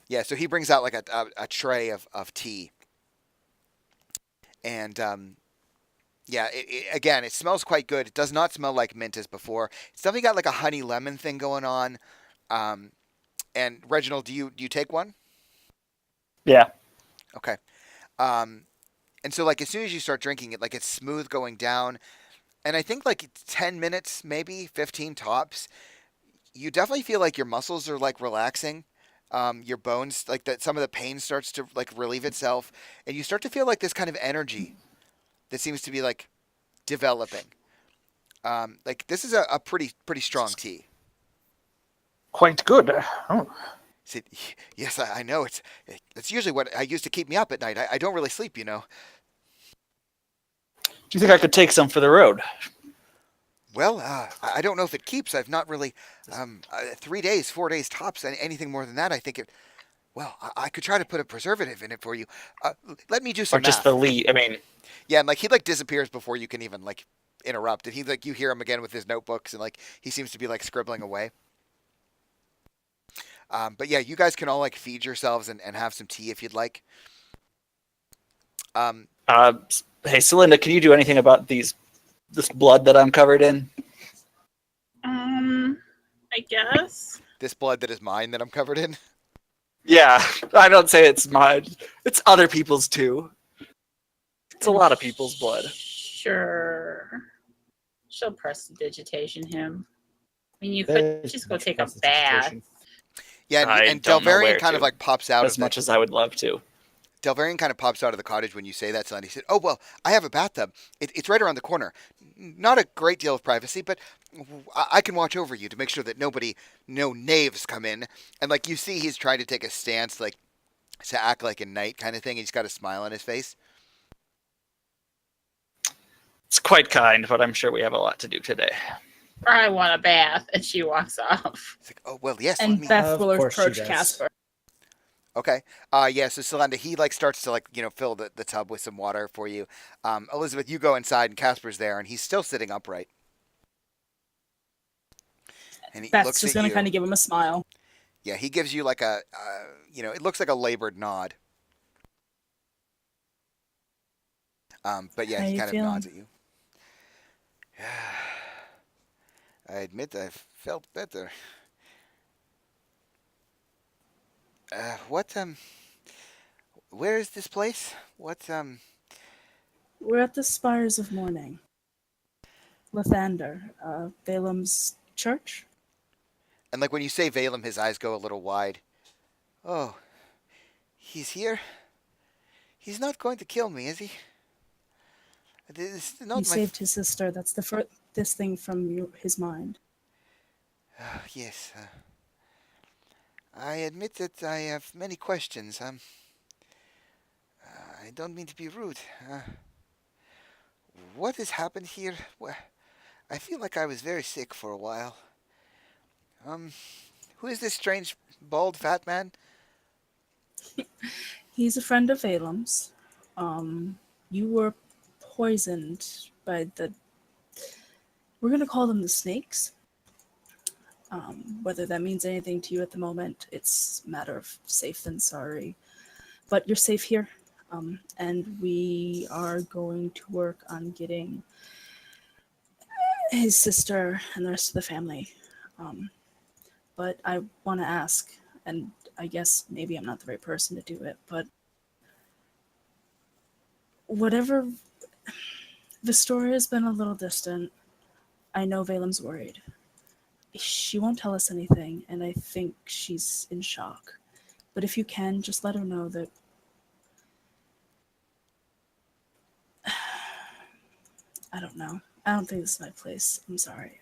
Yeah. So he brings out like a tray of tea, and yeah. Again, it smells quite good. It does not smell like mint as before. It's definitely got like a honey lemon thing going on. And Reginald, do you take one?
Yeah.
Okay. And so like as soon as you start drinking it, like it's smooth going down. And I think like 10 minutes, maybe 15 tops, you definitely feel like your muscles are like relaxing. Your bones, like that, some of the pain starts to like relieve itself, and you start to feel like this kind of energy that seems to be like developing. Like this is a pretty strong tea.
Quite good. Oh.
See, yes, I know it's usually what I use to keep me up at night. I don't really sleep, you know.
Do you think I could take some for the road?
Well, I don't know if it keeps. I've not really 3 days, 4 days tops. Anything more than that, I think it. Well, I could try to put a preservative in it for you. Let me do
Or
some
just
math.
the lead? I mean,
Yeah, and like he like disappears before you can even like interrupt. And he like you hear him again with his notebooks, and like he seems to be like scribbling away. But yeah, you guys can all like feed yourselves and have some tea if you'd like. Um,
hey, Celinda, can you do anything about this blood that I'm covered in?
I guess.
this blood that is mine that I'm covered in.
Yeah, I don't say it's mine. It's other people's too. It's a lot of people's blood.
Sure. She'll prestidigitation him. I mean, you
There's
could just go
much
take a bath.
prestidigitation.
Yeah,
I
and
don't know
Delvarian
where
kind of
to.
like pops out
As
of
much as I would love to.
Delvarian kind of pops out of the cottage when you say that, son. He said, "Oh well, I have a bathtub. It's right around the corner. Not a great deal of privacy, but I can watch over you to make sure that no knaves come in." And like you see, he's trying to take a stance, like to act like a knight kind of thing. He's got a smile on his face.
It's quite kind, but I'm sure we have a lot to do today.
I want a bath, and she walks off.
It's like, "Oh well, yes, let
And
me."
Beth
Of
will
course she
approach
does.
Casper.
Okay. Yeah. So Celenda, he like starts to like fill the tub with some water for you. Elizabeth, you go inside, and Casper's there, and he's still sitting upright. And he
Beth's
looks
just
at
gonna
you.
kind of give him a smile.
Yeah, he gives you like a, it looks like a labored nod. But yeah,
How
he
you
kind of
feeling?
nods at you. I admit I've felt better. Where is this place?
We're at the Spires of Morning. Lathander, Balaam's church.
And like when you say Valem, his eyes go a little wide. Oh, he's here? He's not going to kill me, is he? This is not
He
my...
saved his sister. That's the furthest thing from his mind.
Yes. I admit that I have many questions. I don't mean to be rude. What has happened here? Well, I feel like I was very sick for a while. Who is this strange, bald, fat man?
He's a friend of Balaam's. You were poisoned by we're gonna call them the snakes. Whether that means anything to you at the moment, it's a matter of safe than sorry. But you're safe here. And we are going to work on getting his sister and the rest of the family. But I want to ask, and I guess maybe I'm not the right person to do it, but whatever, Vistoria has been a little distant. I know Valem's worried. She won't tell us anything, and I think she's in shock. But if you can, just let her know that I don't know. I don't think this is my place. I'm sorry.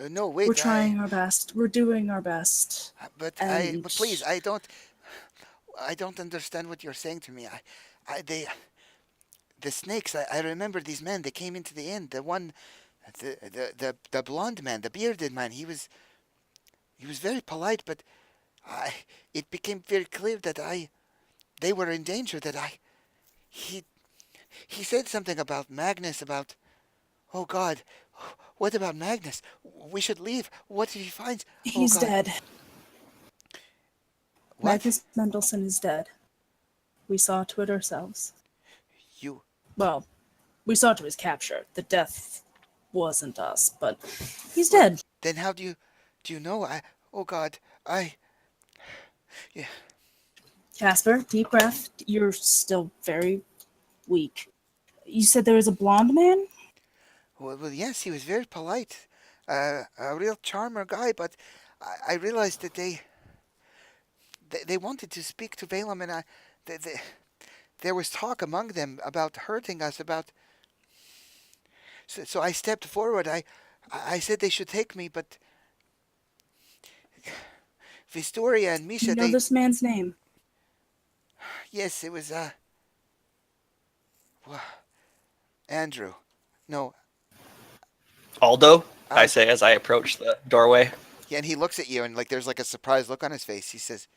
No, wait.
We're trying our best. We're doing our best.
But
And-
but please, I don't understand what you're saying to me. The snakes. I remember these men. They came into the inn. The one, the blonde man, the bearded man. He was very polite, but it became very clear that they were in danger. He said something about Magnus. Oh God, what about Magnus? We should leave. What if he finds?
He's
God.
dead.
What?
Magnus Mendelssohn is dead. We saw to it ourselves.
You.
Well, we saw to his capture. The death wasn't us, but he's dead.
Then how do you know? Oh God, yeah.
Casper, deep breath. You're still very weak. You said there was a blonde man?
Well, yes, he was very polite, a real charmer guy. But I realized that they wanted to speak to Balaam, and there was talk among them about hurting us. So I stepped forward. I said they should take me, but Vistoria and
Do
Misha,
you know this man's name?
yes, it was Andrew. No,
Aldo, I
Al-
say as I approach the doorway.
yeah, and he looks at you, and like there's like a surprised look on his face. He says,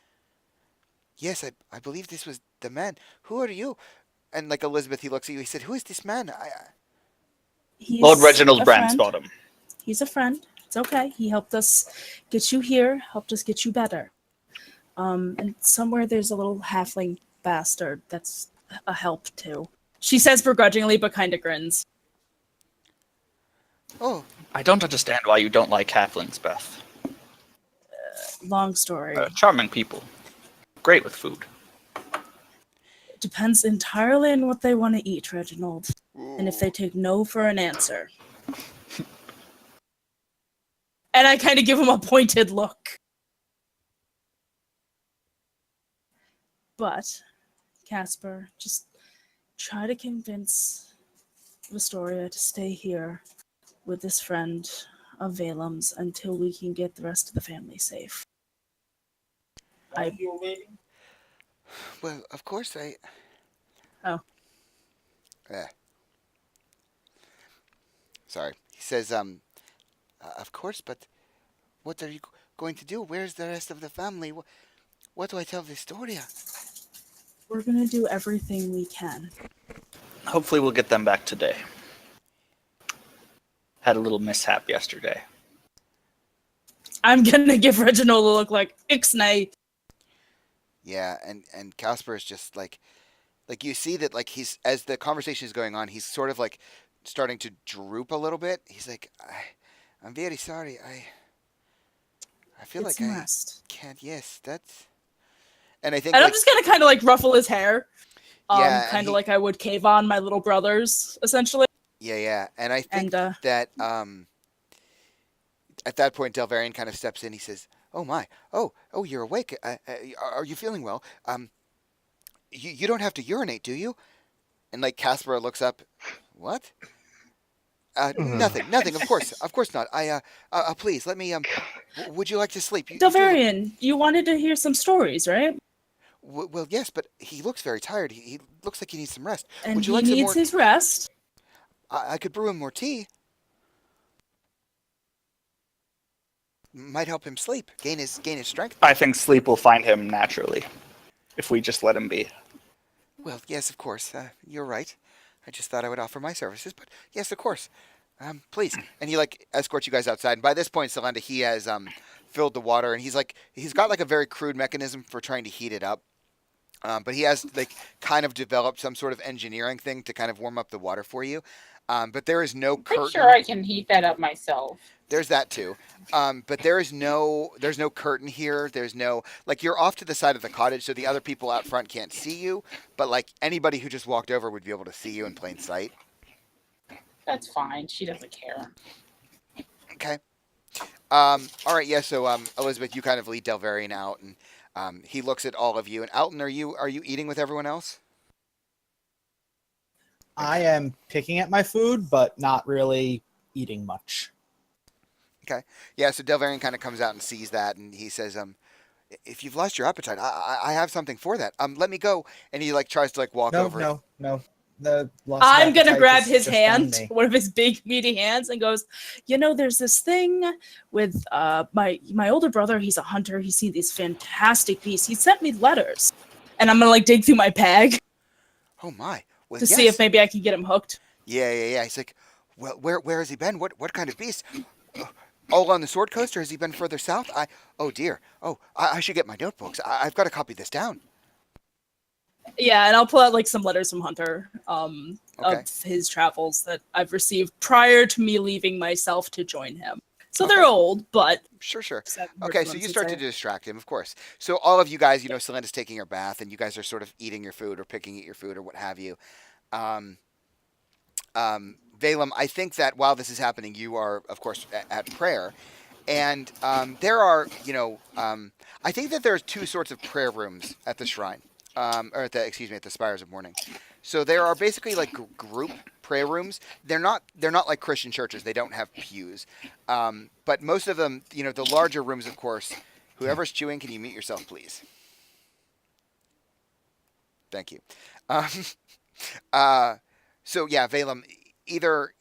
"Yes, I believe this was the man. Who are you?" And like Elizabeth, he looks at you. He said, "Who is this man?"
He's
Lord Reginald
a
Brand
friend.
spot him.
He's a friend. It's okay. He helped us get you here, helped us get you better. And somewhere there's a little halfling bastard that's a help too. She says begrudgingly, but kind of grins.
Oh,
I don't understand why you don't like halflings, Beth.
Long story.
Charming people. Great with food.
Depends entirely on what they want to eat, Reginald. And if they take no for an answer. And I kind of give him a pointed look. But, Casper, just try to convince Vistoria to stay here with this friend of Valem's until we can get the rest of the family safe.
well, of course I.
Oh.
Sorry. He says, of course, but what are you going to do? Where's the rest of the family? What do I tell Vistoria?
We're gonna do everything we can.
Hopefully we'll get them back today. Had a little mishap yesterday.
I'm gonna give Reginald a look like Ixnay.
Yeah, and Casper is just like you see that like he's as the conversation is going on, he's sort of like starting to droop a little bit. He's like, I'm very sorry. I feel
Get
like
some
I
rest.
can't. Yes, that's. And I think
And I'm
like,
just gonna kind of like ruffle his hair.
Yeah, and
Kind
he-
of like I would Kayvon, my little brothers, essentially.
yeah, and I think
And
that at that point Delvarian kind of steps in. He says, "Oh my, oh, you're awake. Are you feeling well? You don't have to urinate, do you?" And like Casper looks up, what? Nothing. Of course not. Please let me. Would you like to sleep? You do look-
Delvarian, you wanted to hear some stories, right?
well, yes, but he looks very tired. He looks like he needs some rest.
And
Would you
he
like some
needs
more?
his rest.
I could brew him more tea. Might help him sleep, gain his strength.
I think sleep will find him naturally, if we just let him be.
Well, yes, of course. You're right. I just thought I would offer my services, but yes, of course. Please. And he like escorts you guys outside. And by this point, Selenda, he has filled the water, and he's got like a very crude mechanism for trying to heat it up. But he has like kind of developed some sort of engineering thing to kind of warm up the water for you. But there is no
Pretty
curtain.
sure I can heat that up myself.
There's that too. But there's no curtain here. There's no like you're off to the side of the cottage, so the other people out front can't see you. But like anybody who just walked over would be able to see you in plain sight.
That's fine. She doesn't care.
Okay. All right. Yeah. So Elizabeth, you kind of lead Delvarian out, and he looks at all of you. And Alton, are you eating with everyone else?
I am picking at my food, but not really eating much.
Yeah. So Delvarian kind of comes out and sees that, and he says, "If you've lost your appetite, I have something for that. Let me go." And he like tries to like walk over.
No. The loss of
I'm gonna
appetite
grab
is
his
just on
hand,
me.
one of his big meaty hands, and goes, there's this thing with my older brother. He's a hunter. He's seen these fantastic beasts. He sent me letters, and I'm gonna like dig through my bag
Oh my. Well,
to
yes.
see if maybe I can get him hooked.
Yeah. He's like, well, where has he been? What kind of beast? All on the Sword Coast, or has he been further south? Oh dear. Oh, I should get my notebooks. I've got to copy this down.
Yeah, and I'll pull out like some letters from Hunter
Okay.
of his travels that I've received prior to me leaving myself to join him. So
Okay.
they're old, but
Sure.
I've heard
Okay,
from
so
them
you
since
start to
I-
distract him, of course. So all of you guys, Selenda's taking her bath, and you guys are sort of eating your food or picking at your food or what have you. Valem, I think that while this is happening, you are, of course, at prayer. And there are, I think that there's two sorts of prayer rooms at the shrine, or at the Spires of Morning. So there are basically like group prayer rooms. They're not like Christian churches. They don't have pews, but most of them, the larger rooms, of course. Whoever's chewing, can you mute yourself, please? Thank you. Um, so yeah, Valem, either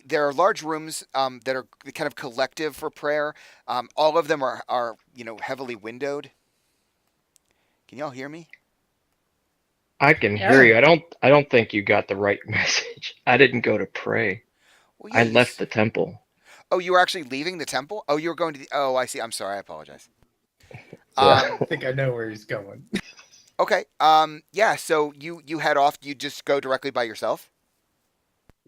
there are large rooms that are kind of collective for prayer. All of them are heavily windowed. Can y'all hear me?
I can hear you. I don't think you got the right message. I didn't go to pray.
Well,
I left the temple.
Oh, you were actually leaving the temple? Oh, you were going to the. Oh, I see. I'm sorry. I apologize.
Yeah.
I think I know where he's going.
Okay. Yeah. So you head off. You just go directly by yourself.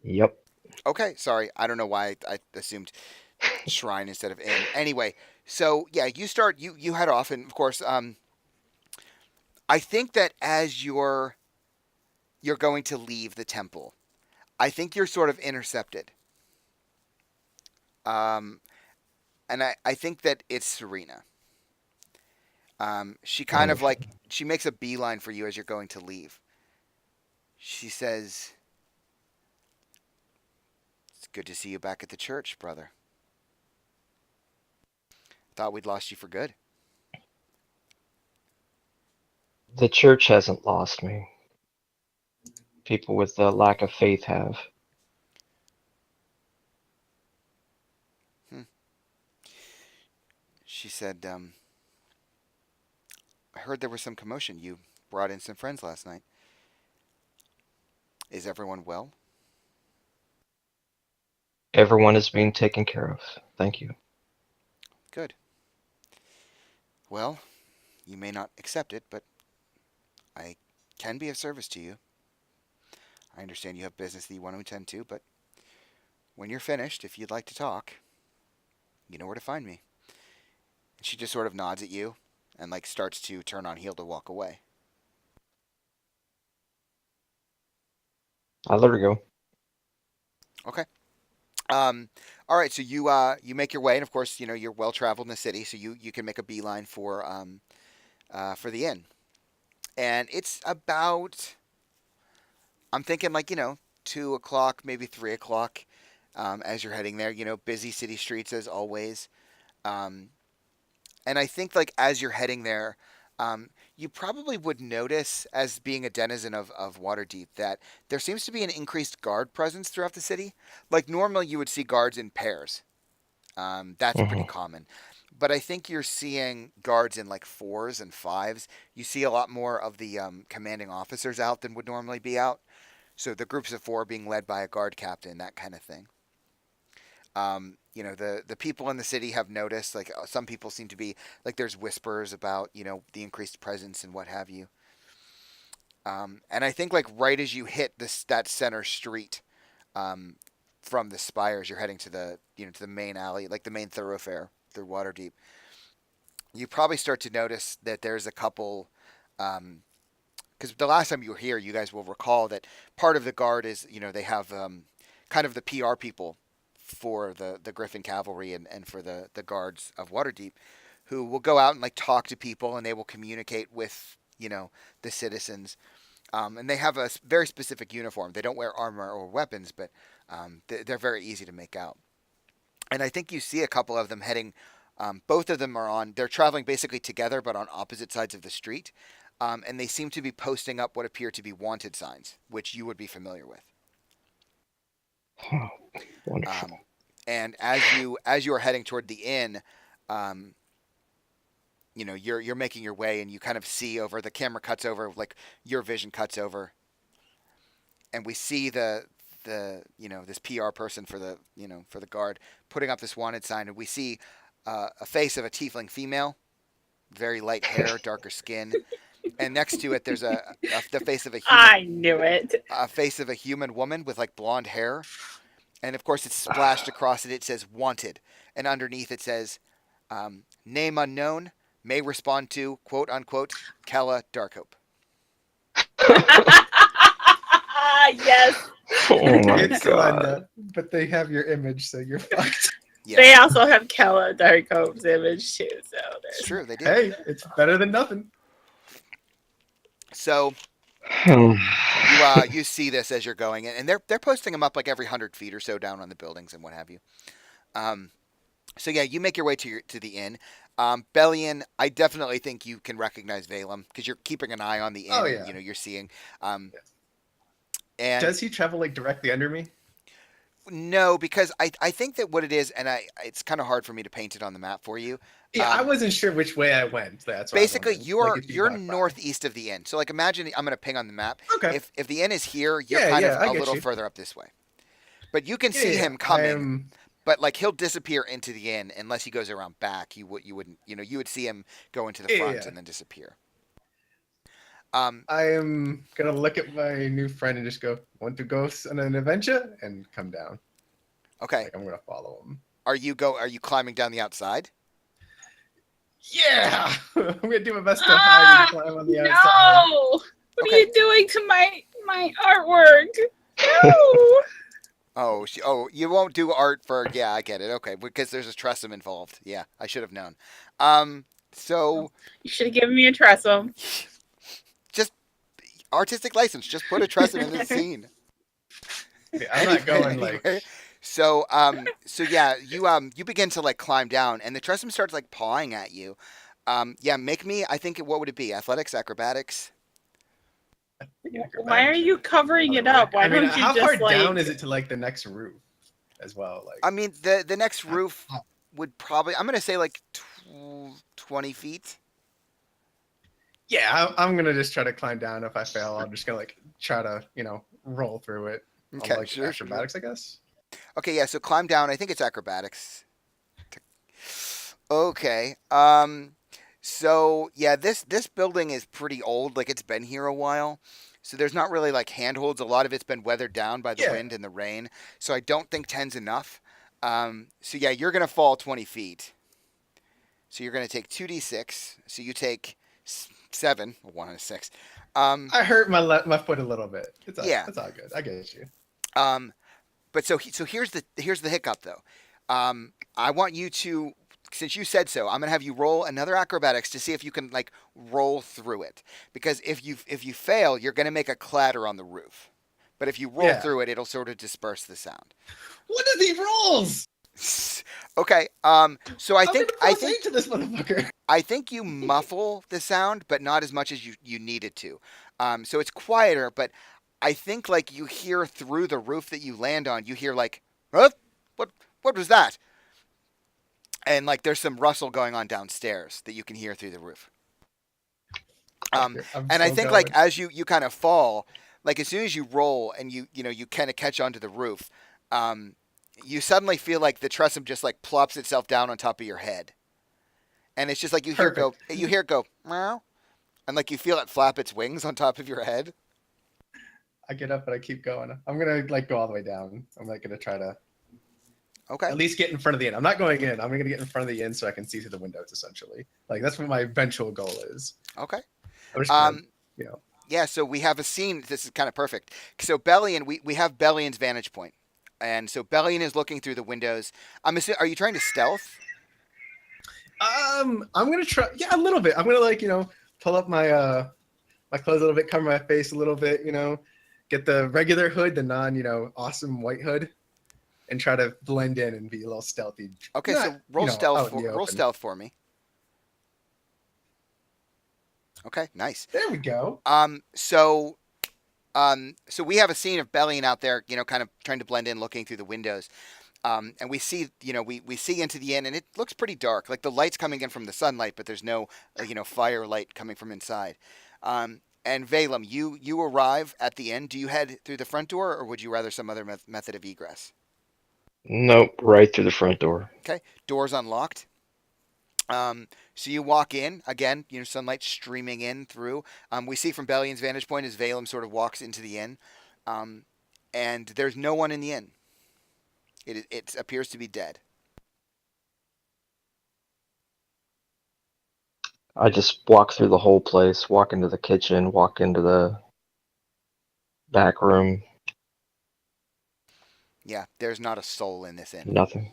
Yep.
Okay. Sorry. I don't know why I assumed shrine instead of inn. Anyway. So yeah, you head off, and of course, I think that as you're going to leave the temple, I think you're sort of intercepted. And I think that it's Serena. She kind of she makes a beeline for you as you're going to leave. She says, "It's good to see you back at the church, brother. Thought we'd lost you for good."
The church hasn't lost me. People with a lack of faith have.
She said, "I heard there was some commotion. You brought in some friends last night. Is everyone well?"
Everyone is being taken care of. Thank you.
Good. Well, you may not accept it, but I can be of service to you. I understand you have business that you want to attend to, but when you're finished, if you'd like to talk, you know where to find me. And she just sort of nods at you and starts to turn on heel to walk away.
I let her go.
Okay. All right. So you make your way, and of course, you're well traveled in the city, so you can make a beeline for the inn, and it's about, I'm thinking 2 o'clock, maybe 3 o'clock, as you're heading there. Busy city streets as always, and I think as you're heading there, you probably would notice, as being a denizen of Waterdeep, that there seems to be an increased guard presence throughout the city. Normally you would see guards in pairs. That's pretty common. But I think you're seeing guards in 4s and 5s. You see a lot more of the commanding officers out than would normally be out. So the groups of 4 being led by a guard captain, that kind of thing. The people in the city have noticed, some people seem to be, there's whispers about, the increased presence and what have you. And I think right as you hit that center street, from the Spires, you're heading to the, to the main alley, the main thoroughfare through Waterdeep. You probably start to notice that there's a couple, because the last time you were here, you guys will recall that part of the guard is, they have kind of the PR people for the Griffin Cavalry and for the guards of Waterdeep, who will go out and talk to people, and they will communicate with the citizens, and they have a very specific uniform. They don't wear armor or weapons, but they're very easy to make out. And I think you see a couple of them heading. Both of them they're traveling basically together, but on opposite sides of the street, and they seem to be posting up what appear to be wanted signs, which you would be familiar with.
Oh, wonderful.
And as you are heading toward the inn, you're making your way, and you kind of see over, the camera cuts over, your vision cuts over, and we see this PR person for the guard putting up this wanted sign, and we see a face of a tiefling female, very light hair, darker skin. And next to it, there's the face of a human.
I knew it.
A face of a human woman with blonde hair, and of course it's splashed across it. It says "wanted," and underneath it says, "Name unknown. May respond to quote unquote Kella Darkhope."
Yes.
Oh my
It's
god.
Glenda, but they have your image, so you're fucked.
Yeah,
They also have Kella Darkhope's image too, so
it's
there's
true. They do.
Hey, it's better than nothing.
So you see this as you're going, and they're posting them up like every 100 feet or so down on the buildings and what have you. So yeah, you make your way to the inn. Bellion, I definitely think you can recognize Valem because you're keeping an eye on the inn.
Oh,
And,
yeah.
you know, you're seeing. And
Does he travel like directly under me?
no, because I think that what it is, and it's kind of hard for me to paint it on the map for you.
Yeah, I
Um,
wasn't sure which way I went. That's why I was
Basically,
wondering, like, if you
you're
walked by.
northeast of the inn. So like, imagine I'm going to ping on the map.
Okay.
If the inn is here, you're
Yeah,
kind
yeah,
of
I
a
get
little
you.
further up this way. But you can
Yeah,
see
yeah,
him coming.
I'm-
But like he'll disappear into the inn unless he goes around back. You wouldn't you would see him go into the
Yeah,
front
yeah.
and then disappear.
I am gonna look at my new friend and just go, "Want to go on an adventure?" and come down.
Okay.
Like I'm gonna follow him.
Are you climbing down the outside?
Yeah, I'm gonna do my best to hide and climb on the outside.
no. What
Okay.
are you doing to my artwork? No.
Oh, you won't do art for yeah, I get it. Okay, because there's a Tressum involved. Yeah, I should have known. So
You should have given me a trestle.
just artistic license. Just put a Tressum in the scene.
Yeah, I'm not going like.
Anyway, so yeah, you begin to like climb down, and the Tressum starts like pawing at you. Yeah, make me. I think what would it be? Athletics, acrobatics.
Why are you covering it up? Why
I mean,
don't you
how
just
far
like?
down is it to like the next roof, as well? Like,
I mean, the next roof would probably. I'm gonna say like 20 feet.
yeah, I'm gonna just try to climb down. If I fail, I'm just gonna like try to roll through it.
Okay,
Like
sure.
acrobatics, I guess.
Okay, yeah. So climb down. I think it's acrobatics. Okay. So yeah, this building is pretty old. Like it's been here a while. So there's not really like handholds. A lot of it's been weathered down by the
Yeah.
wind and the rain. So I don't think 10's enough. So yeah, you're gonna fall 20 feet. So you're gonna take 2d6. So you take 7, 1 and a 6.
I hurt my foot a little bit. It's all,
Yeah.
it's all good. I get you.
But so here's the hiccup though. I want you to, since you said so, I'm gonna have you roll another acrobatics to see if you can like roll through it. Because if you fail, you're gonna make a clatter on the roof. But if you roll
Yeah.
through it, it'll sort of disperse the sound.
What are these rolls?
Okay. So
I'm gonna press A to this motherfucker.
I think you muffle the sound, but not as much as you needed to. So it's quieter, but I think like you hear through the roof that you land on, you hear like, huh? What was that? And like there's some rustle going on downstairs that you can hear through the roof.
I'm
And I
so
think
going.
like as you kind of fall, like as soon as you roll and you kind of catch onto the roof, you suddenly feel like the Tressum just like plops itself down on top of your head. And it's just like you hear it go, meow, and like you feel it flap its wings on top of your head.
I get up and I keep going. I'm gonna like go all the way down. I'm like gonna try to
Okay.
at least get in front of the inn. I'm not going in. I'm gonna get in front of the inn so I can see through the windows. Essentially, like that's what my eventual goal is.
Okay.
I'm just gonna,
Yeah, so we have a scene. This is kind of perfect. So Bellion, we have Bellion's vantage point. And so Bellion is looking through the windows. I'm assuming, are you trying to stealth?
I'm gonna try. Yeah, a little bit. I'm gonna like pull up my my clothes a little bit, cover my face a little bit. Get the regular hood, the non awesome white hood, and try to blend in and be a little stealthy.
Okay,
Not,
so roll
out
stealth.
in the
Roll
open.
stealth for me. Okay, nice.
There we go.
So we have a scene of Bellion out there, kind of trying to blend in, looking through the windows. And we see, we see into the inn, and it looks pretty dark. Like the light's coming in from the sunlight, but there's no, firelight coming from inside. And Valem, you arrive at the inn. Do you head through the front door, or would you rather some other method of egress?
Nope, right through the front door.
Okay, door's unlocked. So you walk in again, sunlight streaming in through. We see from Bellion's vantage point as Valem sort of walks into the inn, and there's no one in the inn. It appears to be dead.
I just walk through the whole place, walk into the kitchen, walk into the back room,
Yeah, there's not a soul in this inn.
nothing.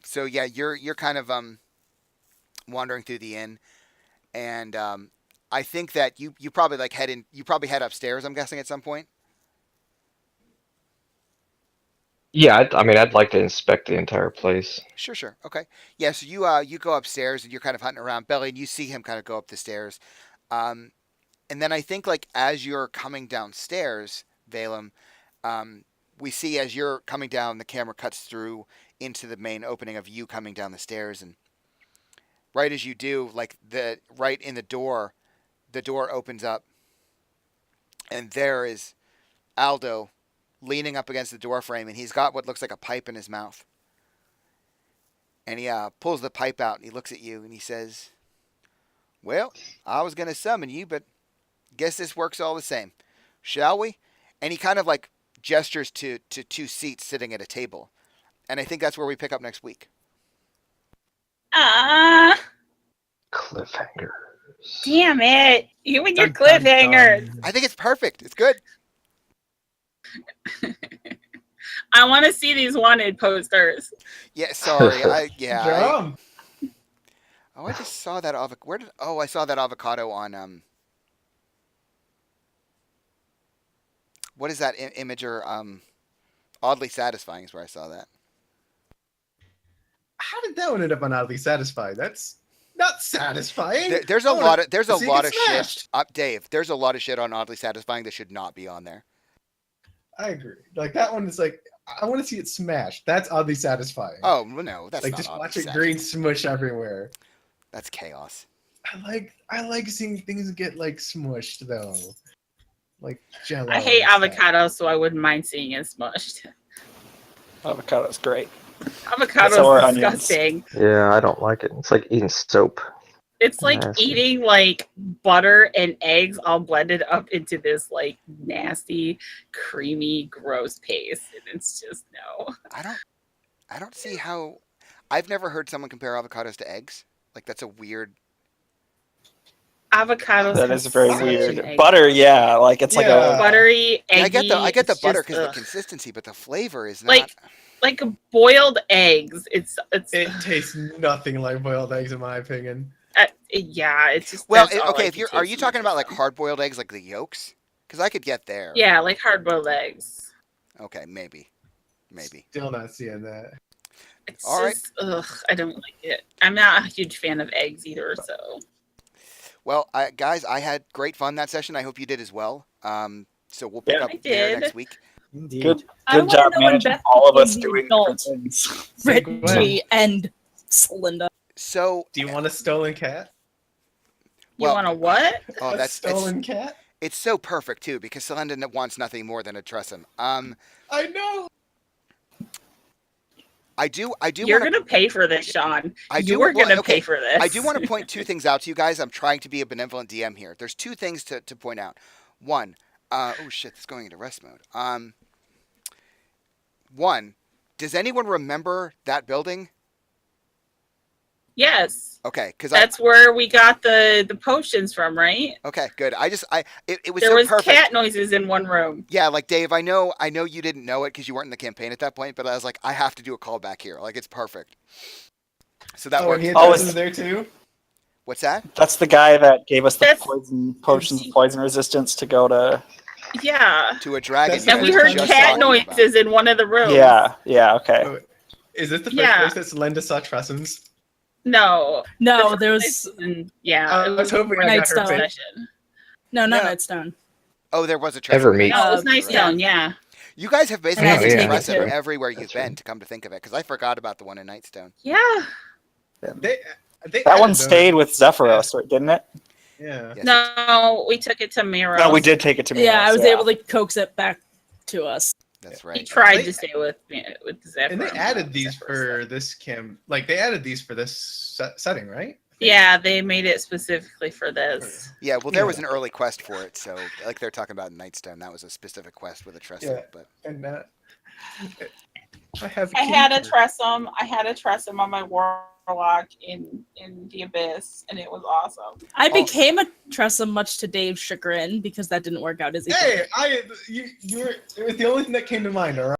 So yeah, you're kind of wandering through the inn, and I think that you probably like you probably head upstairs. I'm guessing at some point.
Yeah, I mean, I'd like to inspect the entire place.
Sure. Okay. Yeah. So you go upstairs and you're kind of hunting around Belly, and you see him kind of go up the stairs. And then I think like as you're coming downstairs, Valem, we see as you're coming down, the camera cuts through into the main opening of you coming down the stairs, and right as you do, like right in the door opens up, and there is Aldo leaning up against the door frame, and he's got what looks like a pipe in his mouth. And he pulls the pipe out, and he looks at you, and he says, "Well, I was going to summon you, but guess this works all the same. Shall we?" And he kind of like gestures to two seats sitting at a table. And I think that's where we pick up next week.
Cliffhangers.
Damn it. You and your
Dun, dun,
cliffhangers.
dun.
I think it's perfect. It's good.
I want to see these wanted posters.
Yeah, sorry.
Drum.
I just saw that avocado. I saw that avocado on what is that imager? Oddly Satisfying is where I saw that.
How did that one end up on Oddly Satisfied? That's not satisfying.
There's a
I wanna
lot of
see it get
shit.
smashed.
Dave, there's a lot of shit on Oddly Satisfying that should not be on there.
I agree. Like that one is like, I want to see it smashed. That's oddly satisfying.
Oh well, no, that's
like
not
just
oddly
watch it
satisfying.
green smush everywhere.
That's chaos.
I like seeing things get like smushed though, like Jello.
I hate
and stuff.
avocado, so I wouldn't mind seeing it smushed.
Avocado's great.
Avocado
So are
is
onions.
disgusting.
Yeah, I don't like it. It's like eating soap.
It's like
Nasty.
eating like butter and eggs all blended up into this like nasty, creamy, gross paste. And it's just no.
I don't see how. I've never heard someone compare avocados to eggs. Like that's a weird.
Avocados.
That
have
is very
such
weird.
an egg-
Butter, yeah, like it's like
Yeah.
a
buttery, eggy.
I get the
it's
butter
just,
because of the
ugh.
consistency, but the flavor is not.
Like boiled eggs. It's
It tastes nothing like boiled eggs, in my opinion.
yeah. It's just
Well,
that's all
okay.
I
If
can
you're, are
taste
you
in
talking about like
them.
hard-boiled eggs, like the yolks? Because I could get there.
Yeah, like hard boiled eggs.
Okay, maybe.
Still not seeing that.
It's
All right.
just, ugh, I don't like it. I'm not a huge fan of eggs either. So
Well, guys, I had great fun that session. I hope you did as well. So we'll pick
Yeah.
up
I
there
did.
next week.
Indeed.
good
I
good
wanna
job
know when
managing
Beth
all of us
became the
doing
adult.
different things.
Reggie and Celinda.
So,
Do you want a stolen cat?
you
Well-
want a what?
oh,
A
that's
stolen cat?
it's so perfect too because Celinda wants nothing more than a Tressum.
I know.
I do
You're
want
gonna pay for this, Sean.
I do
You are
well,
gonna
okay.
pay for this.
I do want to point two things out to you guys. I'm trying to be a benevolent DM here. There's two things to point out. One, oh shit, this is going into rest mode. One, does anyone remember that building?
Yes,
Okay, because
that's where we got the potions from, right?
okay, good. It was
There
so
was
perfect.
cat noises in one room.
Yeah, like Dave, I know you didn't know it because you weren't in the campaign at that point, but I was like, I have to do a callback here. Like it's perfect. So that
Oh,
works.
he had
Oh,
Tressums
it's-
there too?
What's that?
That's the guy that gave us the
That's-
poison potions of poison resistance to go to.
Yeah,
To a dragon.
That's
you
and we
were
heard
just
cat
talking about.
noises in one of the rooms.
Yeah, okay.
Oh, is this the first
Yeah.
place that Celinda saw Tressums?
No,
No,
The
there
first
was
place yeah.
I
it
was hoping I got
Nightstone.
her face.
session.
no, not
Yeah.
Nightstone.
Oh, there was a Tressum.
Evermeet.
No, it was
Uh,
Nice
yeah.
Stone. Yeah.
You guys have basically
And I
seen
had to take it
Tressum
too.
everywhere you've
That's
been,
right.
to come to think of it, because I forgot about the one in Nightstone.
Yeah.
They
That
added
one
those.
stayed with Zephyros, right, didn't it?
Yeah.
Yes,
No, we took it to Miro.
No, we did take it to me.
Yeah, I was able to coax it back to us.
that's
He
right.
tried
They-
to stay with Zephyr.
And they added these for this they added these for this setting, right?
Yeah, they made it specifically for this.
Yeah, well, there
Yeah.
was an early quest for it, so like they're talking about in Nightstone, that was a specific quest with a Tressum.
Yeah.
But
And I have.
I had a
Keeper.
Tressum. I had a Tressum on my war warlock in the Abyss, and it was awesome.
I became a Tressa much to Dave's chagrin because that didn't work out as he
Hey, you were. It was the only thing that came to mind. All right.